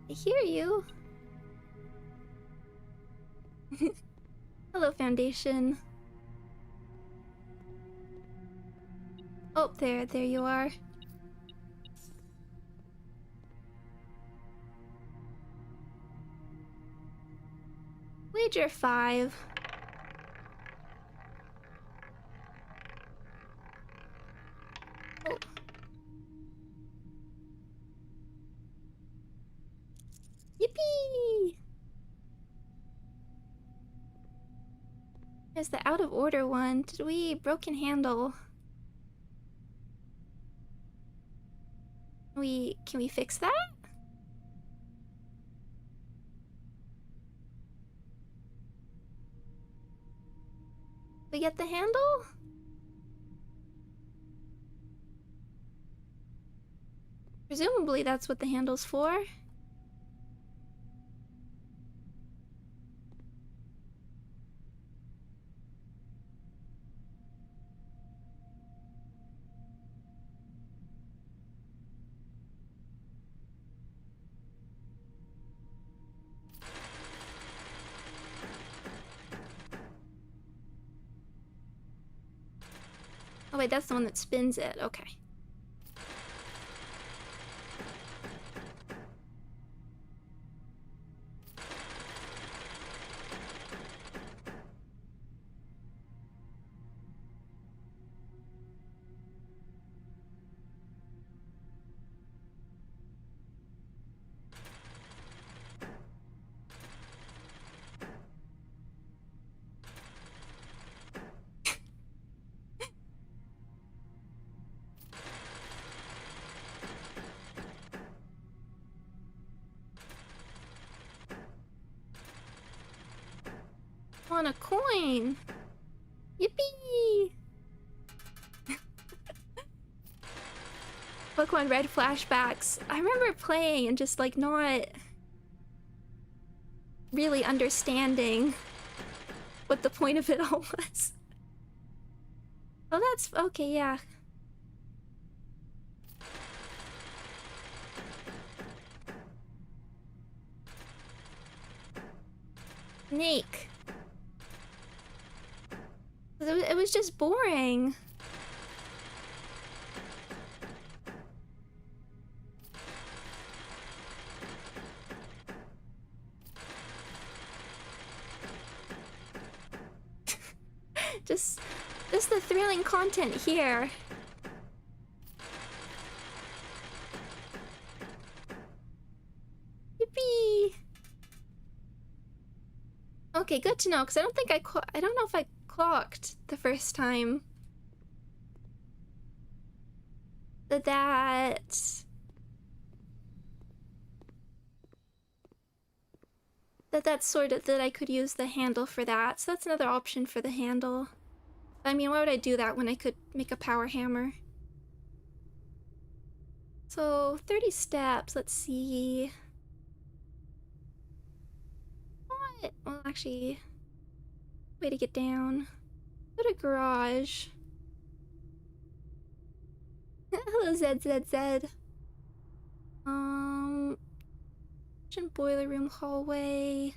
I hear you. Hello, Foundation. Oh, there you are. Wager 5. Oh. Yippee! There's the out of order one. Did we broken handle? Can we fix that? We get the handle? Presumably that's what the handle's for. Oh wait, that's the one that spins it. Okay. On a coin. Yippee! Pokemon Red flashbacks. I remember playing and just like not really understanding what the point of it all was. Oh, that's okay, yeah. Snake. It was just boring. just the thrilling content here. Yippee! Okay, good to know, because I don't think I don't know if I clocked the first time that's sort of that I could use the handle for that. So that's another option for the handle. I mean, why would I do that when I could make a power hammer? So 30 steps, let's see. What? Well, actually, way to get down. Go to garage. Hello, ZZZ. Boiler room hallway.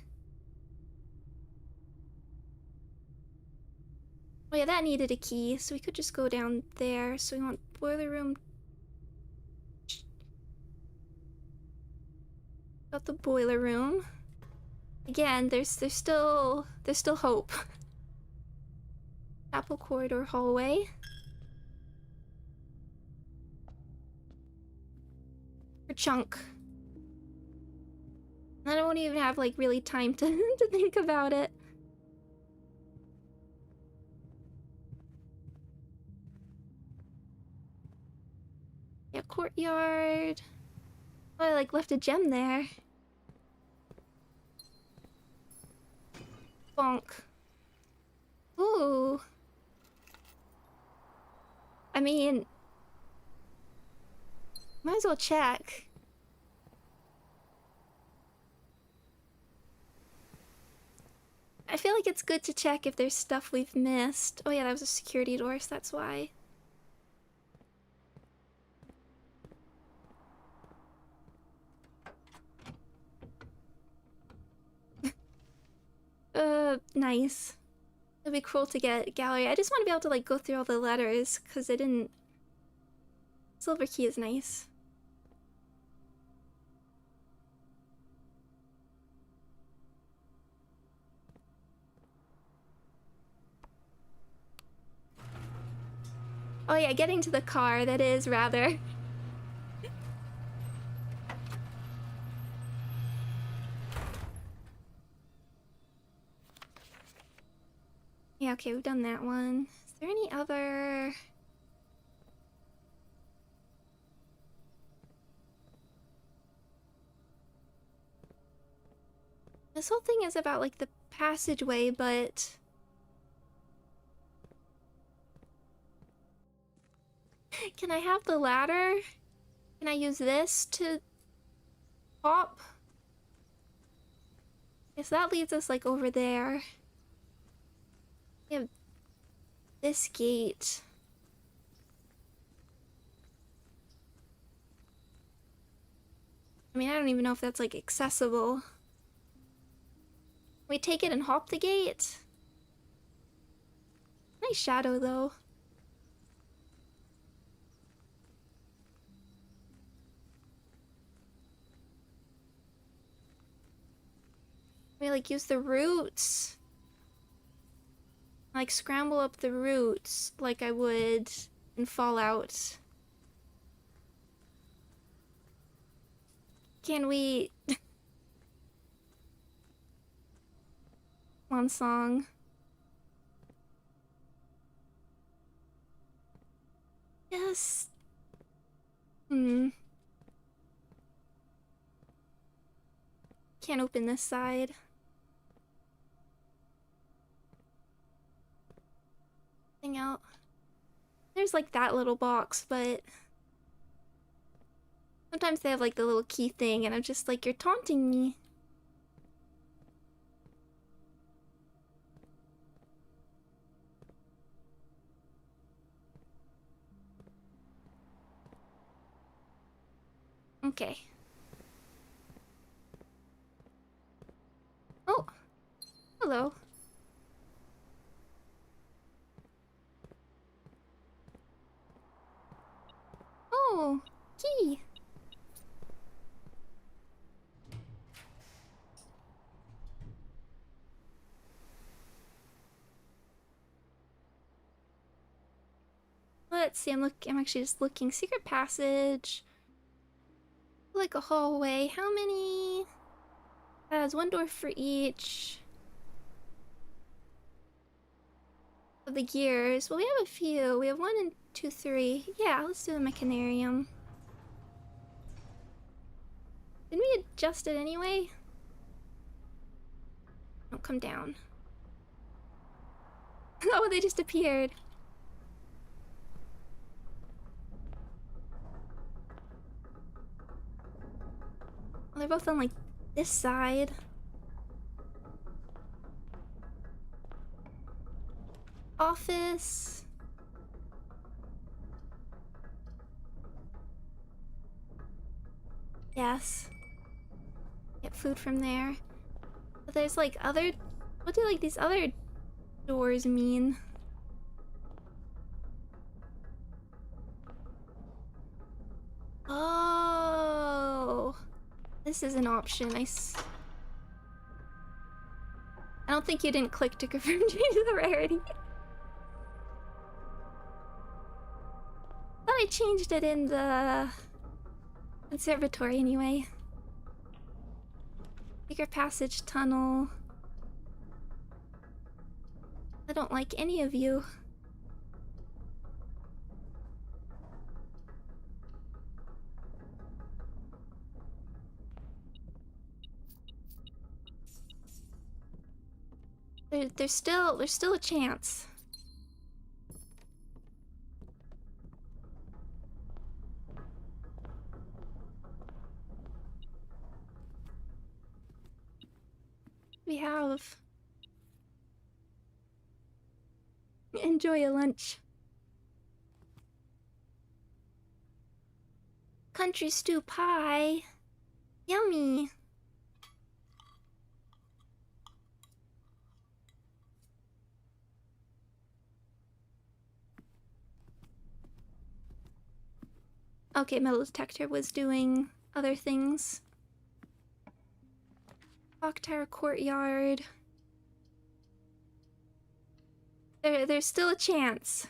Oh yeah, that needed a key, so we could just go down there. So we want boiler room. Got the boiler room. Again, there's still hope. Apple corridor hallway. For chunk. I don't even have like really time to, to think about it. Yeah, courtyard. Oh, I like left a gem there. Bonk. Ooh. I mean, might as well check. I feel like it's good to check if there's stuff we've missed. Oh yeah, that was a security door, so that's why. Nice. It'd be cool to get gallery. I just want to be able to like go through all the letters, because I didn't... Silver key is nice. Oh yeah, getting to the car, that is rather... Yeah, okay, we've done that one. Is there any other... This whole thing is about like the passageway, but... Can I have the ladder? Can I use this to hop? Yes, that leads us like over there. We have this gate. I mean, I don't even know if that's like accessible. We take it and hop the gate. Nice shadow though. We like use the roots. Like scramble up the roots like I would in Fallout. Can we... One song. Yes. Can't open this side. Thing out. There's like that little box, but sometimes they have like the little key thing and I'm just like, you're taunting me. Okay. Oh, hello. Oh, key. Let's see, I'm actually just looking. Secret passage. Like a hallway. How many? Has one door for each of the gears. Well, we have a few. We have 1 and 2, 3. Yeah, let's do the mechanarium. Didn't we adjust it anyway? Don't come down. Oh, they just appeared. Well, they're both on like this side. Office. Yes. Get food from there. But there's like other... What do like these other doors mean? Oh. This is an option. I don't think you didn't click to confirm change the rarity. Thought I changed it in the conservatory anyway. Secret passage tunnel. I don't like any of you. There's still a chance. We have. Enjoy a lunch. Country stew pie. Yummy. Okay, metal detector was doing other things. Clock Tower Courtyard. There's still a chance.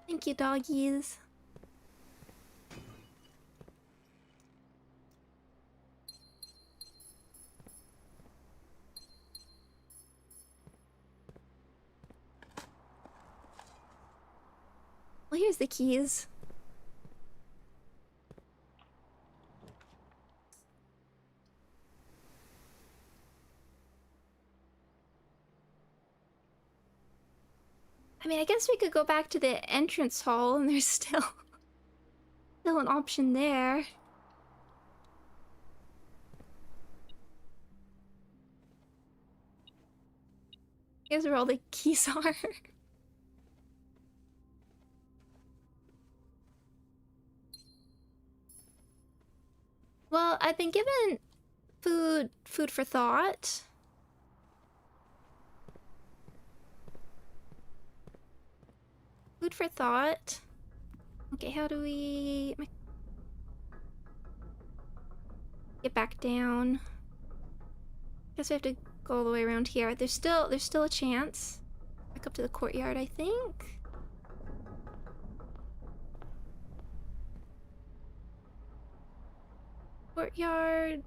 Thank you, doggies. Well, here's the keys. I mean, I guess we could go back to the entrance hall and there's still an option there. Here's where all the keys are. Well, I've been given food for thought. Food for thought. Okay, how do we get back down? Guess we have to go all the way around here. There's still a chance. Back up to the courtyard, I think. Courtyard.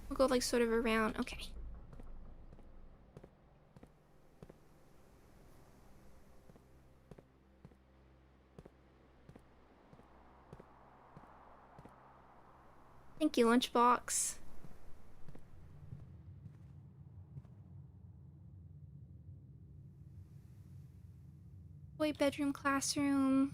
We'll go like sort of around. Okay. Thank you, lunchbox. Boy bedroom, classroom.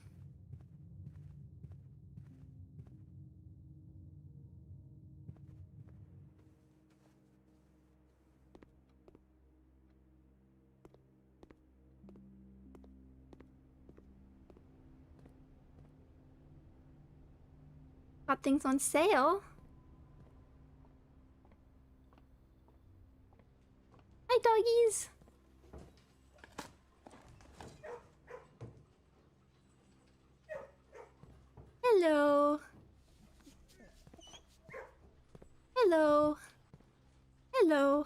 Got things on sale. Hi, doggies. Hello. Hello. Hello.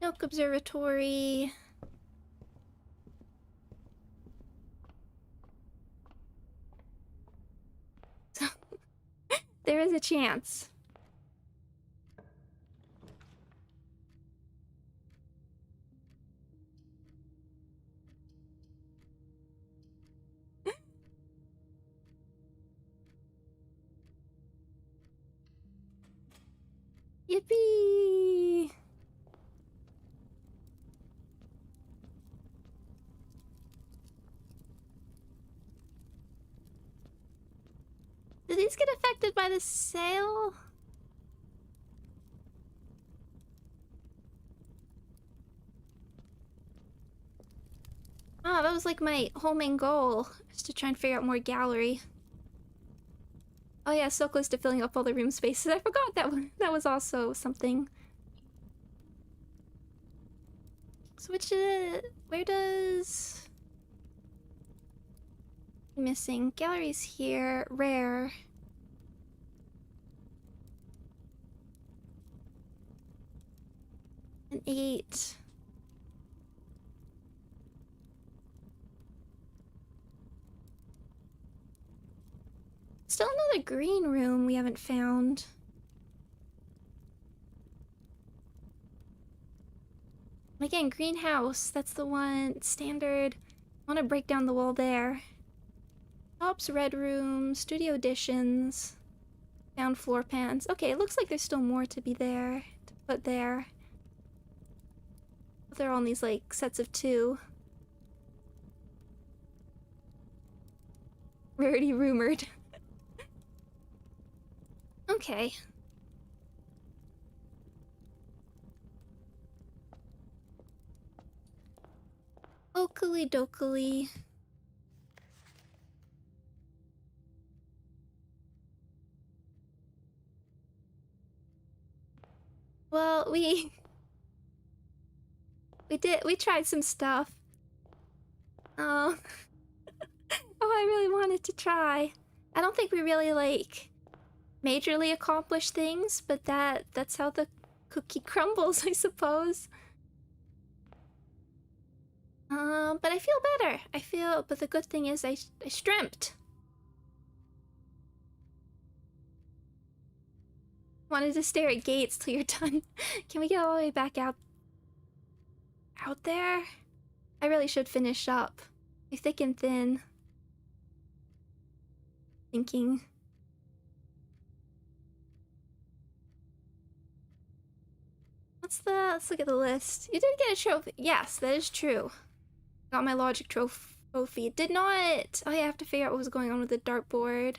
Milk Observatory. So, there is a chance. Yippee! Do these get affected by the sale? Oh, that was like my whole main goal, is to try and figure out more gallery. Oh yeah, so close to filling up all the room spaces. I forgot that one. That was also something. So where does... Missing. Galleries here. Rare. An 8. Still another green room we haven't found. Again, greenhouse. That's the one. Standard. I want to break down the wall there. Tops, red room, studio additions, down floor pans. Okay, it looks like there's still more to be there, to put there. They're on these, like, sets of 2. Rarity rumored. Okay. Okily dokily. Well, we tried some stuff. Oh. Oh, I really wanted to try. I don't think we really, like, majorly accomplished things, but that's how the cookie crumbles, I suppose. But I feel better. But the good thing is I streamt. Wanted to stare at gates till you're done. Can we get all the way back out there? I really should finish up. You're thick and thin. Thinking. Let's look at the list. You did get a trophy. Yes, that is true. Got my logic trophy. Did not. Oh, yeah, I have to figure out what was going on with the dartboard.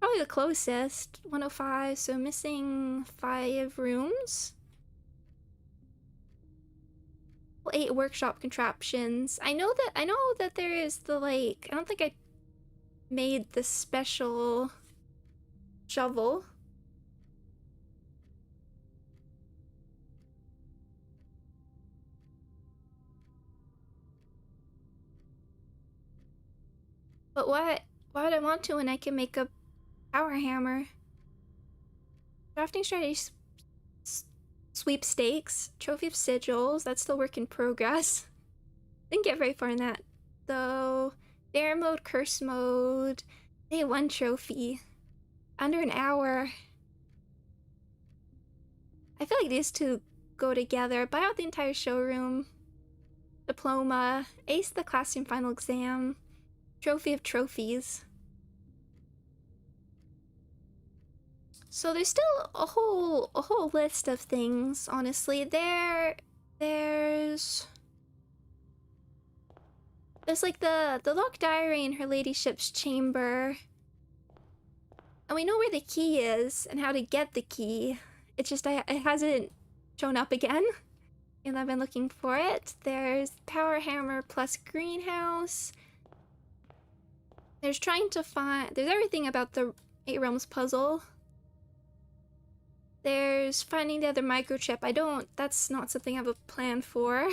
Probably the closest. 105, so missing 5 rooms. 8 workshop contraptions. I know that there is the, like, I don't think I made the special shovel. But why would I want to when I can make a power hammer? Drafting strategy sweepstakes, trophy of sigils, that's still work in progress. Didn't get very far in that though. Dare mode, curse mode, day 1 trophy. Under an hour. I feel like these two go together. Buy out the entire showroom. Diploma, ace the classroom final exam. Trophy of trophies. So there's still a whole list of things, honestly. There's like the locked diary in her ladyship's chamber. And we know where the key is and how to get the key. It's just it hasn't shown up again. And I've been looking for it. There's power hammer plus greenhouse. There's everything about the 8 realms puzzle. There's finding the other microchip. That's not something I have a plan for.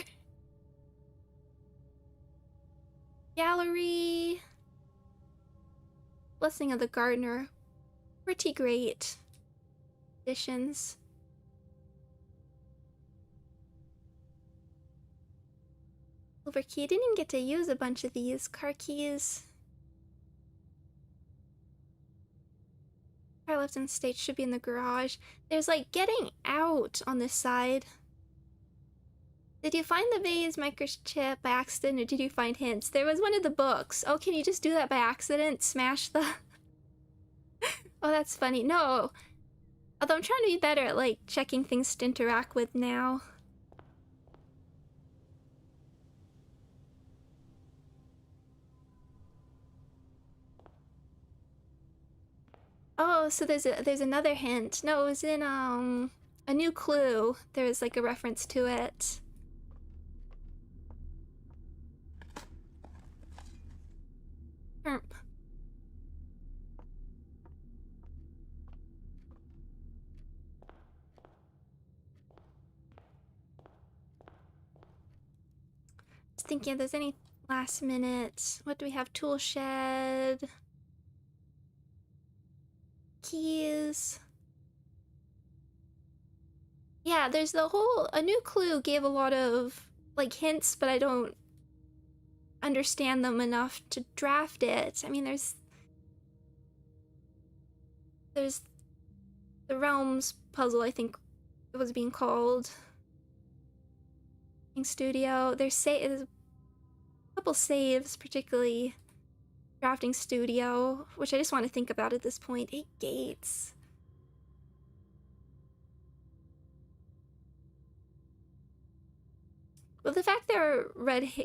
Gallery. Blessing of the Gardener. Pretty great additions. Silver key. Didn't even get to use a bunch of these. Car keys. Car left in state should be in the garage. There's like getting out on this side. Did you find the vase microchip by accident or did you find hints? There was one of the books. Oh, can you just do that by accident? Smash the... Oh, that's funny. No. Although I'm trying to be better at like checking things to interact with now. Oh, so there's another hint. No, it was in a new clue. There was like a reference to it. Herp. Just thinking if there's any last minute. What do we have? Tool shed. Keys. Yeah, there's a new clue gave a lot of like hints, but I don't understand them enough to draft it. I mean, there's the Realms puzzle, I think it was being called. Studio. There's a couple saves, particularly Drafting Studio, which I just want to think about at this point. 8 gates. Well, the fact there are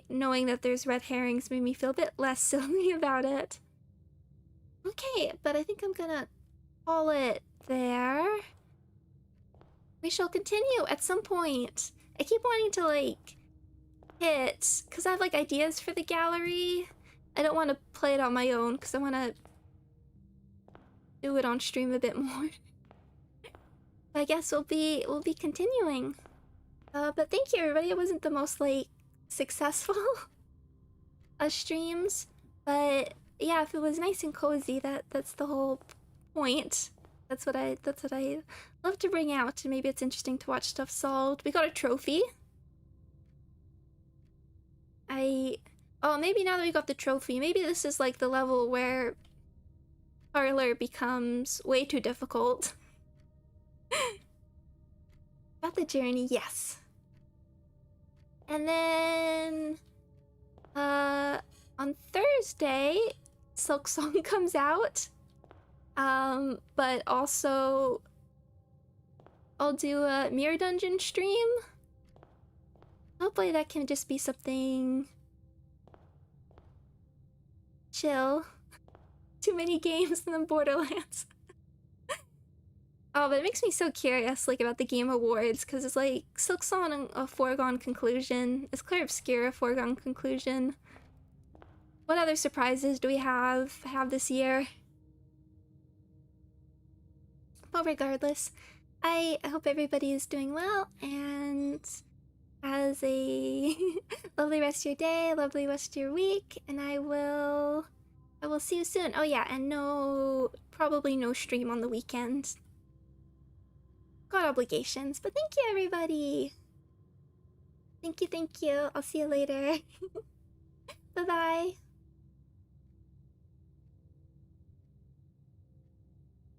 knowing that there's red herrings made me feel a bit less silly about it. Okay, but I think I'm gonna call it there. We shall continue at some point. I keep wanting to, like, hit, because I have, like, ideas for the gallery. I don't want to play it on my own, because I want to do it on stream a bit more. I guess we'll be continuing. But thank you, everybody. It wasn't the most, like, successful of streams, but yeah, if it was nice and cozy, that's the whole point. That's what I love to bring out, and maybe it's interesting to watch stuff solved. We got a trophy. Oh, maybe now that we got the trophy, maybe this is like the level where Parlor becomes way too difficult. Got the journey, yes. And then on Thursday, Silk Song comes out. But also I'll do a Mirror Dungeon stream. Hopefully that can just be something chill. Too many games in the Borderlands. Oh, but it makes me so curious, like, about the Game Awards, because it's like Silksong a foregone conclusion. Is Clair Obscura a foregone conclusion? What other surprises do we have this year? Well, regardless, I hope everybody is doing well and has a lovely rest of your day, lovely rest of your week, and I will see you soon. Oh yeah, and probably no stream on the weekend. Got obligations, but thank you, everybody. Thank you. I'll see you later. Bye-bye.